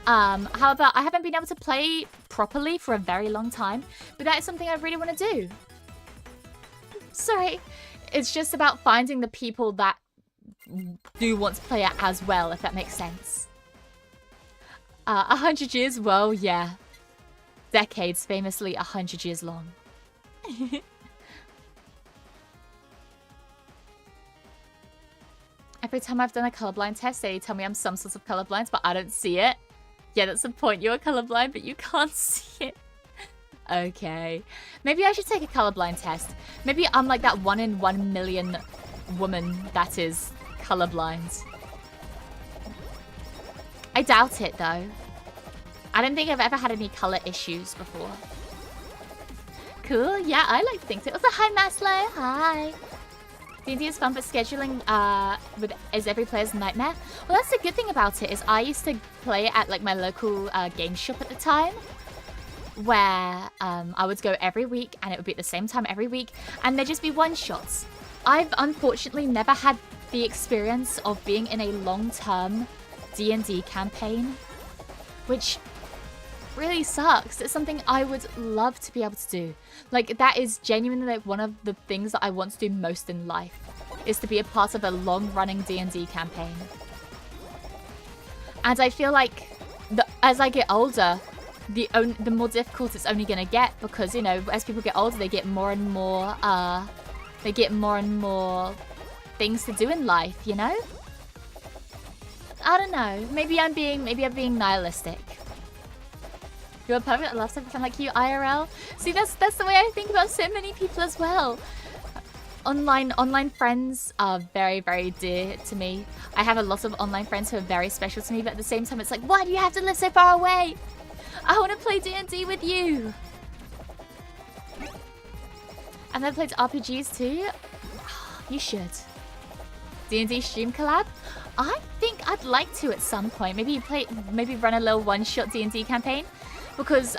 However, I haven't been able to play properly for a very long time, but that is something I really want to do. Sorry, it's just about finding the people that do want to play it as well, if that makes sense. 100 years, well, yeah. Decades, famously 100 years long. Every time I've done a colorblind test, they tell me I'm some sort of colorblind, but I don't see it. Yeah, that's the point. You're colorblind, but you can't see it. Okay. Maybe I should take a colorblind test. Maybe I'm like that 1 in 1 million woman that is colorblind. I doubt it, though. I don't think I've ever had any color issues before. Cool. Yeah, I like to think so. Also, hi, Maslow. Hi. D&D is fun, but scheduling is every player's nightmare. Well, that's the good thing about it, is I used to play it at like my local game shop at the time, where I would go every week, and it would be at the same time every week, and there'd just be one-shots. I've unfortunately never had the experience of being in a long-term D&D campaign, which really sucks. It's something I would love to be able to do. Like, that is genuinely like one of the things that I want to do most in life, is to be a part of a long-running D&D campaign. And I feel like as I get older, the more difficult it's only going to get, because, you know, as people get older, they get more and more things to do in life, you know? I don't know. Maybe I'm being nihilistic. You're perfect. I love something fun like you, IRL. See, that's the way I think about so many people as well. Online friends are very, very dear to me. I have a lot of online friends who are very special to me, but at the same time, it's like, why do you have to live so far away? I want to play D&D with you. And I played RPGs too. You should. D&D stream collab. I think I'd like to at some point. Maybe run a little one-shot D&D campaign. Because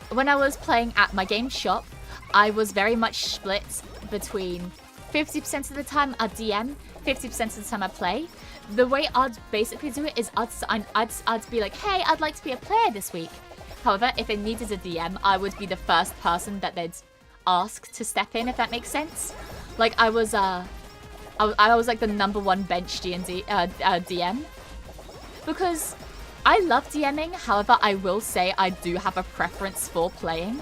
when I was playing at my game shop, I was very much split between 50% of the time I DM, 50% of the time I play. The way I'd basically do it is I'd be like, hey, I'd like to be a player this week. However, if it needed a DM, I would be the first person that asked to step in, if that makes sense. Like, I was like the #1 bench D&D DM. Because I love DMing, however, I will say I do have a preference for playing.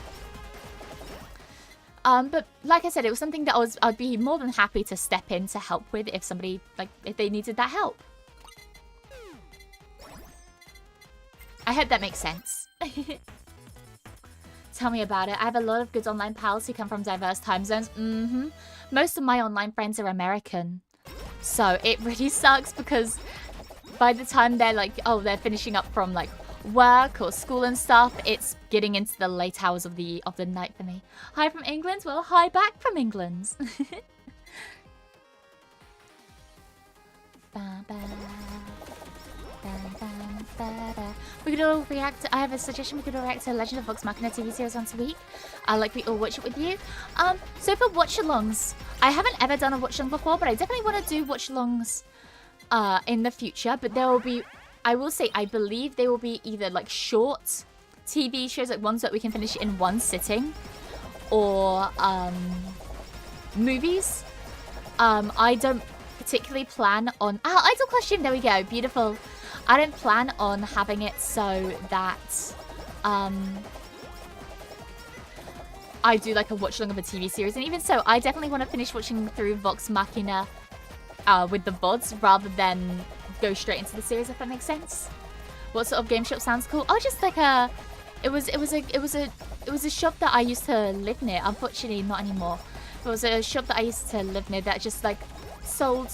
But like I said, it was something that I'd be more than happy to step in to help with if somebody, like, if they needed that help. I hope that makes sense. Tell me about it. I have a lot of good online pals who come from diverse time zones. Most of my online friends are American. So it really sucks because by the time they're like, oh, they're finishing up from like work or school and stuff, it's getting into the late hours of the night for me. Hi from England? Well, hi back from England. We could all react. I have a suggestion. We could all react to Legend of Vox Machina TV series once a week. Like we all watch it with you. So for watch-alongs, I haven't ever done a watch-along before, but I definitely want to do watch-alongs in the future. But there will be, I will say, I believe they will be either like short TV shows, like ones that we can finish in one sitting, or movies. I don't particularly plan on... idle costume, there we go, beautiful. I don't plan on having it so that I do like a watch along of a TV series. And even so, I definitely want to finish watching through Vox Machina with the VODs rather than go straight into the series, if that makes sense. What sort of game shop sounds cool? Oh, just like a... It was a shop that I used to live near. Unfortunately, not anymore. It was a shop that I used to live near that just like sold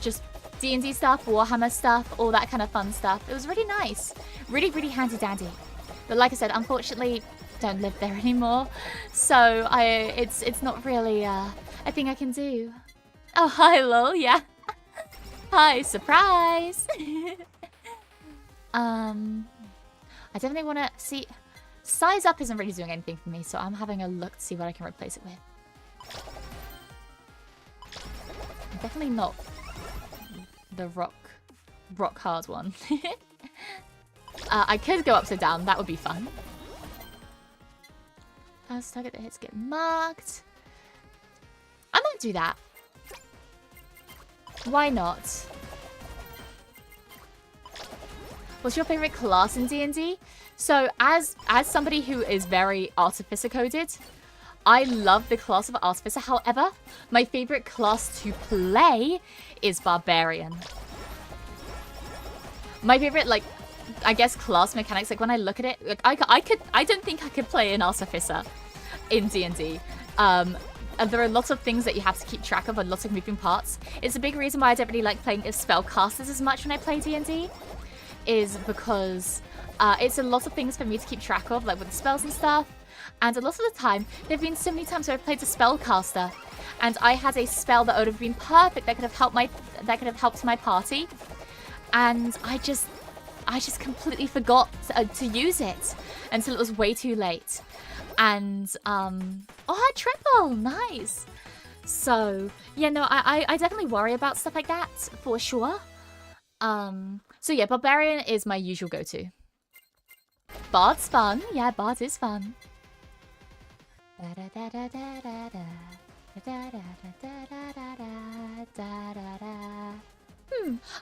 just D&D stuff, Warhammer stuff, all that kind of fun stuff. It was really nice. Really, really handy dandy. But like I said, unfortunately, don't live there anymore. So it's not really a thing I can do. Oh, hi, lol, yeah. Hi, surprise. I definitely want to see... Size Up isn't really doing anything for me, so I'm having a look to see what I can replace it with. Definitely not the rock hard one. I could go upside down. That would be fun. First target that hits get marked. I might do that. Why not? What's your favorite class in D&D? So as somebody who is very Artificer coded, I love the class of Artificer. However, my favorite class to play is Barbarian. My favorite, like, I guess class mechanics, like when I look at it, like I don't think I could play an Artificer in D&D. There are lots of things that you have to keep track of and lots of moving parts. It's a big reason why I don't really like playing as spellcasters as much when I play D&D, is because it's a lot of things for me to keep track of, like with the spells and stuff. And a lot of the time, there have been so many times where I've played a spellcaster, and I had a spell that would have been perfect, that could have helped my party, and I just completely forgot to use it until it was way too late. And oh, triple, nice. So yeah, no, I definitely worry about stuff like that for sure. So yeah, Barbarian is my usual go-to. Bard's fun. Yeah, Bard is fun.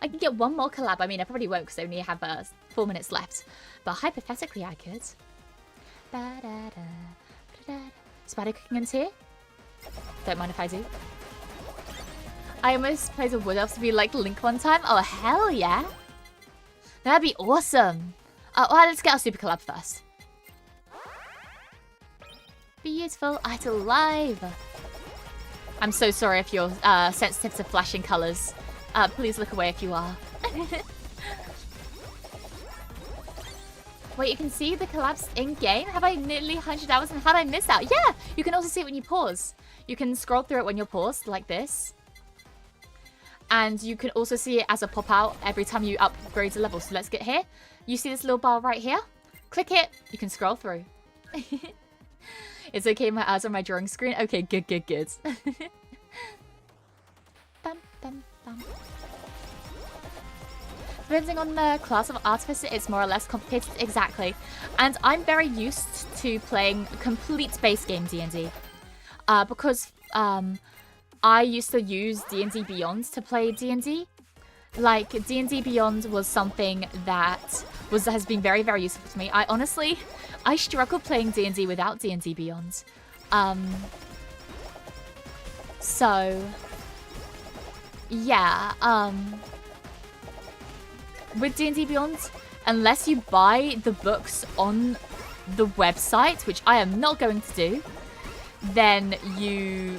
I can get one more collab. I mean, I probably won't because I only have 4 minutes left. But hypothetically, I could. Spider cooking in here? Don't mind if I do. I almost played a Wood Elf to be like Link one time. Oh, hell yeah. That'd be awesome. Well, let's get our super collab first. Beautiful, idle live. I'm so sorry if you're sensitive to flashing colors. Please look away if you are. Wait, you can see the collabs in-game? Have I nearly 100 hours and how did I miss out? Yeah, you can also see it when you pause. You can scroll through it when you're paused, like this. And you can also see it as a pop-out every time you upgrade a level. So let's get here. You see this little bar right here? Click it. You can scroll through. It's okay, my eyes on my drawing screen. Okay, good, good, good. Bum, bum, bum. depending on the class of artificer, it's more or less complicated. Exactly. And I'm very used to playing complete base game D&D. Because I used to use D&D Beyond to play D&D. Like, D&D Beyond was something that has been very, very useful to me. I struggle playing D&D without D&D Beyond. So, yeah, with D&D Beyond, unless you buy the books on the website, which I am not going to do, then you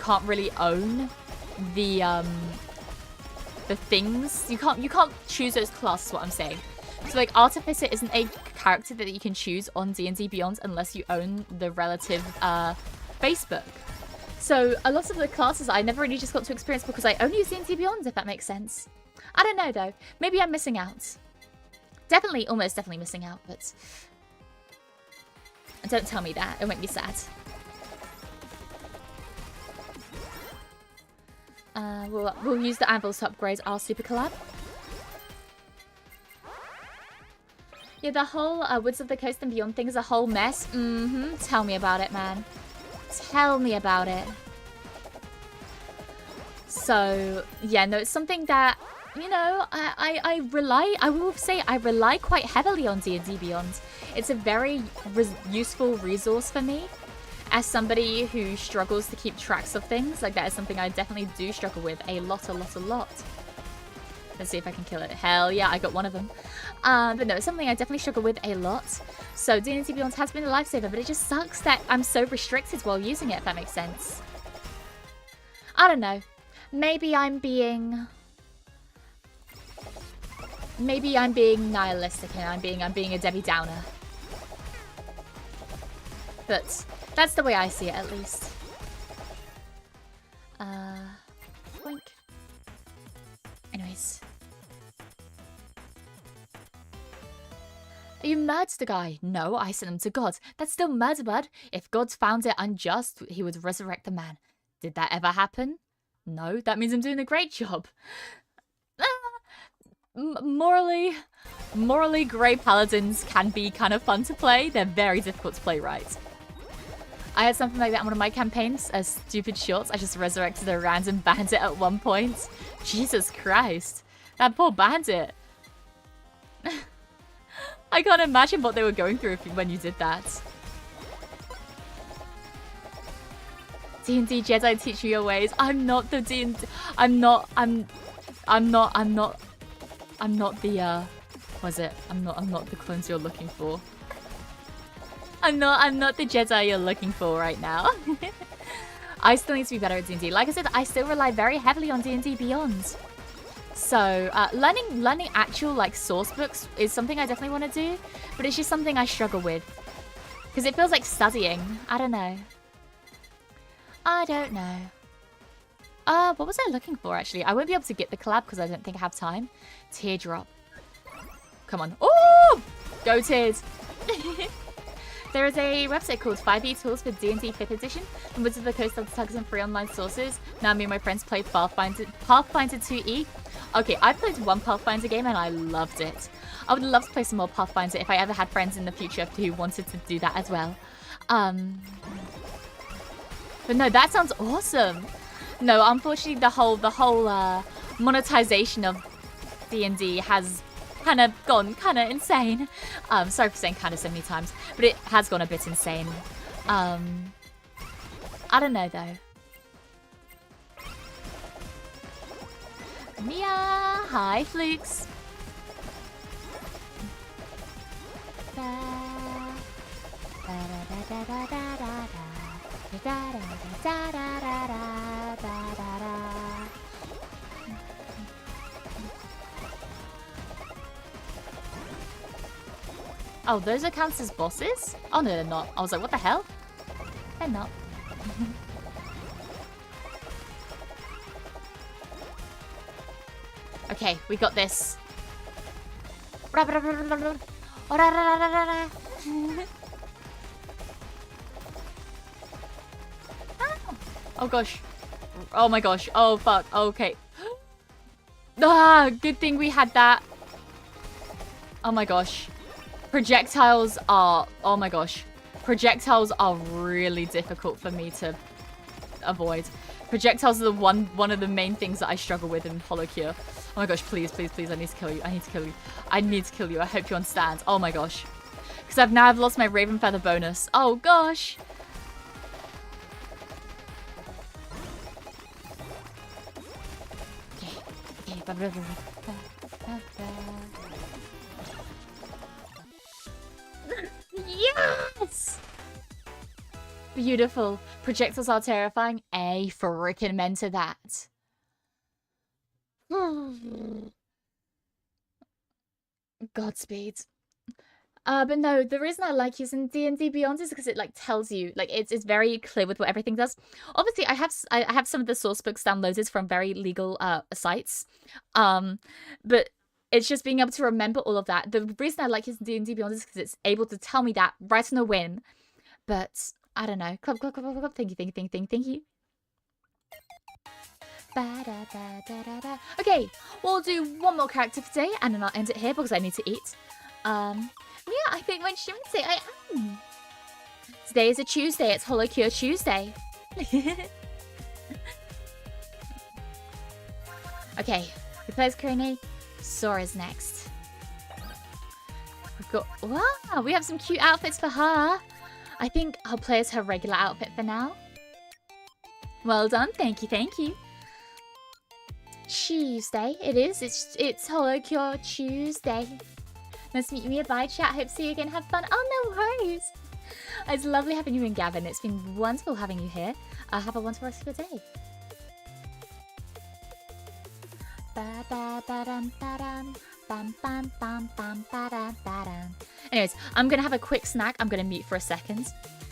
can't really own the things. You can't choose those classes, what I'm saying. So like Artificer isn't a character that you can choose on D&D Beyond unless you own the relative base book. So a lot of the classes I never really just got to experience because I only use D&D Beyond, if that makes sense. I don't know though. Maybe I'm missing out. Definitely, almost definitely missing out, but don't tell me that. It'll make me sad. We'll use the anvils to upgrade our super collab. Yeah, the whole Woods of the Coast and Beyond thing is a whole mess. Tell me about it, man. Tell me about it. So, yeah, no, it's something that, you know, I will say I rely quite heavily on D&D Beyond. It's a very useful resource for me. As somebody who struggles to keep tracks of things, like that is something I definitely do struggle with a lot. Let's see if I can kill it. Hell yeah, I got one of them. But no, it's something I definitely struggle with a lot. So D&D Beyond has been a lifesaver, but it just sucks that I'm so restricted while using it, if that makes sense. I don't know. Maybe I'm being nihilistic and I'm being a Debbie Downer. But that's the way I see it, at least. Boink. Anyways. You murdered the guy. No, I sent him to God. That's still murder, bud. If God found it unjust, he would resurrect the man. Did that ever happen? No, that means I'm doing a great job. Morally grey paladins can be kind of fun to play. They're very difficult to play right. I had something like that in one of my campaigns, as stupid shorts. I just resurrected a random bandit at one point. Jesus Christ. That poor bandit. I can't imagine what they were going through when you did that. D&D Jedi, teach me your ways. I'm not the D&D... I'm not the, what is it? I'm not the clones you're looking for. I'm not the Jedi you're looking for right now. I still need to be better at D&D. Like I said, I still rely very heavily on D&D Beyond. So, learning actual, like, source books is something I definitely want to do. But it's just something I struggle with. Because it feels like studying. I don't know. I don't know. What was I looking for, actually? I won't be able to get the collab because I don't think I have time. Teardrop. Come on. Oh! Go Tears! There is a website called 5e Tools for D&D 5th edition. The Woods of the Coast of tugs and free online sources. Now me and my friends played Pathfinder 2e. Okay, I played one Pathfinder game and I loved it. I would love to play some more Pathfinder if I ever had friends in the future who wanted to do that as well. But no, that sounds awesome. No, unfortunately the whole monetization of D&D has kind of gone kind of insane. Sorry for saying kind of so many times, but it has gone a bit insane. I don't know though. Mia, hi Flukes. Oh, those are counts as bosses? Oh, no, they're not. I was like, what the hell? They're not. Okay, we got this. Oh, gosh. Oh, my gosh. Oh, fuck. Okay. Ah, good thing we had that. Oh my gosh. Projectiles are... Oh my gosh. Projectiles are really difficult for me to avoid. Projectiles are one of the main things that I struggle with in HOLOCURE. Oh my gosh, please, please, please, I need to kill you. I need to kill you. I need to kill you. I hope you understand. Oh my gosh. Because I've lost my Raven Feather bonus. Oh gosh. Okay. Yes! Beautiful. Projectiles are terrifying. A freaking men to that. Godspeed. But no, the reason I like using D&D Beyond is because it like tells you, like it's very clear with what everything does. Obviously, I have some of the source books downloaded from very legal sites, but it's just being able to remember all of that. The reason I like using D&D Beyond is because it's able to tell me that right on a whim. But I don't know. Club. Thank you. Okay, we'll do one more character today, and then I'll end it here because I need to eat. Yeah, I think when she would say I am. Today is a Tuesday. It's HOLOCURE Tuesday. Okay, who plays Kurine? Sora's next. We've got... Wow, we have some cute outfits for her. I think I'll play as her regular outfit for now. Well done. Thank you. Tuesday. It is. It's HOLOCURE Tuesday. Nice to meet you. Bye, chat. Hope to see you again. Have fun. Oh, no worries. It's lovely having you in, Gavin. It's been wonderful having you here. Have a wonderful rest of your day. Anyways, I'm going to have a quick snack. I'm going to mute for a second.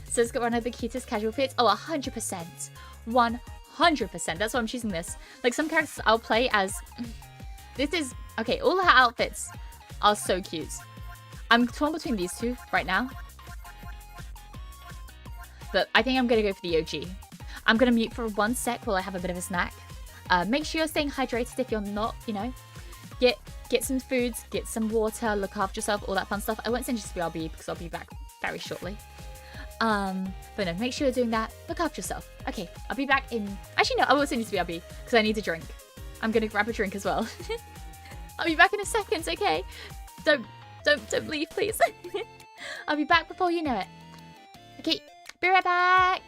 So let's get one of the cutest casual fits. Oh, 100%. 100%. That's why I'm choosing this. Like, some characters I'll play as... This is... Okay, all her outfits are so cute. I'm torn between these two right now. But I think I'm going to go for the OG. I'm going to mute for 1 sec while I have a bit of a snack. Make sure you're staying hydrated if you're not, you know. Get some foods, get some water, look after yourself, all that fun stuff. I won't send you to BRB because I'll be back very shortly. But no, make sure you're doing that. Look after yourself. Okay, I'll be back in... Actually, no, I won't send you to BRB because I need a drink. I'm going to grab a drink as well. I'll be back in a second, okay? Don't leave, please. I'll be back before you know it. Okay, be right back.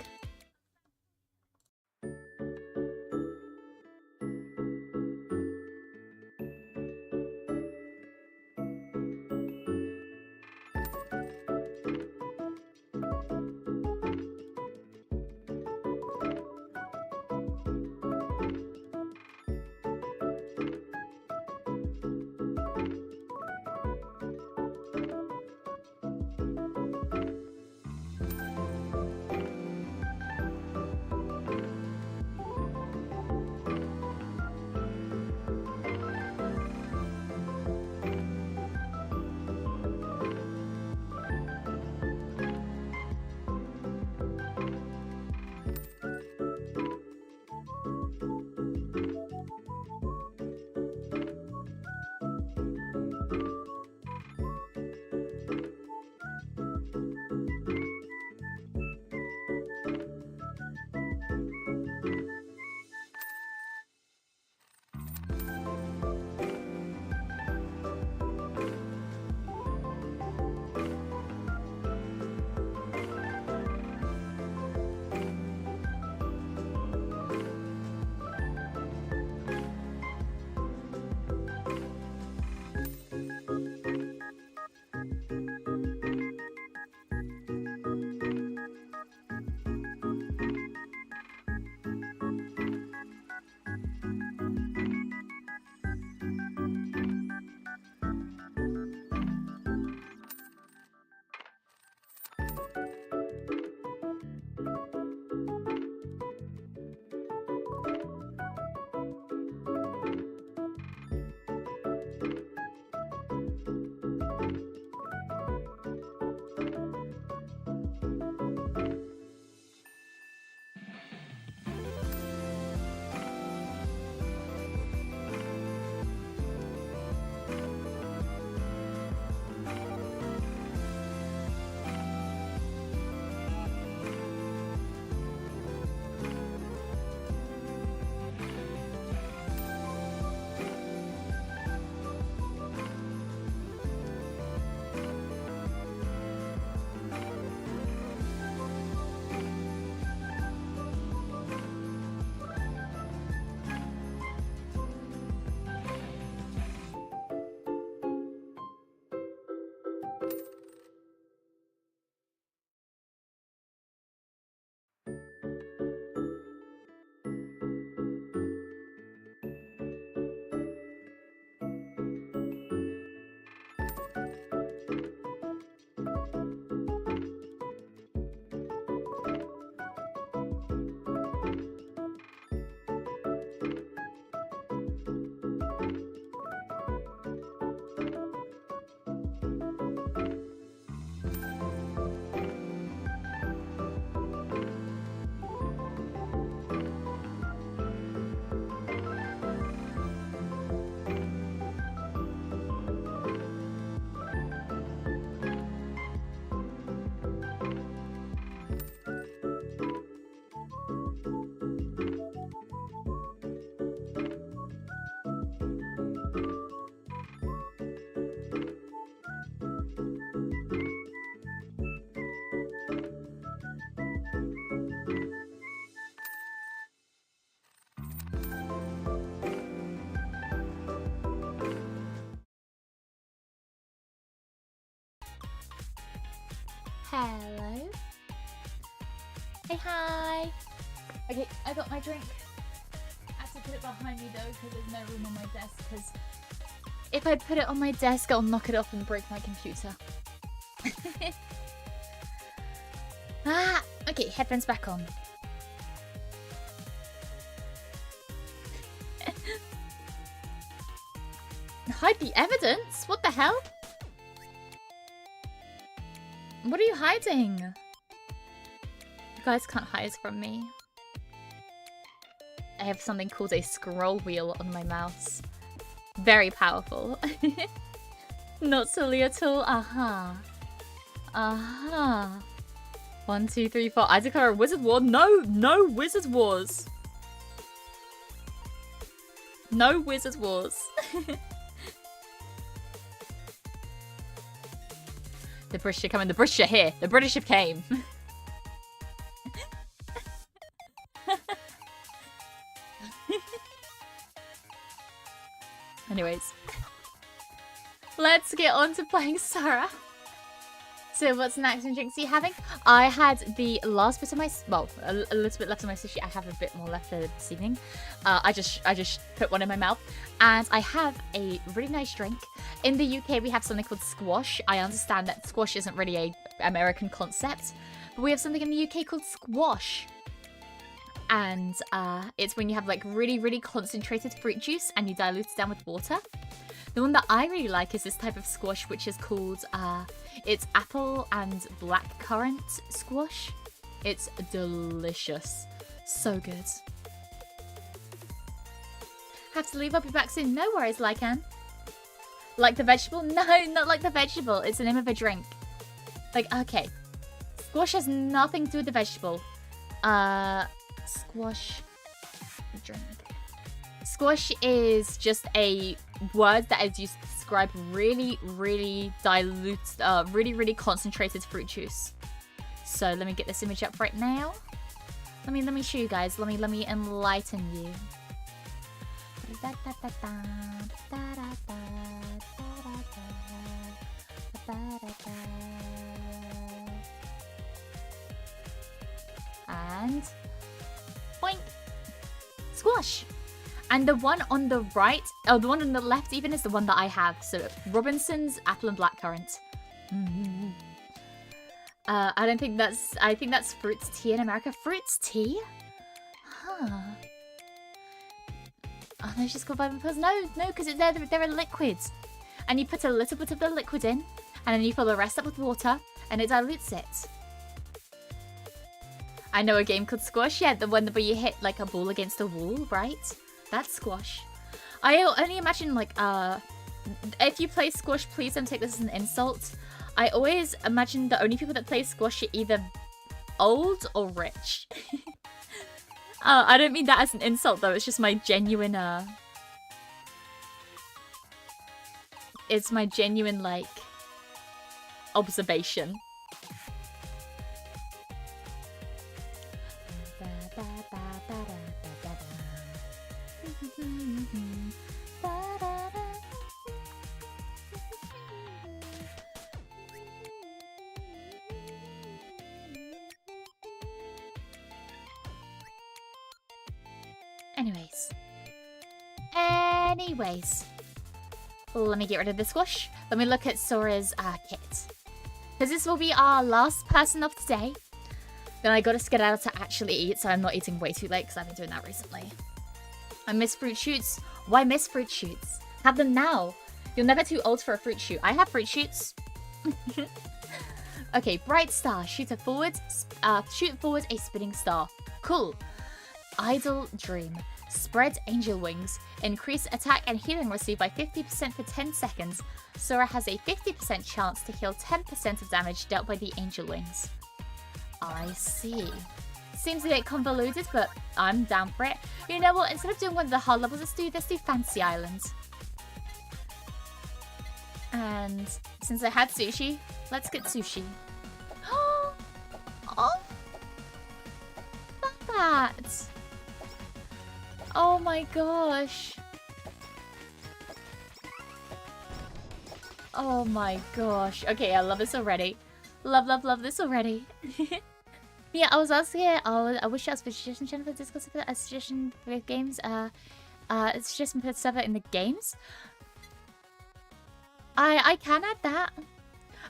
Hello. Hey, hi. Okay, I got my drink. I have to put it behind me though because there's no room on my desk. Because if I put it on my desk, I'll knock it off and break my computer. Okay, headphones back on. Hide the evidence? What the hell? What are you hiding? You guys can't hide from me. I have something called a scroll wheel on my mouse. Very powerful. Not silly at all. Aha. Aha. 1, 2, 3, 4. I declare a wizard war. No wizard wars. No wizard wars. The British are coming. The British are here. The British have came. Anyways. Let's get on to playing Sora. So what's snacks and drinks are you having? I had the last bit of my... Well, a little bit left of my sushi. I have a bit more left this evening. I just put one in my mouth. And I have a really nice drink. In the UK, we have something called squash. I understand that squash isn't really an American concept. But we have something in the UK called squash. And it's when you have like really concentrated fruit juice and you dilute it down with water. The one that I really like is this type of squash, which is called, it's apple and blackcurrant squash. It's delicious. So good. Have to leave, I'll be back soon. No worries, Lycan. Like the vegetable? No, not like the vegetable. It's the name of a drink. Like, okay. Squash has nothing to do with the vegetable. Squash drink. Squash is just a word that is used to describe really dilute, really concentrated fruit juice. So let me get this image up right now. Let me show you guys. Let me enlighten you. And boink, squash. And the one on the right, oh, the one on the left even is the one that I have. So Robinson's apple and blackcurrant. I don't think that's, I think that's fruits tea in America. Fruits tea? Huh. Oh, no, it's just called vitamin pills. No, because they're a liquid. And you put a little bit of the liquid in, and then you fill the rest up with water, and it dilutes it. I know a game called Squash. Yeah, the one where you hit like a ball against a wall, right? That's squash. I only imagine like, if you play squash, please don't take this as an insult. I always imagine the only people that play squash are either old or rich. I don't mean that as an insult though, it's just my genuine, it's my genuine, like, observation. Anyways, let me get rid of the squash. Let me look at Sora's kit. Because this will be our last person of today. Then I gotta skedaddle to actually eat, so I'm not eating way too late because I've been doing that recently. I miss fruit shoots. Why miss fruit shoots? Have them now. You're never too old for a fruit shoot. I have fruit shoots. Okay, bright star. Shoot forward a spinning star. Cool. Idle dream. Spread angel wings. Increase attack and healing received by 50% for 10 seconds. Sora has a 50% chance to heal 10% of damage dealt by the angel wings. I see. Seems a bit convoluted, but I'm down for it. You know what? Instead of doing one of the hard levels, let's do Fancy Island. And since I had sushi, let's get sushi. Oh! Look at that! Oh my gosh. Oh my gosh. Okay, I love this already. Love this already. Yeah, I was asking. I wish I was for suggestion channel for Discord server. A suggestion for games. A suggestion for server in the games. I can add that.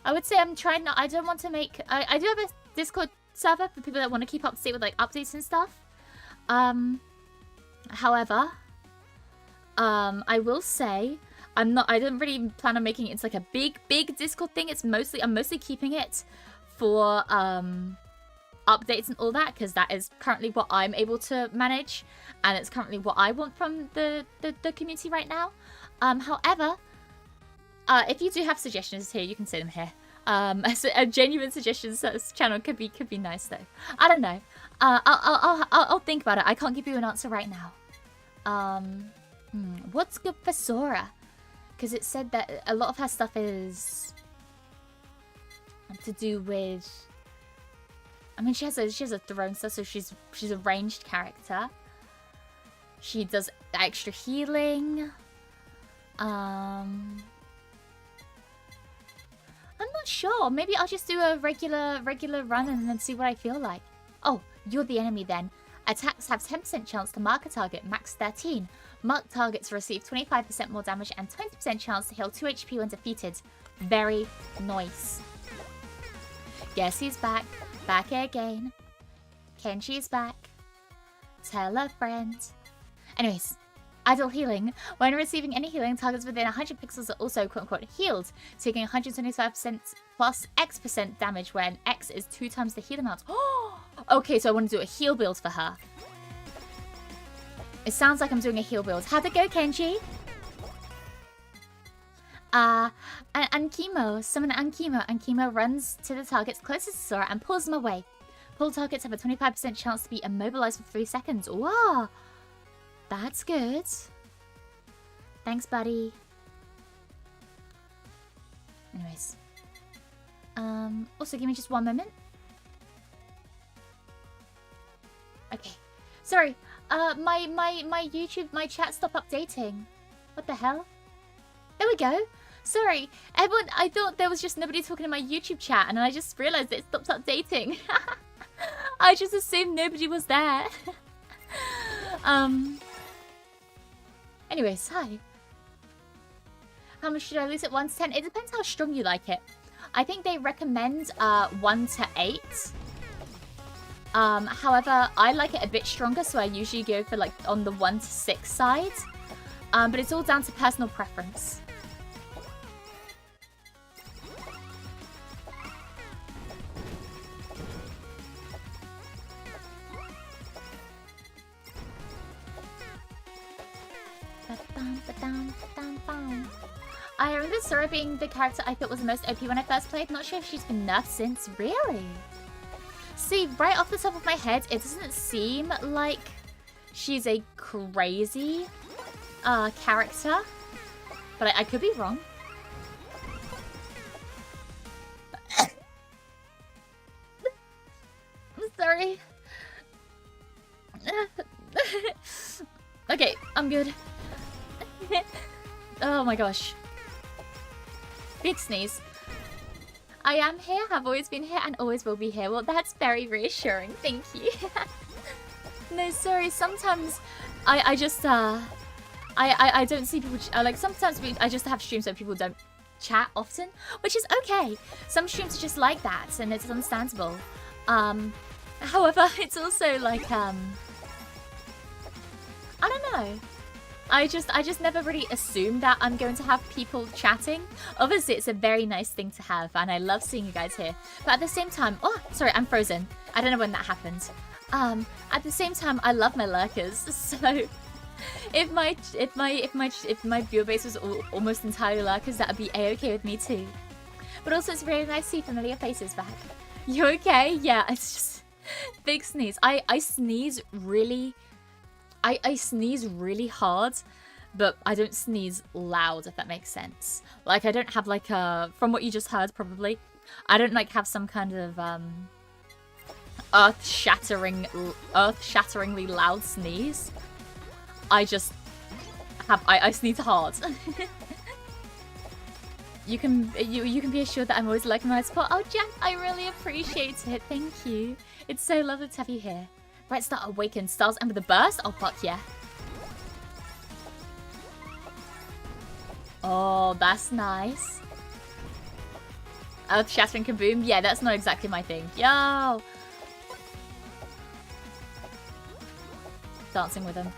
I would say I'm trying not. I don't want to make. I do have a Discord server for people that want to keep up to date with like updates and stuff. However, I will say I'm not. I don't really plan on making it into like a big Discord thing. It's mostly I'm mostly keeping it for updates and all that, because that is currently what I'm able to manage, and it's currently what I want from the community right now. However, if you do have suggestions here, you can say them here. A genuine suggestions channel could be nice though. I don't know. I'll think about it. I can't give you an answer right now. What's good for Sora? Because it said that a lot of her stuff is to do with. I mean, she has a throne stuff, so she's a ranged character. She does extra healing. I'm not sure. Maybe I'll just do a regular run and then see what I feel like. Oh, you're the enemy then. Attacks have 10% chance to mark a target, max 13. Marked targets receive 25% more damage and 20% chance to heal 2 HP when defeated. Very nice. Guess who's back? Back again. Kenji's back. Tell a friend. Anyways, idle healing. When receiving any healing, targets within 100 pixels are also quote-unquote healed, taking 125% plus X% damage when X is 2 times the heal amount. Okay, so I want to do a heal build for her. It sounds like I'm doing a heal build. How'd it go, Kenji? Ankimo. Summon Ankimo. Ankimo runs to the targets closest to Sora and pulls them away. Pulled targets have a 25% chance to be immobilized for 3 seconds. Wow. That's good. Thanks, buddy. Anyways. Also, give me just one moment. Okay. Sorry. My YouTube, my chat stopped updating. What the hell? There we go. Sorry. Everyone, I thought there was just nobody talking in my YouTube chat, and I just realized it stopped updating. I just assumed nobody was there. Anyways, hi. How much should I lose at 1 to 10? It depends how strong you like it. I think they recommend 1 to 8. However, I like it a bit stronger, so I usually go for like on the 1 to 6 side. But it's all down to personal preference. I remember Sora being the character I thought was the most OP when I first played. Not sure if she's been nerfed since. Really? See, right off the top of my head, it doesn't seem like she's a crazy character. But I could be wrong. I'm sorry. Okay, I'm good. Oh my gosh. Big sneeze. I am here, have always been here, and always will be here. Well, that's very reassuring. Thank you. No, sorry. Sometimes I just I don't see people. Like sometimes I just have streams where people don't chat often, which is okay. Some streams are just like that, and it's understandable. However, it's also like I don't know. I just never really assumed that I'm going to have people chatting. Obviously, it's a very nice thing to have, and I love seeing you guys here. But at the same time, oh, sorry, I'm frozen. I don't know when that happened. At the same time, I love my lurkers. So, if my viewer base was almost entirely lurkers, that would be a-okay with me too. But also, it's really nice to see familiar faces back. You okay? Yeah, it's just big sneeze. I sneeze really. I sneeze really hard, but I don't sneeze loud, if that makes sense. Like, I don't have, like, from what you just heard, probably, I don't, like, have some kind of, earth-shatteringly loud sneeze. I just have, I sneeze hard. You can be assured that I'm always liking my support. Oh, Jack, I really appreciate it. Thank you. It's so lovely to have you here. Bright Star Awakened. Stars and with a burst? Oh, fuck yeah. Oh, that's nice. Earth Shattering Kaboom? Yeah, that's not exactly my thing. Yo! Dancing with him.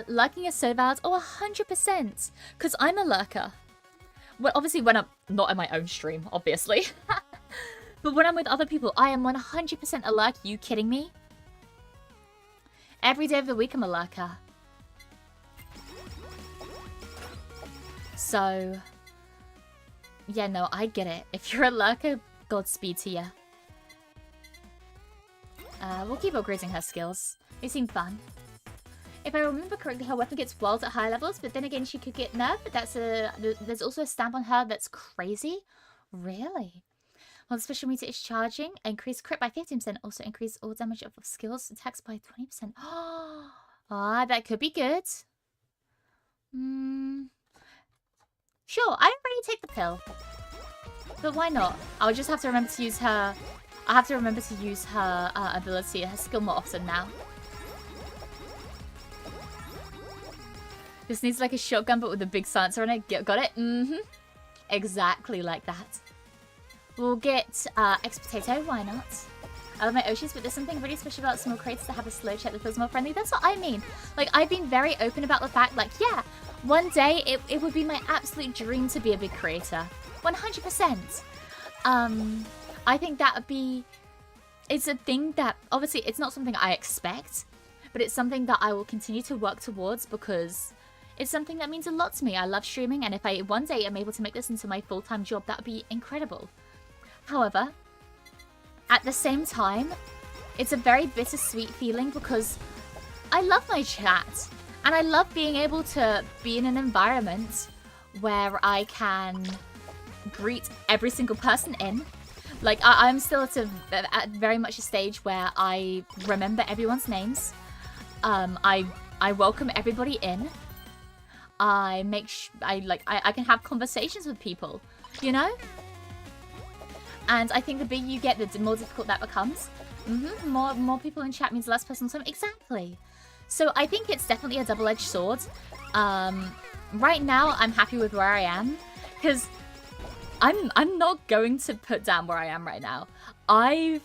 Lurking is so valid. Oh, 100%. Because I'm a lurker. Well, obviously when I'm not in my own stream, obviously. But when I'm with other people, I am 100% a lurker. You kidding me? Every day of the week I'm a lurker. So, yeah, no, I get it. If you're a lurker, Godspeed to you. We'll keep upgrading her skills. They seem fun. If I remember correctly, her weapon gets walled at higher levels, but then again, she could get nerfed. There's also a stamp on her that's crazy. Really? While the special meter is charging, increase crit by 15%, also increase all damage of skills attacks by 20%. Ah, that could be good. Sure, I already take the pill. But why not? I'll just have to remember to use her... I'll have to remember to use her ability, her skill more often now. This needs like a shotgun but with a big silencer on it. Got it? Mm-hmm. Exactly like that. We'll get X-Potato, why not? I love my Oshis, but there's something really special about small crates that have a slow check that feels more friendly. That's what I mean. Like, I've been very open about the fact, like, yeah, one day it would be my absolute dream to be a big creator. 100%. I think that would be... It's a thing that, obviously, it's not something I expect, but it's something that I will continue to work towards because it's something that means a lot to me. I love streaming, and if I one day am able to make this into my full-time job, that would be incredible. However, at the same time, it's a very bittersweet feeling because I love my chat, and I love being able to be in an environment where I can greet every single person in. Like, I'm still at very much a stage where I remember everyone's names. I welcome everybody in. I can have conversations with people, you know? And I think the bigger you get, the more difficult that becomes. More people in chat means less personal time. Exactly. So I think it's definitely a double-edged sword. Right now, I'm happy with where I am because I'm not going to put down where I am right now. I've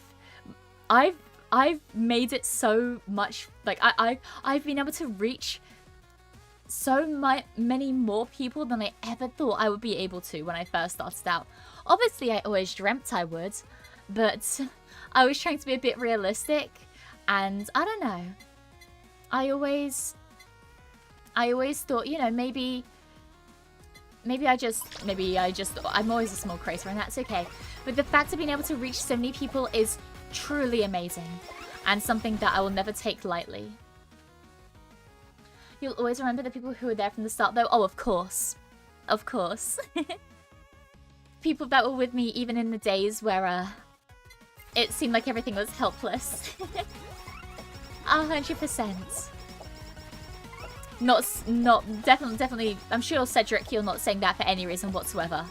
made it so much, like I've been able to reach so many more people than I ever thought I would be able to when I first started out. Obviously, I always dreamt I would, but I was trying to be a bit realistic, and I don't know. I always thought, you know, maybe I'm always a small creator, and that's okay. But the fact of being able to reach so many people is truly amazing, and something that I will never take lightly. You'll always remember the people who were there from the start, though? Oh, of course. Of course. People that were with me even in the days where it seemed like everything was helpless. 100%. Definitely, I'm sure, Cedric, you're not saying that for any reason whatsoever.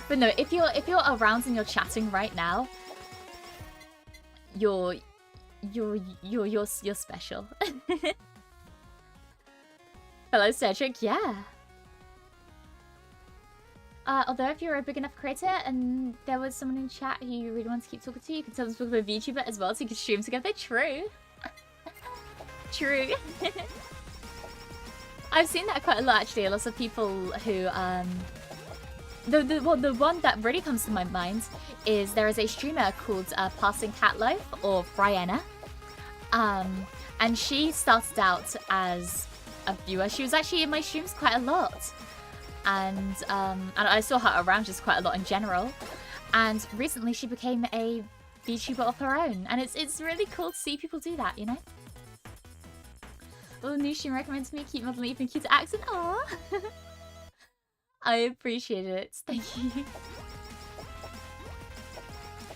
But no, if you're around and you're chatting right now, you're special. Hello, Cedric. Yeah. Although if you're a big enough creator and there was someone in chat who you really want to keep talking to, you can tell them to talk to a VTuber as well, so you can stream together. True. True. I've seen that quite a lot, actually. Lots of people who the one that really comes to my mind is there is a streamer called Passing Catloaf, or Brianna. And she started out as a viewer. She was actually in my streams quite a lot. And I saw her around just quite a lot in general. And recently she became a VTuber of her own. And it's really cool to see people do that, you know? Oh, new stream recommends me keep modeling even cute accent. Aww. I appreciate it. Thank you.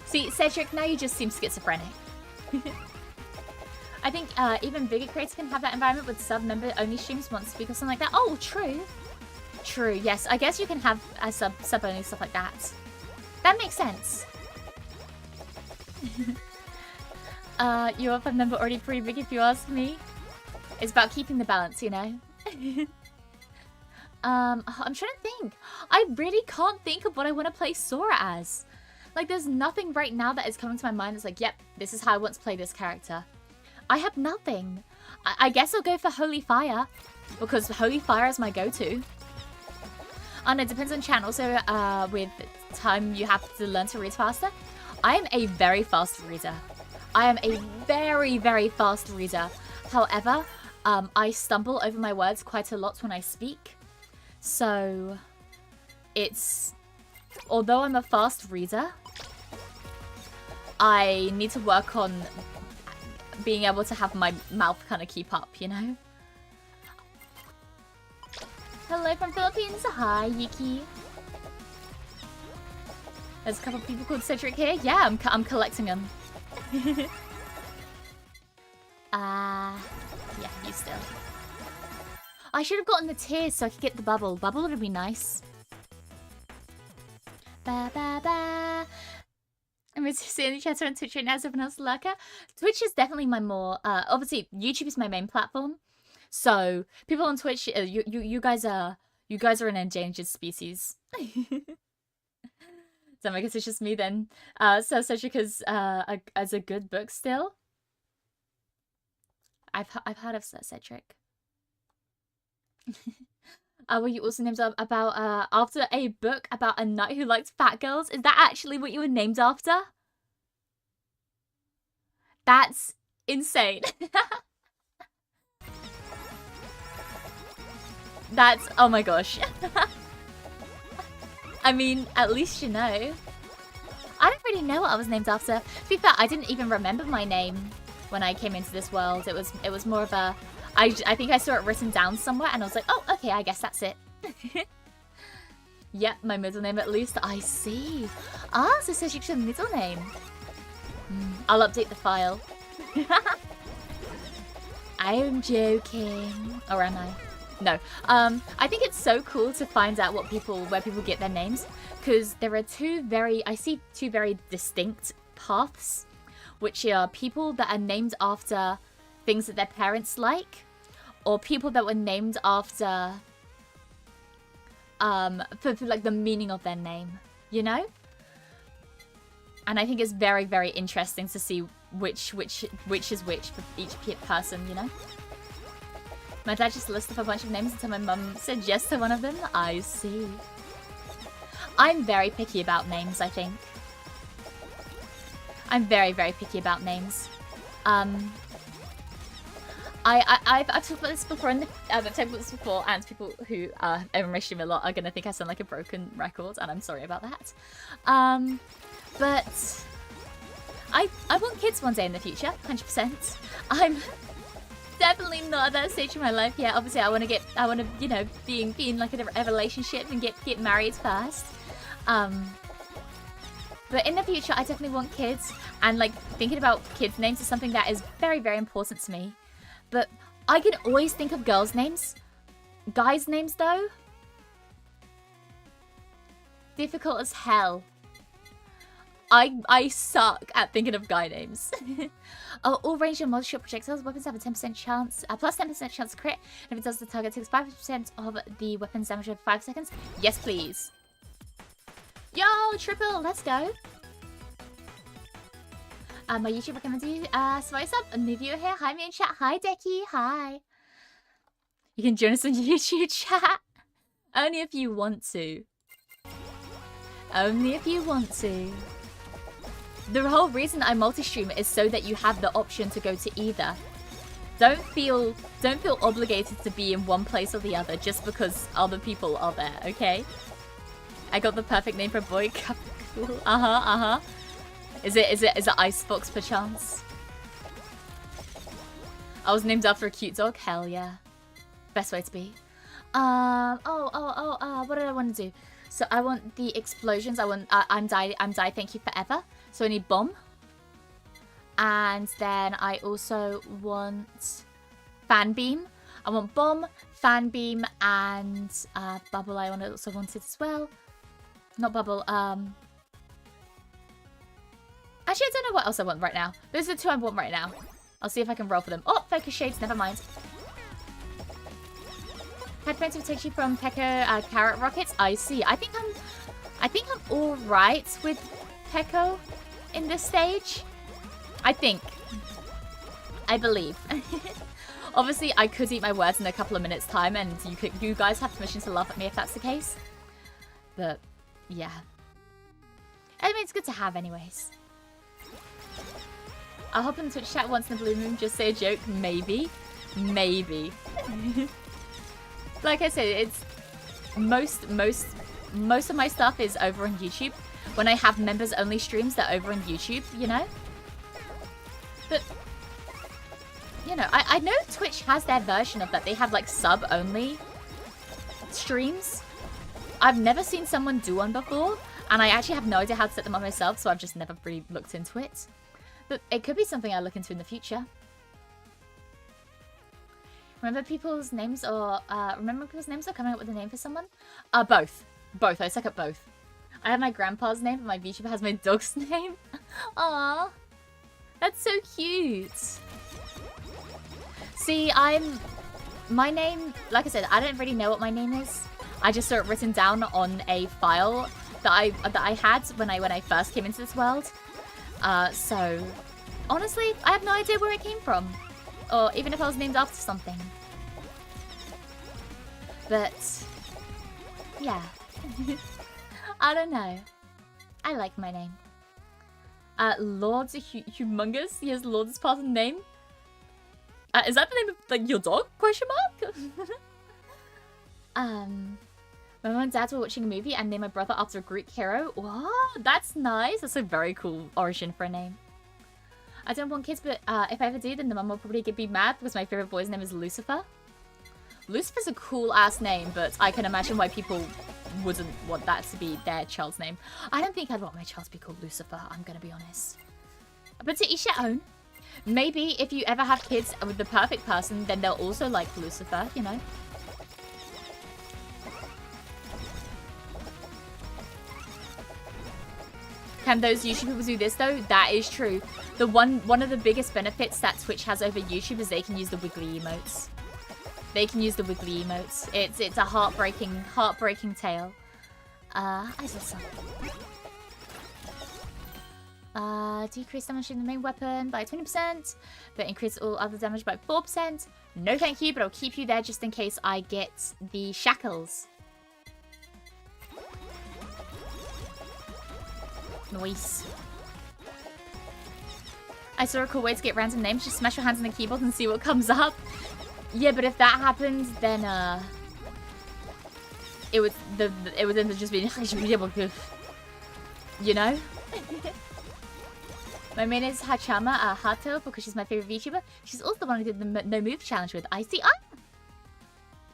See, Cedric, now you just seem schizophrenic. I think even bigger creators can have that environment with sub-member only streams once a week or something like that. Oh, true. True, yes. I guess you can have a sub-only stuff like that. That makes sense. Your sub-member already pretty big if you ask me. It's about keeping the balance, you know? I'm trying to think. I really can't think of what I want to play Sora as. Like, there's nothing right now that is coming to my mind that's like, yep, this is how I want to play this character. I have nothing. I guess I'll go for Holy Fire, because Holy Fire is my go-to. And it depends on channel, so with time you have to learn to read faster. I am a very fast reader. I am a very, very fast reader. However, I stumble over my words quite a lot when I speak. So, it's... Although I'm a fast reader, I need to work on being able to have my mouth kind of keep up, you know? Hello from Philippines. Hi, Yuki. There's a couple of people called Cedric here. Yeah, I'm collecting them. Yeah, you still. I should have gotten the tears so I could get the bubble. Bubble would be nice. Ba ba ba. I'm seeing the chat on Twitch right now as everyone else lurker. Twitch is definitely my more obviously YouTube is my main platform. So people on Twitch, you guys are an endangered species. So I guess it's just me then. So Cedric is as a good book still. I've heard of Cedric. Were you also named about after a book about a knight who liked fat girls? Is that actually what you were named after? That's insane. That's, oh my gosh. I mean, at least you know. I don't really know what I was named after. To be fair, I didn't even remember my name when I came into this world. It was more of a, I think I saw it written down somewhere and I was like, oh, okay, I guess that's it. Yep, my middle name at least. I see. Ah, so Cedric's your middle name. I'll update the file. I'm joking. Or am I? No. I think it's so cool to find out where people get their names, because there are I see two very distinct paths, which are people that are named after things that their parents like, or people that were named after for like the meaning of their name, you know? And I think it's very, very interesting to see which is which for each person, you know? My dad just listed a bunch of names until my mum said yes to one of them. I see. I'm very picky about names, I think. I'm very, very picky about names. I've talked about this before, and people who ever my stream a lot are gonna think I sound like a broken record, and I'm sorry about that. But I want kids one day in the future, 100%. I'm definitely not at that stage in my life yet. Obviously, I want to, you know, be in like a relationship and get married first. But in the future, I definitely want kids, and like thinking about kids' names is something that is very, very important to me. But I can always think of girls' names. Guys' names, though, difficult as hell. I suck at thinking of guy names. Oh, all range and multi-shot projectiles weapons have a 10% chance, plus 10% chance to crit. And if it does, the target takes 5% of the weapon's damage for 5 seconds. Yes, please. Yo, triple, let's go. My YouTube recommends you. So what's up? A new viewer here. Hi, me in chat. Hi, Decky. Hi. You can join us on YouTube chat. Only if you want to. Only if you want to. The whole reason I multi-stream is so that you have the option to go to either. Don't feel obligated to be in one place or the other just because other people are there, okay? I got the perfect name for a boy. Cool. Is it Icebox perchance? I was named after a cute dog. Hell yeah. Best way to be. What did I want to do? So I want the explosions. I want I'm die thank you forever. So I need bomb And then I also want Fanbeam. I want Bomb, Fanbeam, and Bubble I also wanted as well. Not Bubble, actually I don't know what else I want right now. Those are the two I want right now. I'll see if I can roll for them. Oh, Focus Shades, never mind. Headphones will take you from Pekko Carrot Rockets. I see. I think I'm alright with Pekko in this stage. I think. I believe. Obviously, I could eat my words in a couple of minutes' time, and you guys have permission to laugh at me if that's the case. But, yeah. I mean, it's good to have anyways. I'll hop in the Twitch chat once in the blue moon, just say a joke. Maybe. Maybe. Like I said, it's... Most of my stuff is over on YouTube. When I have members-only streams, they're over on YouTube, you know? But... You know, I know Twitch has their version of that. They have, like, sub-only streams. I've never seen someone do one before, and I actually have no idea how to set them up myself, so I've just never really looked into it. But it could be something I look into in the future. Remember people's names or coming up with a name for someone? Both. Both. I suck at both. I have my grandpa's name, but my VTuber has my dog's name. Aww. That's so cute. See, my name, like I said, I don't really know what my name is. I just saw it written down on a file that I had when I first came into this world. So, honestly, I have no idea where it came from. Or even if I was named after something. But, yeah. I don't know. I like my name. Lord's Humongous? He has Lord as part of the name? Is that the name of, like, your dog? Question mark? My mom and dad were watching a movie and named my brother after a Greek hero. Wow, that's nice. That's a very cool origin for a name. I don't want kids, but if I ever do, then the mum will probably be mad because my favorite boy's name is Lucifer. Lucifer's a cool-ass name, but I can imagine why people wouldn't want that to be their child's name. I don't think I'd want my child to be called Lucifer, I'm gonna be honest. But to each their own. Maybe if you ever have kids with the perfect person, then they'll also like Lucifer, you know? Can those YouTube people do this though? That is true. One of the biggest benefits that Twitch has over YouTube is they can use the wiggly emotes. They can use the wiggly emotes. It's a heartbreaking tale. I saw something. Decrease damage in the main weapon by 20%, but increase all other damage by 4%. No thank you, but I'll keep you there just in case I get the shackles. Nice. I saw a cool way to get random names. Just smash your hands on the keyboard and see what comes up. Yeah, but if that happens, then it would end up just being, you know. My main is Hachama Hato because she's my favorite VTuber. She's also the one who did the no move challenge with. I see.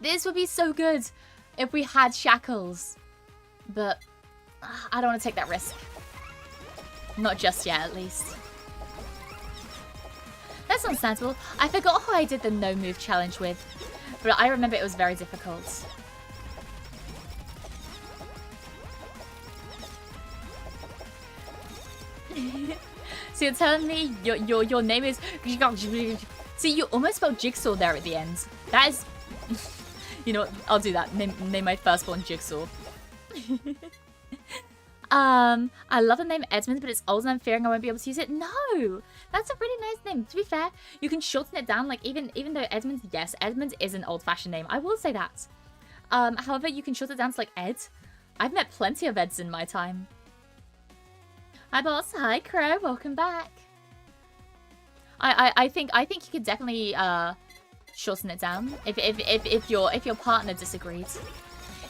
This would be so good if we had shackles, but I don't want to take that risk. Not just yet, at least. That's understandable. I forgot who I did the no move challenge with, but I remember it was very difficult. So you're telling me your name is... See, you almost spelled Jigsaw there at the end. That is... You know what? I'll do that. Name my firstborn Jigsaw. I love the name Edmund, but it's old and I'm fearing I won't be able to use it. No! That's a really nice name. To be fair, you can shorten it down. Like, even though Edmund... Yes, Edmund is an old-fashioned name. I will say that. However, you can shorten it down to, like, Ed. I've met plenty of Eds in my time. Hi boss, hi Crow, welcome back. I think you could definitely shorten it down if your partner disagreed.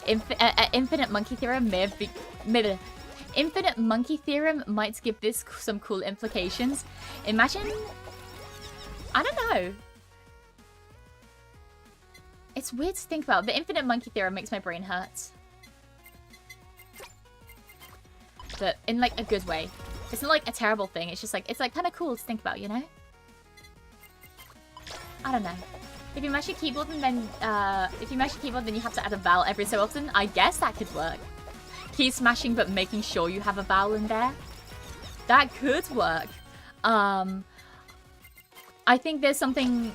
Infinite Monkey Theorem may have been Infinite Monkey Theorem might give this some cool implications. Imagine, I don't know. It's weird to think about. The Infinite Monkey Theorem makes my brain hurt. But in, like, a good way. It's not like a terrible thing. It's just like, it's like kind of cool to think about, you know? I don't know. If you mash your keyboard and then, you have to add a vowel every so often, I guess that could work. Key smashing, but making sure you have a vowel in there. That could work. I think there's something,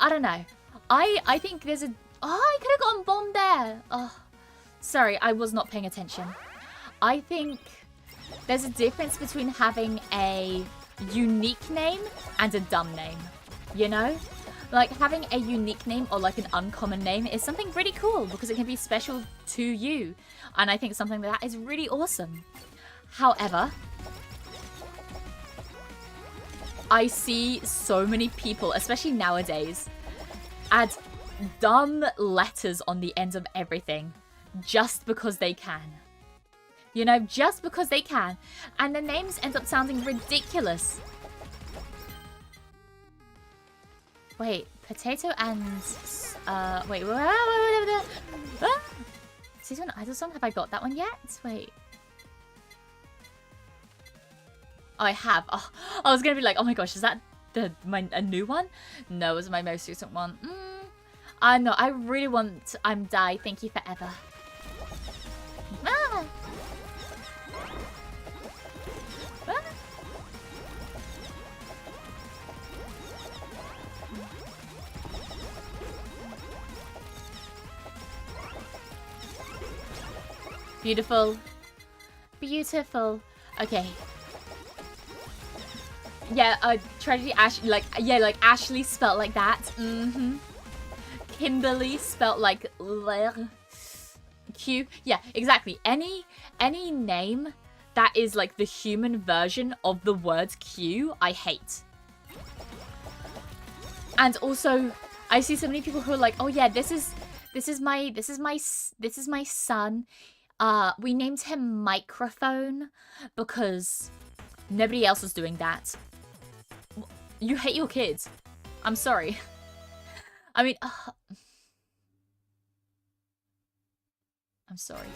I don't know. I think there's a, I could have gotten bombed there. Oh, sorry, I was not paying attention. I think there's a difference between having a unique name and a dumb name, you know? Like, having a unique name or, like, an uncommon name is something really cool because it can be special to you. And I think something that is really awesome. However, I see so many people, especially nowadays, add dumb letters on the end of everything just because they can. You know, just because they can. And the names end up sounding ridiculous. Wait, potato and... wait. Season Idol song? Have I got that one yet? Wait. Oh, I have. Oh, I was going to be like, oh my gosh, is that a new one? No, it was my most recent one. No, I really want I'm Die, Thank You Forever. Ah! Ah! Beautiful. Beautiful. Okay. Yeah, Tragedy Ash, like, yeah, like Ashley spelt like that. Kimberly spelt like Q. Yeah, exactly. Any name that is like the human version of the word Q, I hate. And also, I see so many people who are like, oh yeah, this is my son. We named him Microphone because nobody else was doing that. You hate your kids. I'm sorry. I mean, I'm sorry.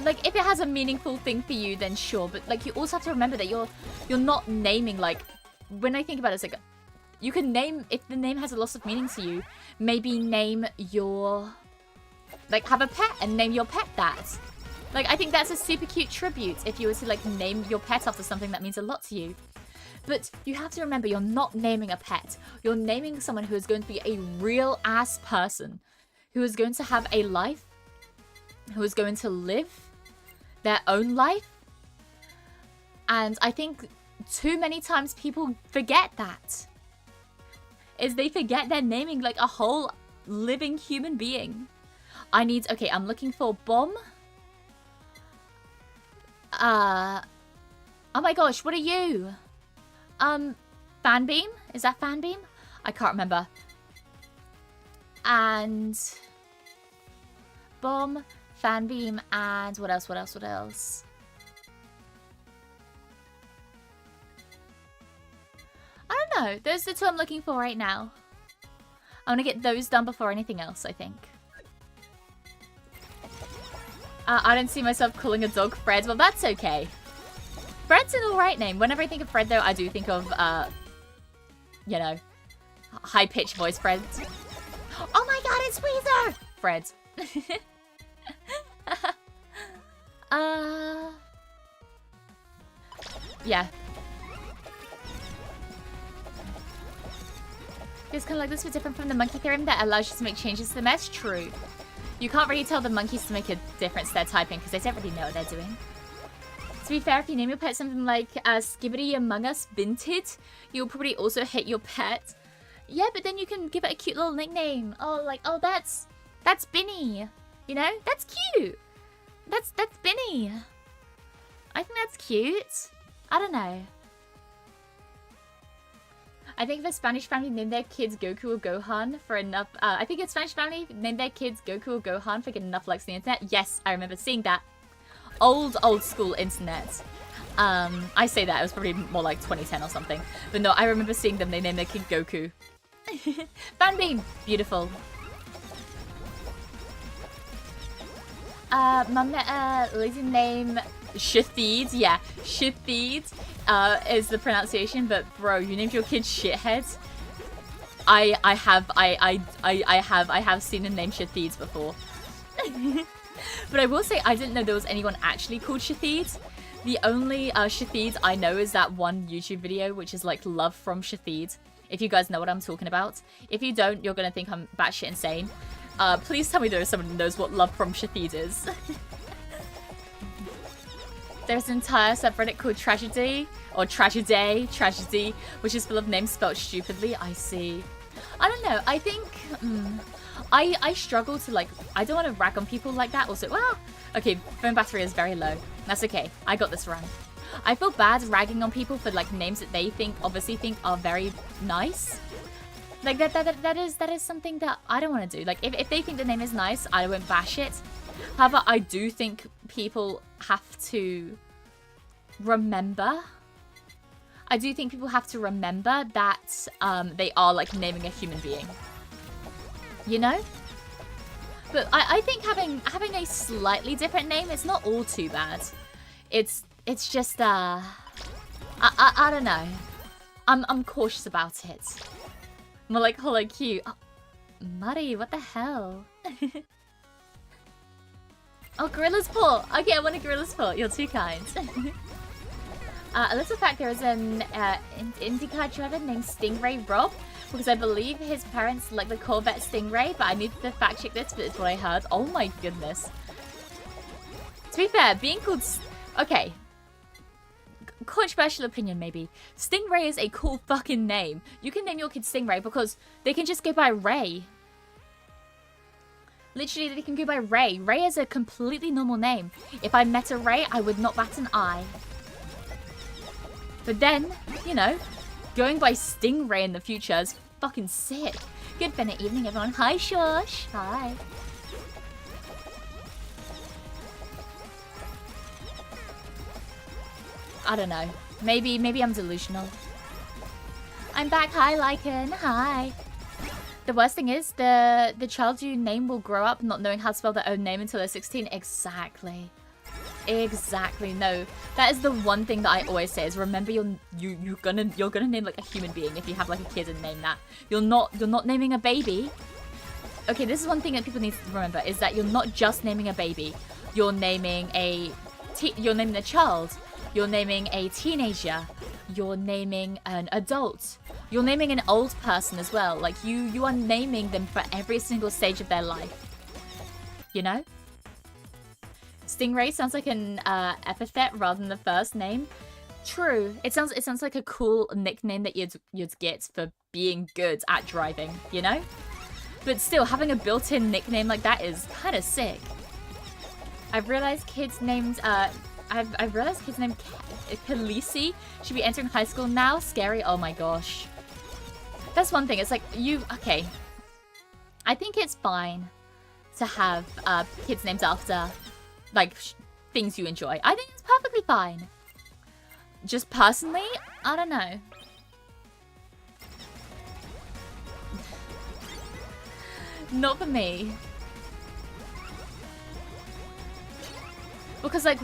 Like, if it has a meaningful thing for you, then sure. But, like, you also have to remember that you're not naming, like... When I think about it, it's like... You can name... If the name has a loss of meaning to you, maybe name your... Like, have a pet and name your pet that. Like, I think that's a super cute tribute if you were to, like, name your pet after something that means a lot to you. But you have to remember, you're not naming a pet. You're naming someone who is going to be a real-ass person. Who is going to have a life. Who is going to live their own life. And I think too many times people forget that. Is they forget they're naming, like, a whole living human being. I need... Okay, I'm looking for Bomb. Oh my gosh, what are you? Fanbeam? Is that Fanbeam? I can't remember. And... Bomb, Fanbeam, and what else? I don't know. Those are the two I'm looking for right now. I want to get those done before anything else, I think. I don't see myself calling a dog Fred. Well, that's okay. Fred's an alright name. Whenever I think of Fred, though, I do think of, you know, high-pitched voice Fred. Oh my god, it's Weezer! Fred. Yeah. It's kind of like this, but different from the monkey theorem that allows you to make changes to the mesh. True. You can't really tell the monkeys to make a difference to their typing because they don't really know what they're doing. To be fair, if you name your pet something like Skibbity Among Us Vinted, you'll probably also hate your pet. Yeah, but then you can give it a cute little nickname. Oh, like, oh, that's Binny. You know, that's cute. That's Binny. I think that's cute. I don't know. I think if a Spanish family named their kids Goku or Gohan for enough... I think a Spanish family named their kids Goku or Gohan for getting enough likes on the internet. Yes, I remember seeing that. Old school internet. I say that, it was probably more like 2010 or something. But no, I remember seeing them, they named their kid Goku. Fanbeam! Beautiful. Lily's name Shithid. Yeah, Shithid is the pronunciation. But bro, you named your kid Shithead. I have seen him named Shithid before. But I will say I didn't know there was anyone actually called Shithid. The only Shithid I know is that one YouTube video, which is like Love from Shithid. If you guys know what I'm talking about. If you don't, you're gonna think I'm batshit insane. Please tell me there is someone who knows what Love from Shithid is. There's an entire subreddit called Tragedy, or Tragedy, which is full of names spelled stupidly. I see. I don't know, I think, I struggle to like, I don't want to rag on people like that. Also, well, okay, phone battery is very low. That's okay, I got this run. I feel bad ragging on people for like names that they obviously think are very nice. Like that is something that I don't want to do. Like if they think the name is nice, I won't bash it. However, I do think people have to remember. I do think people have to remember that they are like naming a human being. You know? But I think having a slightly different name, it's not all too bad. It's just I don't know. I'm cautious about it. More like HOLOCURE. Oh, Muddy, what the hell? Oh, Gorilla's Paw. Okay, I want a Gorilla's Paw. You're too kind. A little fact, there is an IndyCar driver named Stingray Rob, because I believe his parents like the Corvette Stingray, but I need to fact check this, but it's what I heard. Oh my goodness. To be fair, being called... Okay. Controversial opinion, maybe. Stingray is a cool fucking name. You can name your kid Stingray because they can just go by Ray. Literally, they can go by Ray. Ray is a completely normal name. If I met a Ray, I would not bat an eye. But then, you know, going by Stingray in the future is fucking sick. Good Bennett evening, everyone. Hi, Shush. Hi. I don't know. Maybe I'm delusional. I'm back. Hi, Lycan. Hi. The worst thing is the child you name will grow up not knowing how to spell their own name until they're 16. Exactly. Exactly. No, that is the one thing that I always say is remember you're gonna name like a human being if you have like a kid and name that. You're not naming a baby. Okay, this is one thing that people need to remember is that you're not just naming a baby. You're naming a child. You're naming a teenager. You're naming an adult. You're naming an old person as well. Like you are naming them for every single stage of their life. You know? Stingray sounds like an epithet rather than the first name. True. It sounds like a cool nickname that you'd get for being good at driving, you know? But still, having a built-in nickname like that is kind of sick. I've realized kids named Khaleesi should be entering high school now. Scary. Oh my gosh. That's one thing. It's like okay. I think it's fine to have kids named after like things you enjoy. I think it's perfectly fine. Just personally, I don't know. Not for me. Because like,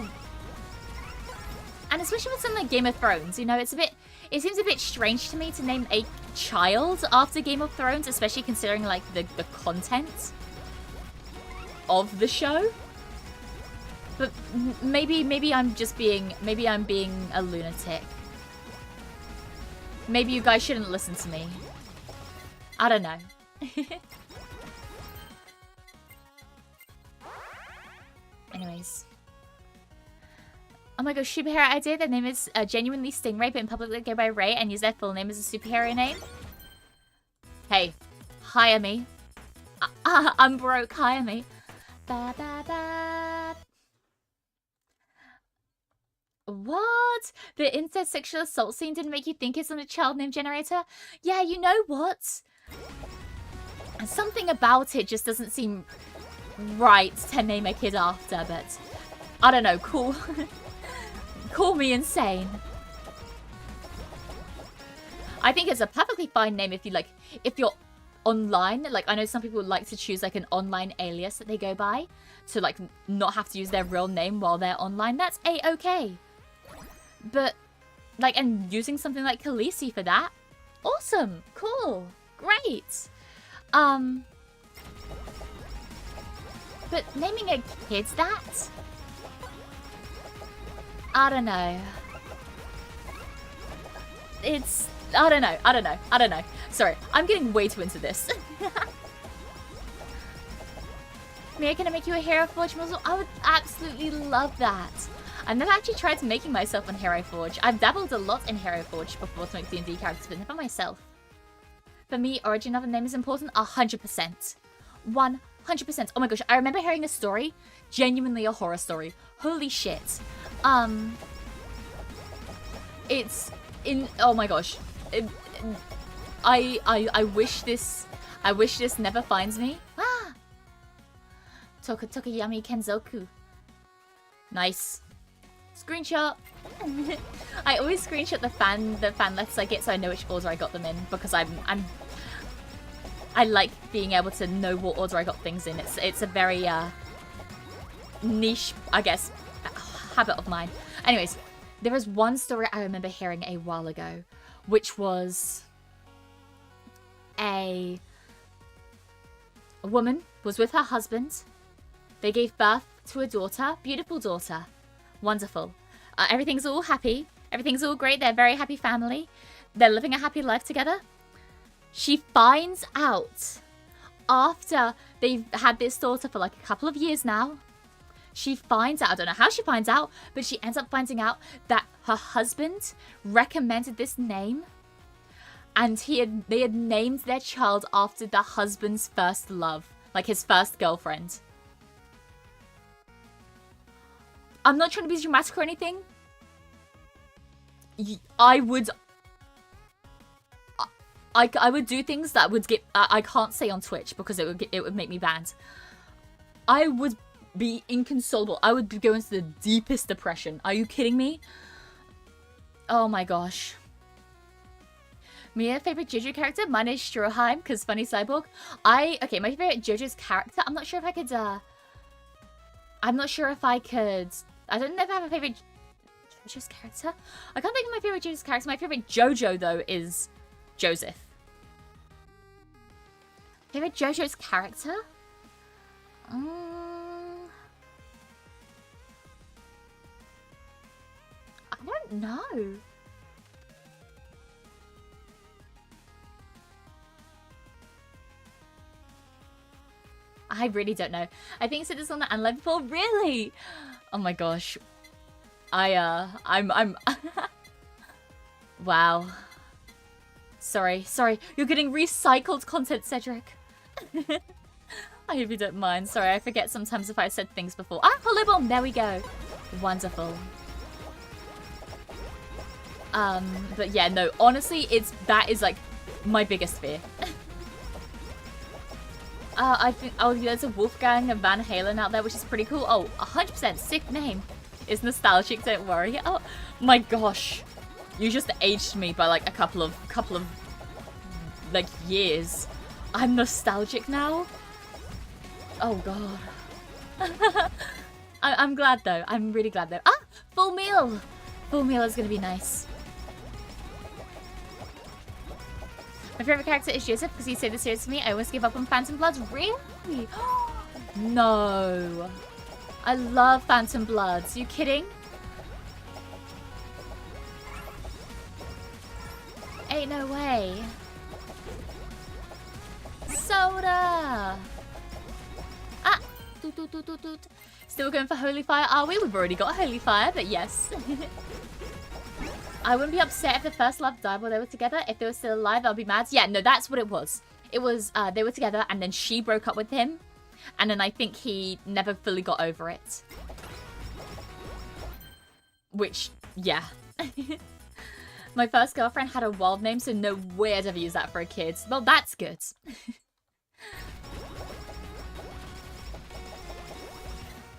and especially with something like Game of Thrones, you know, it seems a bit strange to me to name a child after Game of Thrones, especially considering like the content of the show. But maybe I'm being a lunatic. Maybe you guys shouldn't listen to me. I don't know. Anyways. Oh my gosh, superhero idea. Their name is genuinely Stingray, but in public they go by Ray and use their full name as a superhero name. Hey, hire me. I'm broke, hire me. Ba, ba, ba. What? The incest sexual assault scene didn't make you think it's on a child name generator? Yeah, you know what? Something about it just doesn't seem right to name a kid after, but I don't know, cool. Call me insane. I think it's a perfectly fine name if you're online, like I know some people like to choose like an online alias that they go by to like not have to use their real name while they're online. That's a-okay. But like, and using something like Khaleesi for that, awesome, cool, great. But naming a kid that, I don't know. I don't know. Sorry, I'm getting way too into this. Mia, can I make you a Hero Forge model? I would absolutely love that. I've never actually tried making myself on Hero Forge. I've dabbled a lot in Hero Forge before to make D&D characters, but never myself. For me, origin of a name is important 100%. 100%. Oh my gosh, I remember hearing a story, genuinely a horror story. Holy shit. It's in, oh my gosh. I wish this never finds me. Ah! Tokayami Kenzoku. Nice. Screenshot. I always screenshot the fan letters I get so I know which order I got them in, because I like being able to know what order I got things in. It's a very niche, I guess, habit of mine. Anyways, there is one story I remember hearing a while ago, which was a woman was with her husband. They gave birth to a daughter, beautiful daughter, wonderful. Everything's all happy. Everything's all great. They're a very happy family. They're living a happy life together. She finds out after they've had this daughter for like a couple of years now. She finds out, I don't know how she finds out, but she ends up finding out that her husband recommended this name, and they had named their child after the husband's first love, like his first girlfriend. I'm not trying to be dramatic or anything. I would do things that would get I can't say on Twitch because it would make me banned. I would be inconsolable. I would go into the deepest depression. Are you kidding me? Oh my gosh. Mia, favorite JoJo character? Mine is Stroheim, because funny cyborg. Okay, my favorite JoJo's character. I'm not sure if I could. I don't know if I have a favorite JoJo's character. I can't think of my favorite JoJo's character. My favorite JoJo though is Joseph. Favorite JoJo's character? I don't know. I really don't know. I think Sid is on the unlevel 4. Really? Oh my gosh. I'm Wow. Sorry. You're getting recycled content, Cedric. I hope you don't mind. Sorry, I forget sometimes if I said things before. Ah, Holobomb! There we go. Wonderful. But yeah, no, honestly, that is like my biggest fear. I think, there's a Wolfgang and Van Halen out there, which is pretty cool. Oh, 100% sick name. It's nostalgic, don't worry. Oh my gosh. You just aged me by like a couple of like years. I'm nostalgic now. Oh god. I'm glad though. I'm really glad though. Ah, full meal. Full meal is gonna be nice. My favorite character is Joseph because he said this series to me. I almost give up on Phantom Bloods. Really? No. I love Phantom Bloods. You kidding? Ain't no way. Soda. Ah. Doot. Still going for Holy Fire, are we? We've already got Holy Fire, but yes. I wouldn't be upset if the first love died while they were together. If they were still alive, I'll be mad. Yeah, no, that's what it was. It was, they were together and then she broke up with him. And then I think he never fully got over it. Which, yeah. My first girlfriend had a wild name, so no way I'd ever use that for a kid. Well, that's good.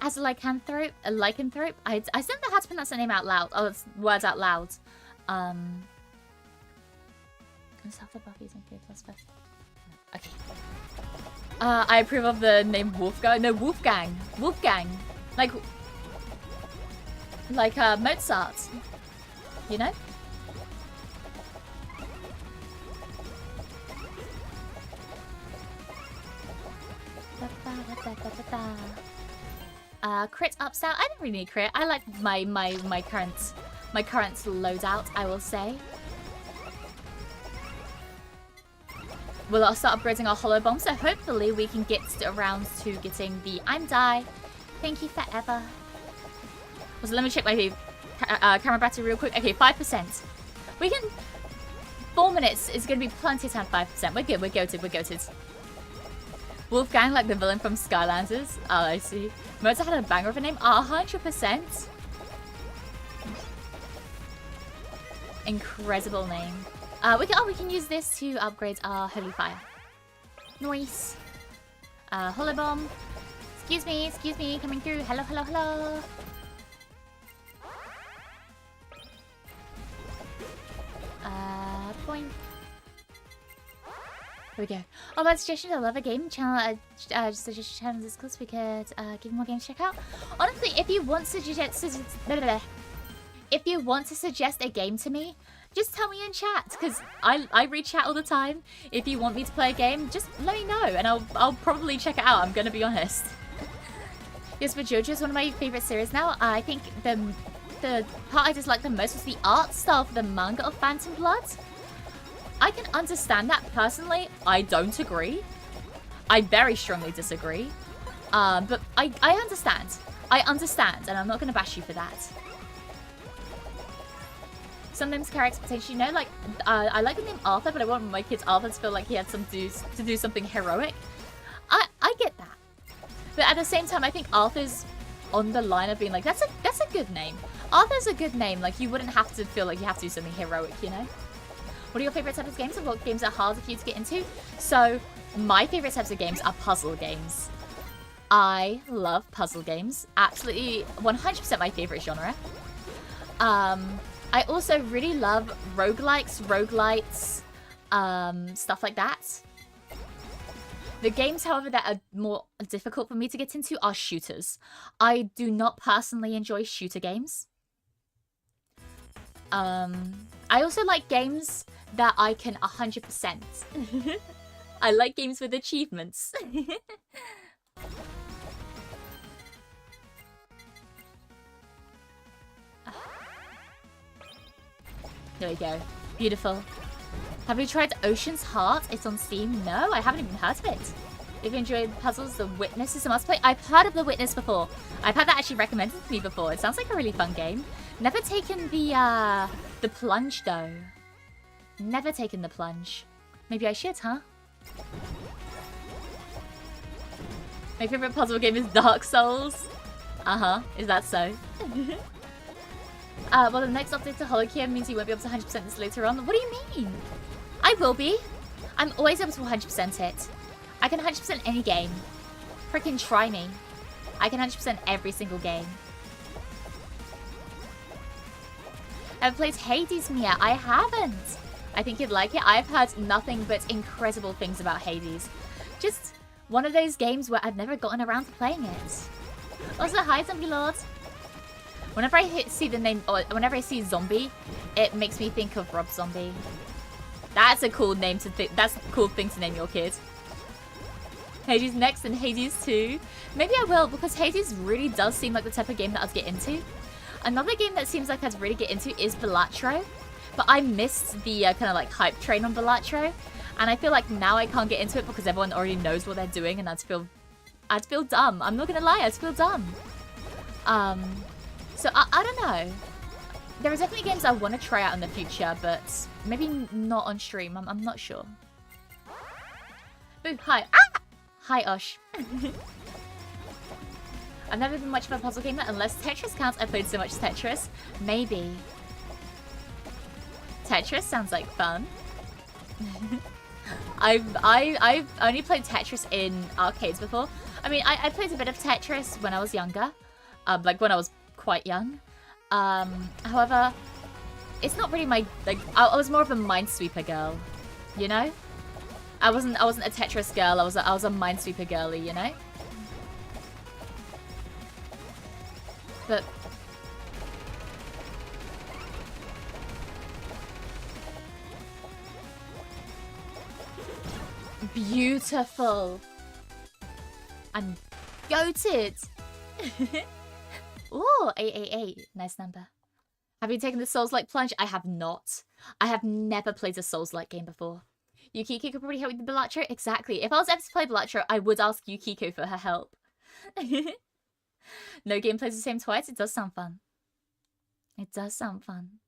As a lycanthrope, I still don't know how to pronounce that name out loud. Oh, it's words out loud. Self the Buffy's and 4+5. Okay. I approve of the name Wolfgang. No, Wolfgang. Wolfgang. Like Mozart. You know? Crit upsell. I don't really need crit. I like my current loadout, I will say. We'll also start upgrading our holo bomb, so hopefully we can get around to getting the I'm die. Thank you forever. So let me check my camera battery real quick. Okay, 5%. We can... 4 minutes is going to be plenty of time. 5%. We're good. We're goated. We're goated. Wolfgang, like the villain from Skylanders. Oh, I see. Mozart had a banger of a name. 100%. Incredible name. We can use this to upgrade our holy fire. Nice. Holo bomb. Excuse me, coming through. Hello, hello, hello. Point. Here we go. Oh, about suggestions, I love a game channel. Suggestion channel is close. We could give more games to check out. Honestly, if you want to suggest a game to me, just tell me in chat, because I read chat all the time. If you want me to play a game, just let me know, and I'll probably check it out. I'm gonna be honest. Yes, but JoJo is one of my favorite series now. I think the part I disliked the most was the art style for the manga of Phantom Blood. I can understand that personally. I don't agree. I very strongly disagree. But I understand. I understand, and I'm not gonna bash you for that. Sometimes carry expectation, you know, like I like the name Arthur, but I want my kids Arthur to feel like he had to do something heroic. I get that, but at the same time, I think Arthur's on the line of being like that's a good name. Arthur's a good name. Like you wouldn't have to feel like you have to do something heroic, you know. What are your favorite types of games, and what games are harder for you to get into? So my favorite types of games are puzzle games. I love puzzle games. Absolutely 100% my favorite genre. I also really love roguelikes, roguelites, stuff like that. The games, however, that are more difficult for me to get into are shooters. I do not personally enjoy shooter games. I also like games that I can 100%. I like games with achievements. There we go. Beautiful. Have you tried Ocean's Heart? It's on Steam. No, I haven't even heard of it. If you enjoyed puzzles, The Witness is a must play. I've heard of The Witness before. I've had that actually recommended to me before. It sounds like a really fun game. Never taken the plunge though. Never taken the plunge. Maybe I should, huh? My favorite puzzle game is Dark Souls. Is that so? Well, the next update to HOLOCURE means you won't be able to 100% this later on. What do you mean? I will be. I'm always able to 100% it. I can 100% any game. Freaking try me. I can 100% every single game. I've played Hades, Mia. I haven't. I think you'd like it. I've heard nothing but incredible things about Hades. Just one of those games where I've never gotten around to playing it. Also, hi, Zombie Lord. Whenever I see the name, or whenever I see zombie, it makes me think of Rob Zombie. That's a cool name to think. That's a cool thing to name your kid. Hades next and Hades 2. Maybe I will, because Hades really does seem like the type of game that I'd get into. Another game that seems like I'd really get into is Balatro. But I missed the kind of like hype train on Balatro. And I feel like now I can't get into it because everyone already knows what they're doing, and I'd feel dumb. I'm not gonna lie, I'd feel dumb. So I don't know. There are definitely games I want to try out in the future, but maybe not on stream. I'm not sure. Boo, hi. Ah! Hi, Osh. I've never been much of a puzzle gamer unless Tetris counts. I played so much Tetris. Maybe. Tetris sounds like fun. I've only played Tetris in arcades before. I mean, I played a bit of Tetris when I was younger. Like when I was quite young. However, it's not really my, like, I was more of a Minesweeper girl, you know? I wasn't a Tetris girl. I was a Minesweeper girly, you know. But beautiful. I'm goated. Ooh, 888. Nice number. Have you taken the Souls-like plunge? I have not. I have never played a Souls-like game before. Yukiko could probably help with the Balatro. Exactly. If I was ever to play Balatro, I would ask Yukiko for her help. No game plays the same twice. It does sound fun. It does sound fun.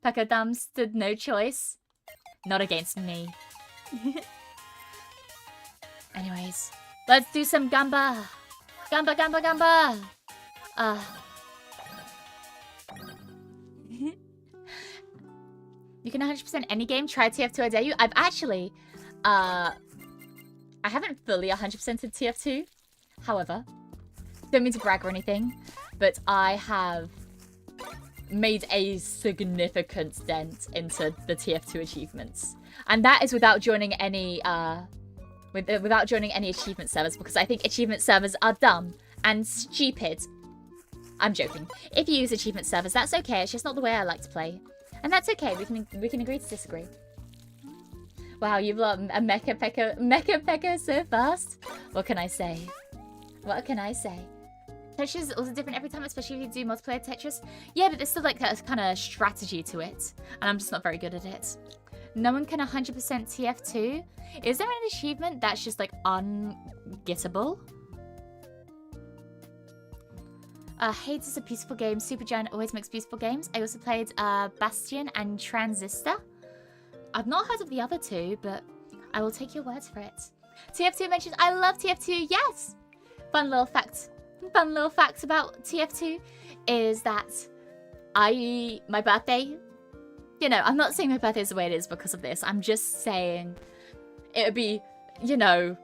Pakadam stood no choice. Not against me. Anyways, let's do some Gamba. Gamba, Gamba, Gamba. You can 100% any game. Try TF2, I dare you. I've actually, I haven't fully 100%ed TF2. However, don't mean to brag or anything, but I have made a significant dent into the TF2 achievements. And that is without joining any, without joining any achievement servers, because I think achievement servers are dumb and stupid. I'm joking. If you use achievement servers, that's okay. It's just not the way I like to play. And that's okay. We can agree to disagree. Wow, you've learned a Mecha Pekka so fast. What can I say? What can I say? Tetris is also different every time, especially if you do multiplayer Tetris. Yeah, but there's still like a kind of strategy to it. And I'm just not very good at it. No one can 100% TF2. Is there an achievement that's just like ungettable? Hades is a beautiful game. Supergiant always makes beautiful games. I also played Bastion and Transistor. I've not heard of the other two, but I will take your words for it. TF2 mentioned, I love TF2, yes! Fun little fact about TF2 is that my birthday, you know, I'm not saying my birthday is the way it is because of this. I'm just saying it would be, you know,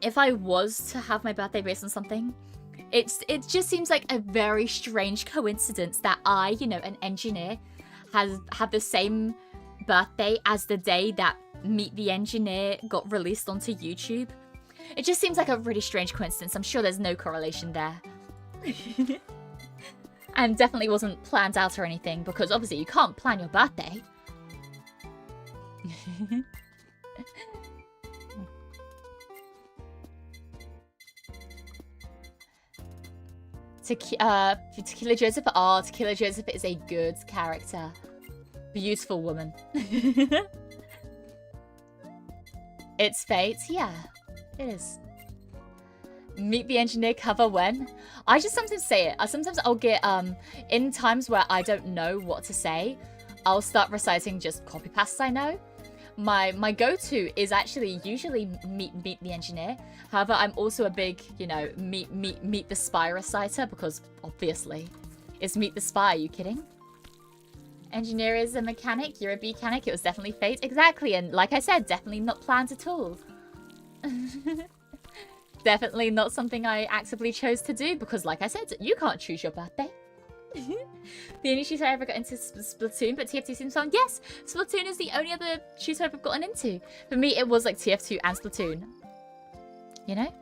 if I was to have my birthday based on something, it just seems like a very strange coincidence that I, you know, an engineer, have the same birthday as the day that Meet the Engineer got released onto YouTube. It just seems like a really strange coincidence. I'm sure there's no correlation there. And definitely wasn't planned out or anything, because obviously you can't plan your birthday. Tequila Joseph. Oh, Tequila Joseph is a good character. Beautiful woman. It's fate. Yeah, it is. Meet the Engineer cover when? I just sometimes say it. Sometimes I'll get, in times where I don't know what to say, I'll start reciting just copy pastes I know. My go-to is actually usually meet the Engineer. However, I'm also a big, you know, meet the spy reciter, because obviously it's Meet the Spy. Are you kidding? Engineer is a mechanic. You're a mechanic. It was definitely fate. Exactly. And like I said, definitely not planned at all. Definitely not something I actively chose to do, because like I said, you can't choose your birthday. The only shooter I ever got into is Splatoon, but TF2 seems fun. Yes, Splatoon is the only other shooter I've gotten into. For me, it was like TF2 and Splatoon. You know?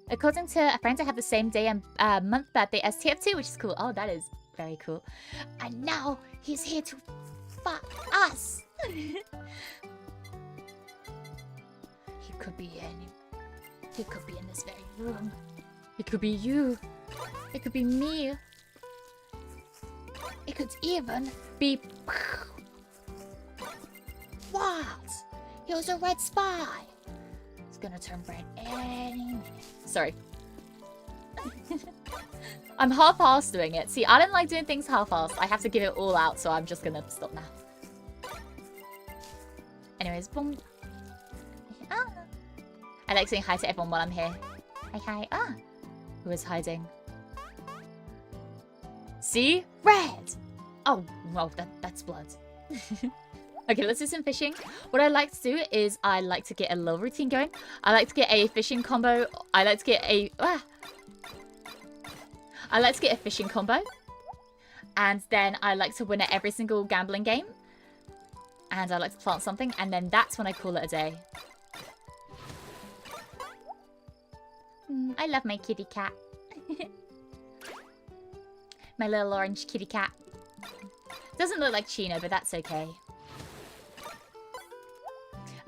According to a friend, I have the same day and month birthday as TF2, which is cool. Oh, that is very cool. And now he's here to fuck us. He could be any. He could be in this very room. It could be you. It could be me. It could even be. What? He was a red spy. It's gonna turn red any minute. Sorry. I'm half-assed doing it. See, I don't like doing things half-assed. I have to give it all out, so I'm just gonna stop now. Anyways, boom. Ah. I like saying hi to everyone while I'm here. Hi, hi. Ah. Who is hiding? See? Red! Oh, well, that's blood. Okay, let's do some fishing. What I like to do is I like to get a little routine going. I like to get a fishing combo. I like to get a fishing combo. And then I like to win at every single gambling game. And I like to plant something. And then that's when I call it a day. I love my kitty cat. My little orange kitty cat. Doesn't look like Chino, but that's okay.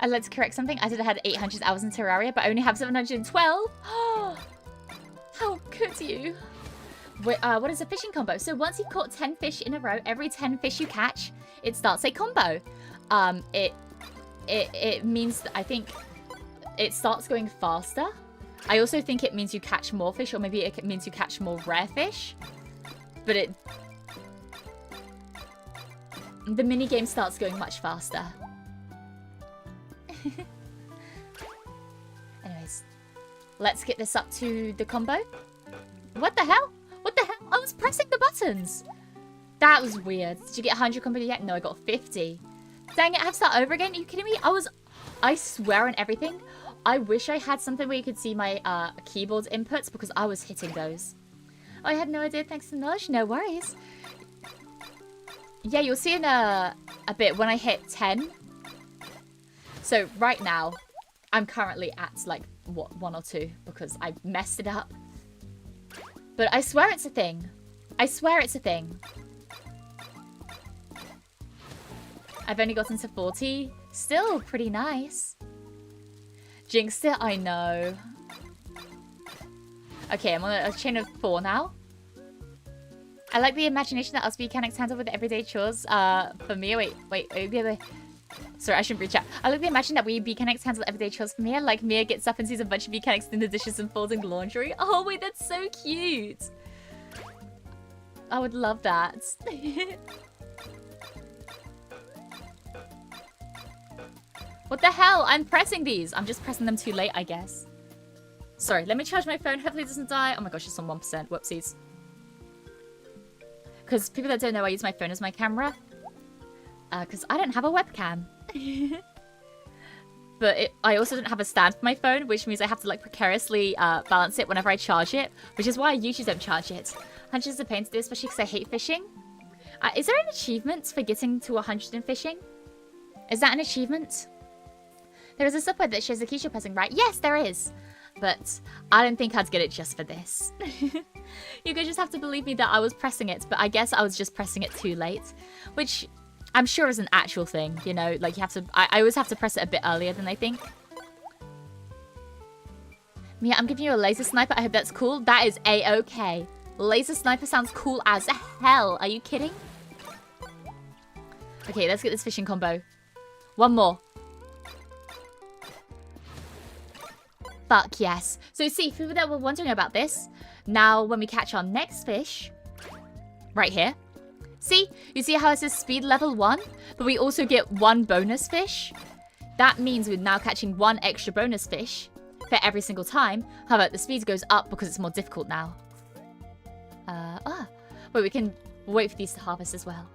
I'd like to correct something. I did have 800 hours in Terraria, but I only have 712. How could you? What is a fishing combo? So once you've caught 10 fish in a row, every 10 fish you catch, it starts a combo. It means that I think it starts going faster. I also think it means you catch more fish, or maybe it means you catch more rare fish. But the mini game starts going much faster. Anyways, let's get this up to the combo. What the hell? What the hell? I was pressing the buttons. That was weird. Did you get 100 combo yet? No, I got 50. Dang it, I have to start over again? Are you kidding me? I swear on everything. I wish I had something where you could see my keyboard inputs, because I was hitting those. Oh, I had no idea. Thanks for the knowledge. No worries. Yeah, you'll see in a bit when I hit 10. So right now, I'm currently at like, what, 1 or 2 because I messed it up. But I swear it's a thing. I swear it's a thing. I've only gotten to 40. Still pretty nice. Jinxed it, I know. Okay, I'm on a chain of 4 now. I like the imagination that us mechanics handle with the everyday chores. For me, wait. Sorry, I shouldn't reach out. I like the imagine that we mechanics handle everyday chores for Mia. Like Mia gets up and sees a bunch of mechanics doing the dishes and folding laundry. Oh wait, that's so cute. I would love that. What the hell? I'm pressing these. I'm just pressing them too late, I guess. Sorry, let me charge my phone. Hopefully it doesn't die. Oh my gosh, it's on 1%. Whoopsies. Because people that don't know, I use my phone as my camera. Because I don't have a webcam. But I also don't have a stand for my phone, which means I have to like precariously balance it whenever I charge it. Which is why I usually don't charge it. 100 is a pain to do, especially because I hate fishing. Is there an achievement for getting to 100 in fishing? Is that an achievement? There is a subway that shows the keys you're pressing, right? Yes, there is. But I don't think I'd get it just for this. You guys just have to believe me that I was pressing it, but I guess I was just pressing it too late. Which I'm sure is an actual thing, you know? Like, you have to... I always have to press it a bit earlier than I think. Mia, I'm giving you a laser sniper. I hope that's cool. That is A-okay. Laser sniper sounds cool as hell. Are you kidding? Okay, let's get this fishing combo. One more. Fuck yes. So see, for people that were wondering about this, now when we catch our next fish, right here, see? You see how it says speed level 1? But we also get 1 bonus fish? That means we're now catching 1 extra bonus fish for every single time. However, the speed goes up because it's more difficult now. Wait, we can wait for these to harvest as well.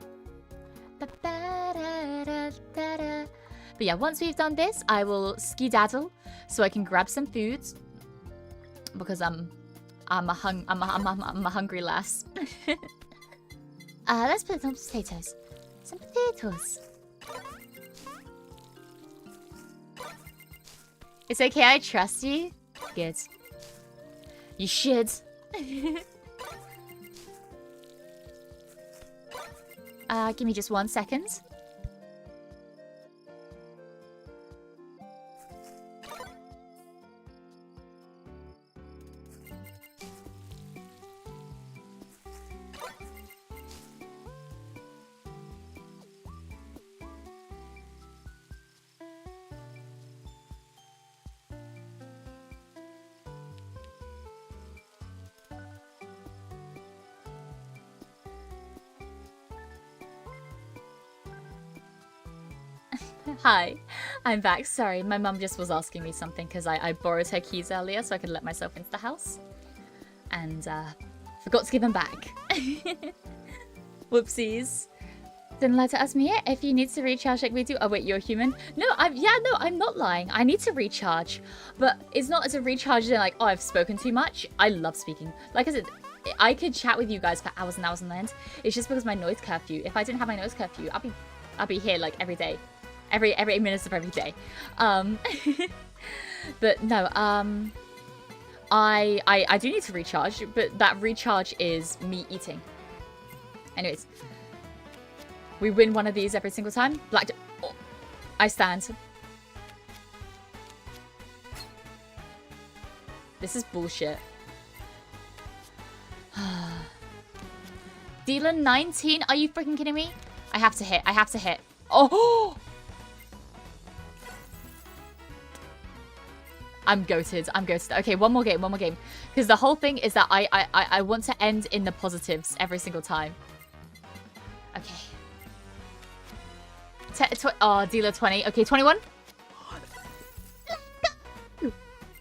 But yeah, once we've done this, I will skedaddle so I can grab some food because I'm a hungry lass. Let's put some potatoes. Some potatoes. It's okay, I trust you. Good. You should. Give me just 1 second. Hi, I'm back. Sorry, my mum just was asking me something because I borrowed her keys earlier so I could let myself into the house. And forgot to give them back. Whoopsies. Then let us me if you need to recharge like we do. Oh wait, you're human? No, I'm not lying. I need to recharge. But it's not as a recharge in like, oh, I've spoken too much. I love speaking. Like I said, I could chat with you guys for hours and hours on end. It's just because my noise curfew. If I didn't have my noise curfew, I'll be here like every day. Every 8 minutes of every day. But no, I do need to recharge, but that recharge is me eating. Anyways. We win one of these every single time. Black. Oh, I stand. This is bullshit. Dealer 19? Are you freaking kidding me? I have to hit. I have to hit. Oh! I'm goated. I'm goated. Okay, one more game. One more game. Because the whole thing is that I want to end in the positives every single time. Okay. Oh, dealer 20. Okay, 21.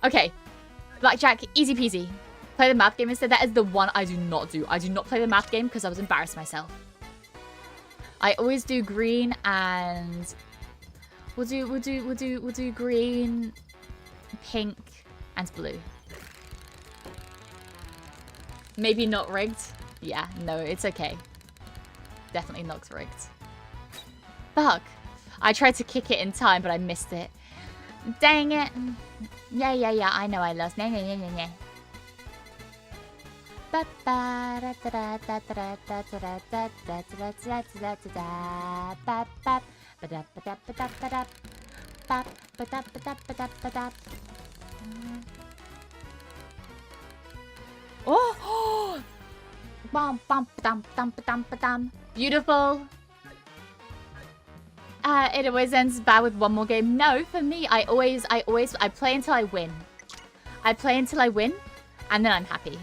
Okay. Blackjack, easy peasy. Play the math game instead. That is the one I do not do. I do not play the math game because I was embarrassed myself. I always do green and we'll do green, pink, and blue. Maybe not rigged. Yeah, no, it's okay. Definitely not rigged. Fuck. I tried to kick it in time, but I missed it. Dang it. Yeah, I know I lost. Yeah. Oh! Beautiful. It always ends bad with one more game. No, for me, I play until I win. I play until I win, and then I'm happy.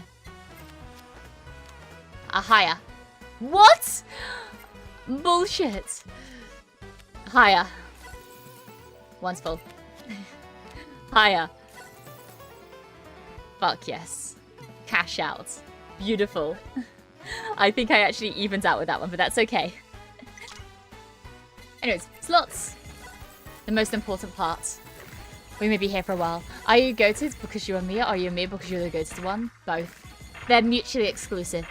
Higher. What? Bullshit. Higher. One's full. Higher. Fuck yes. Cash out. Beautiful. I think I actually evened out with that one, but that's okay. Anyways, slots. The most important part. We may be here for a while. Are you goated because you are Mia, or are you Mia because you're the goated one? Both. They're mutually exclusive.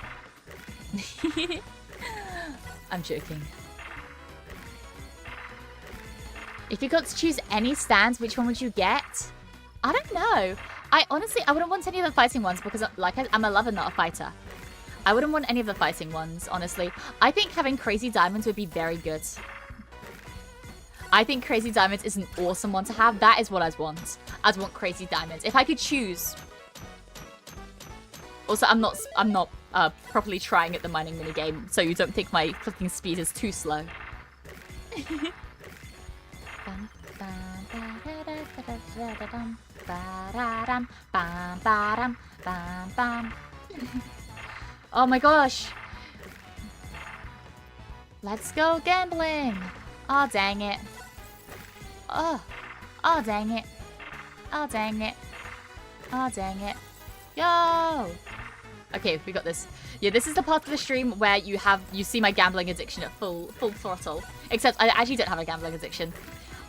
I'm joking. If you got to choose any stands, which one would you get? I don't know. I wouldn't want any of the fighting ones because I'm a lover, not a fighter. I wouldn't want any of the fighting ones, honestly. I think having crazy diamonds would be very good. I think crazy diamonds is an awesome one to have. That is what I'd want. I'd want crazy diamonds. If I could choose. Also, I'm not properly trying at the mining minigame, so you don't think my clicking speed is too slow. Oh my gosh. Let's go gambling. Oh, dang it. Oh dang it. Oh, dang it. Oh, dang it. Yo! Okay, we got this. Yeah, this is the part of the stream where you see my gambling addiction at full throttle. Except I actually don't have a gambling addiction.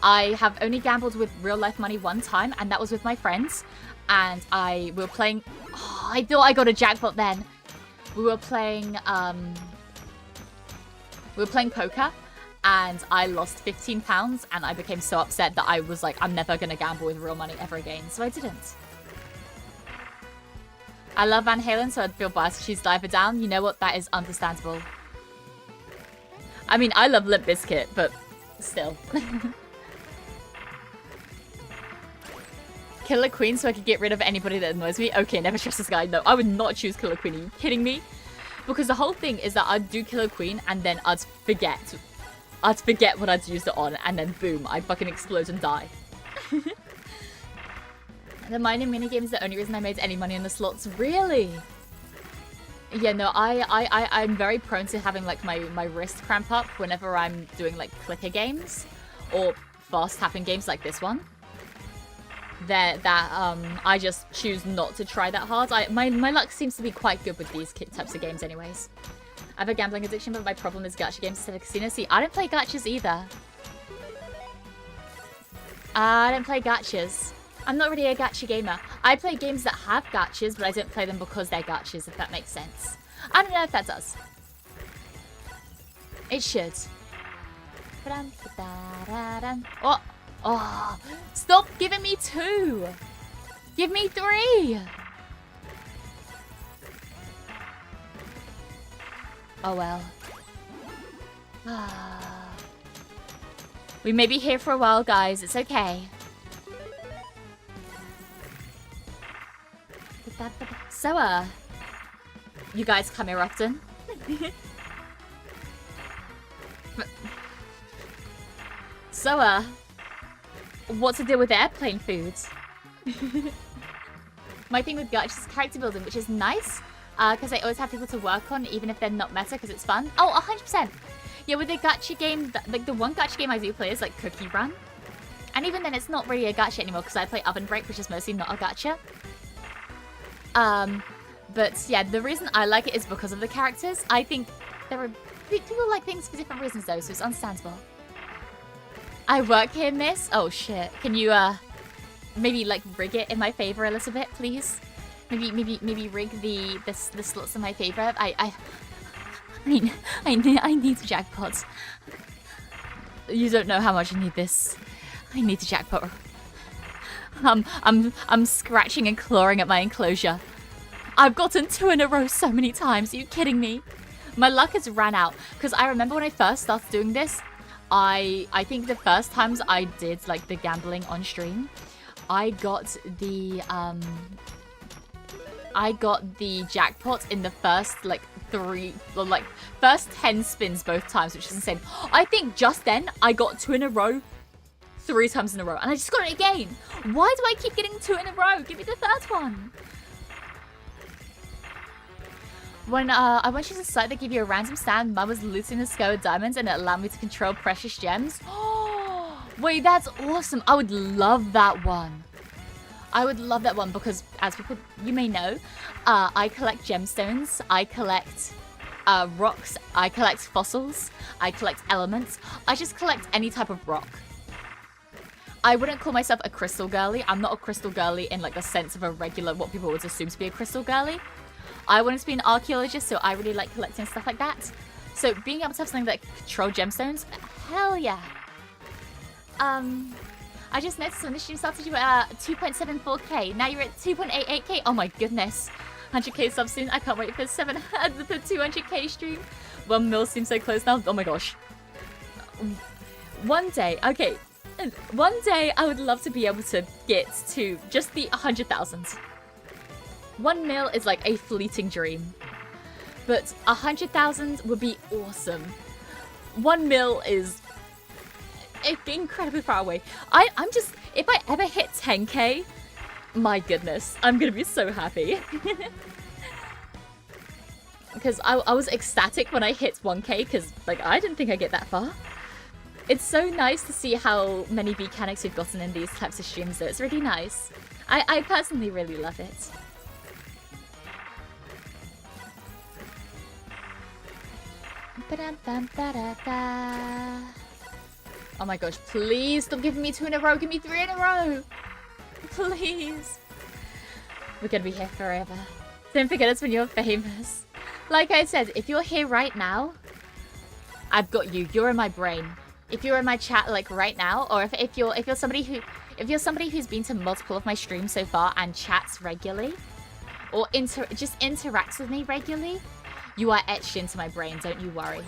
I have only gambled with real life money one time, and that was with my friends. And we were playing... Oh, I thought I got a jackpot then. We were playing poker, and I lost £15, and I became so upset that I was like, I'm never gonna gamble with real money ever again, so I didn't. I love Van Halen, so I'd feel biased if she's Diver Down. You know what? That is understandable. I mean, I love Limp Bizkit, but still. Killer Queen so I could get rid of anybody that annoys me? Okay, never trust this guy. No, I would not choose Killer Queen. Are you kidding me? Because the whole thing is that I'd do Killer Queen and then I'd forget what I'd used it on, and then boom, I'd fucking explode and die. The mining minigame is the only reason I made any money in the slots. Really? Yeah, no, I'm very prone to having like my wrist cramp up whenever I'm doing like clicker games or fast tapping games like this one. I just choose not to try that hard. My luck seems to be quite good with these types of games anyways. I have a gambling addiction, but my problem is gacha games instead of casino. See, I don't play gachas either. I don't play gachas. I'm not really a gacha gamer. I play games that have gachas, but I don't play them because they're gachas, if that makes sense. I don't know if that does. It should. Oh! Oh! Stop giving me 2! Give me 3! Oh well. We may be here for a while, guys. It's okay. So, you guys come here often? So, what's the deal with airplane foods? My thing with gacha is character building, which is nice, because I always have people to work on, even if they're not meta, because it's fun. Oh, 100%! Yeah, with the gacha game, like the one gacha game I do play is like Cookie Run. And even then, it's not really a gacha anymore, because I play Oven Break, which is mostly not a gacha. But yeah, the reason I like it is because of the characters. I think there are people like things for different reasons though, so it's understandable. I work here, miss. Oh shit. Can you maybe like rig it in my favor a little bit, please? Maybe rig the slots in my favor. I need the jackpot. You don't know how much I need this. I need the jackpot. I'm scratching and clawing at my enclosure. I've gotten 2 in a row so many times. Are you kidding me? My luck has ran out. Because I remember when I first started doing this, I think the first times I did like the gambling on stream, I got the jackpot in the first like first 10 spins both times, which is insane. I think just then I got 2 in a row 3 times in a row, and I just got it again. Why do I keep getting 2 in a row? Give me the third one. When I went to the site that gave you a random stand, Mum was looting the sky with diamonds and it allowed me to control precious gems. Oh, wait, that's awesome. I would love that one. I would love that one because, as people you may know, I collect gemstones, I collect rocks, I collect fossils, I collect elements. I just collect any type of rock. I wouldn't call myself a crystal girly. I'm not a crystal girly in like the sense of a regular, what people would assume to be a crystal girly. I wanted to be an archaeologist, so I really like collecting stuff like that. So being able to have something that can control gemstones, hell yeah. I just noticed when the stream started you were at 2.74k. Now you're at 2.88k. Oh my goodness. 100k subs soon. I can't wait for the 200k stream. 1 mil seems so close now. Oh my gosh. One day, okay. One day I would love to be able to get to just the 100,000. 1 mil is like a fleeting dream. But 100,000 would be awesome. 1 mil is incredibly far away. I'm just, if I ever hit 10k, my goodness, I'm gonna be so happy. Because I was ecstatic when I hit 1k, because like I didn't think I'd get that far. It's so nice to see how many mechanics we've gotten in these types of streams though. It's really nice. I personally really love it. Oh my gosh, please stop giving me 2 in a row. Give me 3 in a row. Please. We're gonna be here forever. Don't forget us when you're famous. Like I said, if you're here right now, I've got you. You're in my brain. If you're in my chat like right now, or if you're somebody who's been to multiple of my streams so far and chats regularly, or just interacts with me regularly, you are etched into my brain, don't you worry.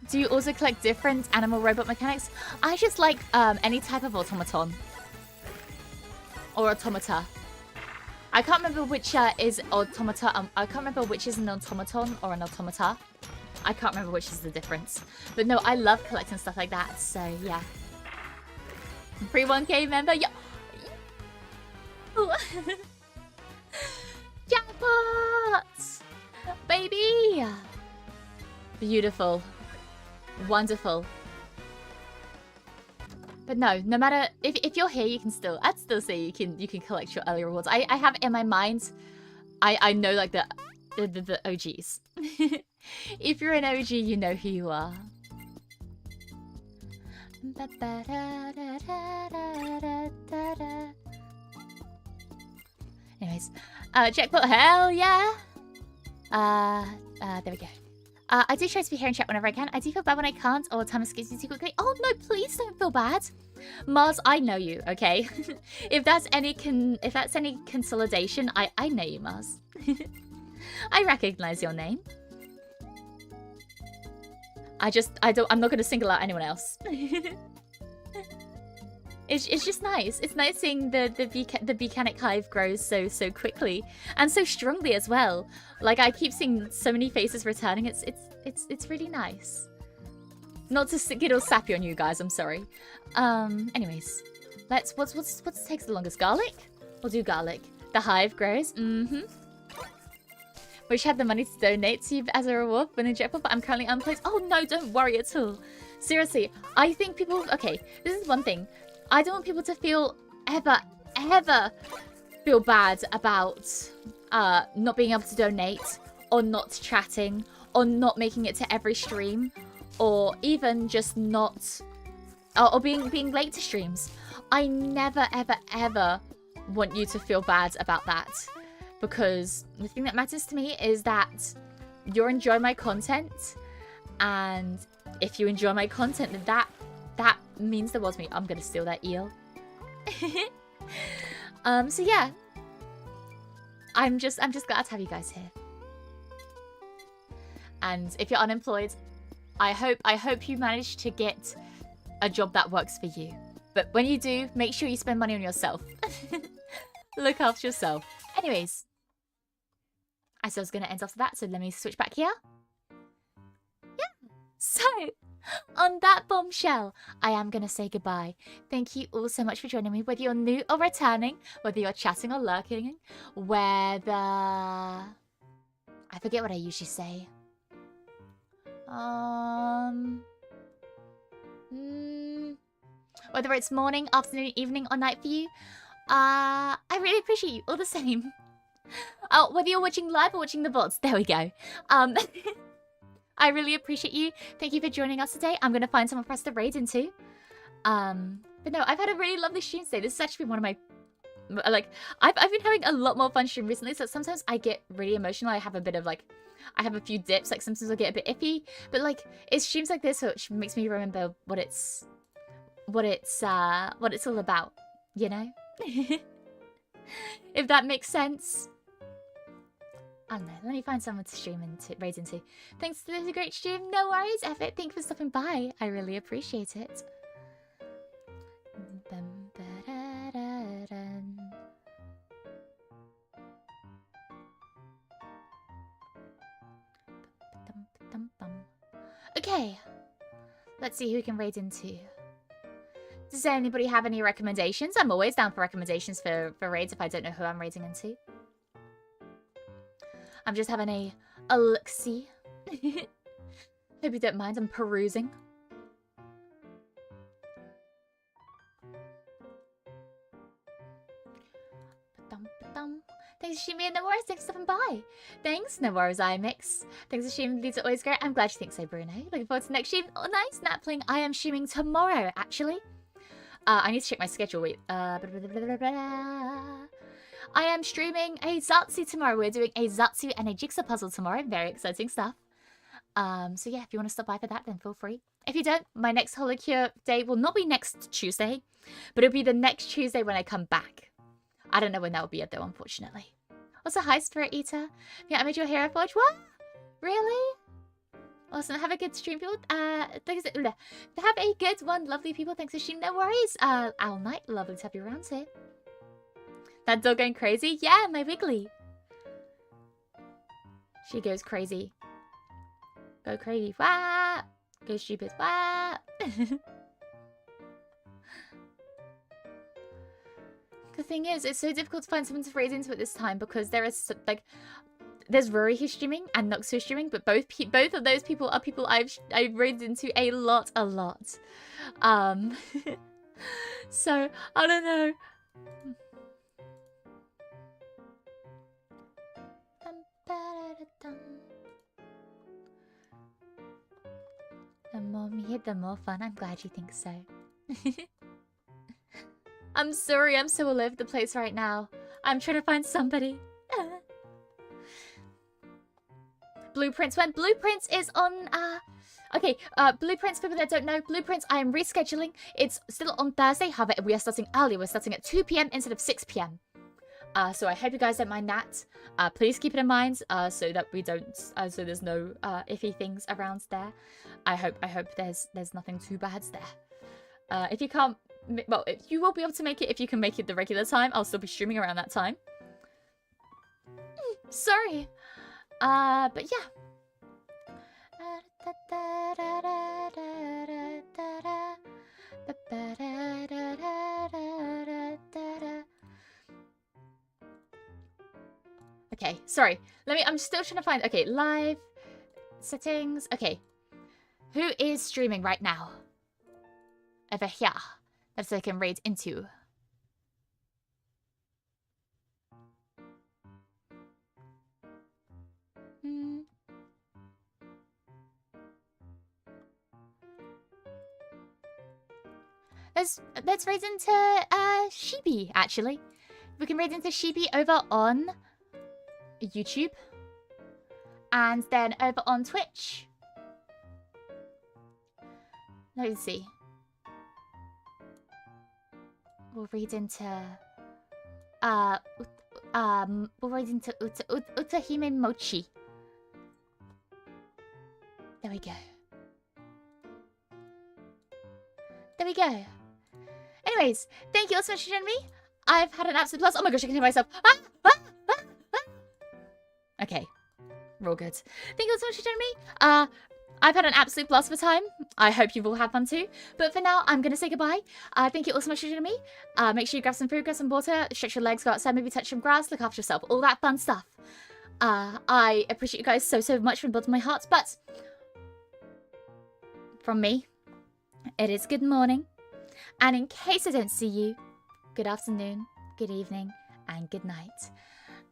Do you also collect different animal robot mechanics? I just like any type of automaton. Or automata. I can't remember which is automata. I can't remember which is an automaton or an automata. I can't remember which is the difference. But no, I love collecting stuff like that, so yeah. Free 1k member, yeah. Jackpot! Baby! Beautiful. Wonderful. But no matter if you're here, you can still, I'd still say you can collect your early rewards. I have in my mind, I know like that the OGs. If you're an OG, you know who you are. Anyways, jackpot, hell yeah! There we go. I do try to be here in chat whenever I can. I do feel bad when I can't, or time escapes me too quickly. Oh no, please don't feel bad. Mars, I know you, okay? If that's any consolidation, I know you, Mars. I recognize your name. I'm not gonna single out anyone else. It's just nice. It's nice seeing the Beeakery hive grow so quickly and so strongly as well. Like, I keep seeing so many faces returning. It's really nice. Not to get all sappy on you guys. I'm sorry. Anyways, what takes the longest? Garlic? We'll do garlic. The hive grows. Wish I had the money to donate to you as a reward for the jackpot, but I'm currently unemployed. Oh no, don't worry at all. Seriously, I think people. Okay, this is one thing. I don't want people to feel ever feel bad about not being able to donate, or not chatting, or not making it to every stream, or even just not, or being late to streams. I never ever want you to feel bad about that, because the thing that matters to me is that you're enjoying my content, and if you enjoy my content, then that means the world to me. I'm gonna steal that eel. So yeah, I'm just glad to have you guys here. And if you're unemployed, I hope you manage to get a job that works for you. But when you do, make sure you spend money on yourself. Look after yourself. Anyways, I said I was gonna end after that, so let me switch back here. Yeah. So, on that bombshell, I am going to say goodbye. Thank you all so much for joining me, whether you're new or returning, whether you're chatting or lurking, whether... I forget what I usually say. Whether it's morning, afternoon, evening, or night for you, I really appreciate you all the same. Oh, whether you're watching live or watching the VODs, there we go. I really appreciate you. Thank you for joining us today. I'm going to find someone for us to raid into. But no, I've had a really lovely stream today. This is actually one of my... Like, I've been having a lot more fun stream recently, so sometimes I get really emotional. I have a bit of, like... I have a few dips. Like, sometimes I get a bit iffy. But, like, it's streams like this which makes me remember what it's all about, you know? If that makes sense. I don't know. Let me find someone to stream and to raid into. Thanks for the great stream. No worries, Effort. Thank you for stopping by. I really appreciate it. Okay. Let's see who we can raid into. Does anybody have any recommendations? I'm always down for recommendations for raids if I don't know who I'm raiding into. I'm just having a look-see. Hope you don't mind, I'm perusing. Thanks for streaming, no worries, thanks for stopping by. Thanks, no worries, iMix. Thanks for streaming, these are always great. I'm glad you think so, Bruno. Looking forward to the next stream. Oh, nice, Napling. I am streaming tomorrow, actually. I need to check my schedule, wait. I am streaming a Zatsu tomorrow. We're doing a Zatsu and a jigsaw puzzle tomorrow. Very exciting stuff. So yeah, if you want to stop by for that, then feel free. If you don't, my next HOLOCURE day will not be next Tuesday, but it'll be the next Tuesday when I come back. I don't know when that will be though, unfortunately. Also, hi, Spirit Eater. Yeah, I made your hero forge. What? Really? Awesome. Have a good stream, people. Have a good one, lovely people. Thanks for streaming. No worries. Owl Night, lovely to have you around here. That dog going crazy? Yeah, my Wiggly. She goes crazy. Go crazy. Wah! Go stupid. Wah! The thing is, it's so difficult to find someone to raise into at this time because there is, like, there's Rory who's streaming and Nux who's streaming, but both of those people are people I've raised into a lot. So, I don't know. The more me, the more fun. I'm glad you think so. I'm sorry, I'm so all over the place right now. I'm trying to find somebody. Blueprints. When Blueprints is on, okay, Blueprints, people that don't know, Blueprints, I am rescheduling. It's still on Thursday, however, we are starting early. We're starting at 2 p.m. instead of 6 p.m. So I hope you guys don't mind that. Please keep it in mind, so that we don't, so there's no iffy things around there. I hope there's nothing too bad there. If you can't, well, you will be able to make it if you can make it the regular time. I'll still be streaming around that time. Sorry. But yeah. Okay, sorry. I'm still trying to find, okay, live settings. Okay. Who is streaming right now? Over here. That I can raid into. Let's raid into Shibi, actually. We can raid into Shibi over on YouTube. And then over on Twitch. Let's see. We'll read into we'll read into Utahime Mochi. There we go. There we go. Anyways, thank you all so much for joining me. I've had an absolute blast. Oh my gosh, I can hear myself. Okay. We're all good. Thank you all so much for joining me. I've had an absolute blast of a time. I hope you've all had fun too. But for now, I'm going to say goodbye. Thank you all so much for joining me. Make sure you grab some food, grab some water, stretch your legs, go outside, maybe touch some grass, look after yourself. All that fun stuff. I appreciate you guys so much from the bottom of my heart. But from me, it is good morning. And in case I don't see you, good afternoon, good evening, and good night.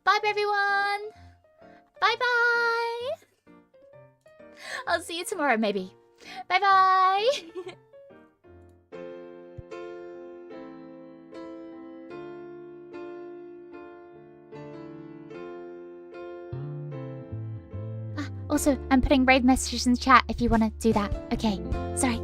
Bye, everyone. Bye-bye. I'll see you tomorrow, maybe. Bye-bye. Also, I'm putting raid messages in the chat if you want to do that. Okay, sorry.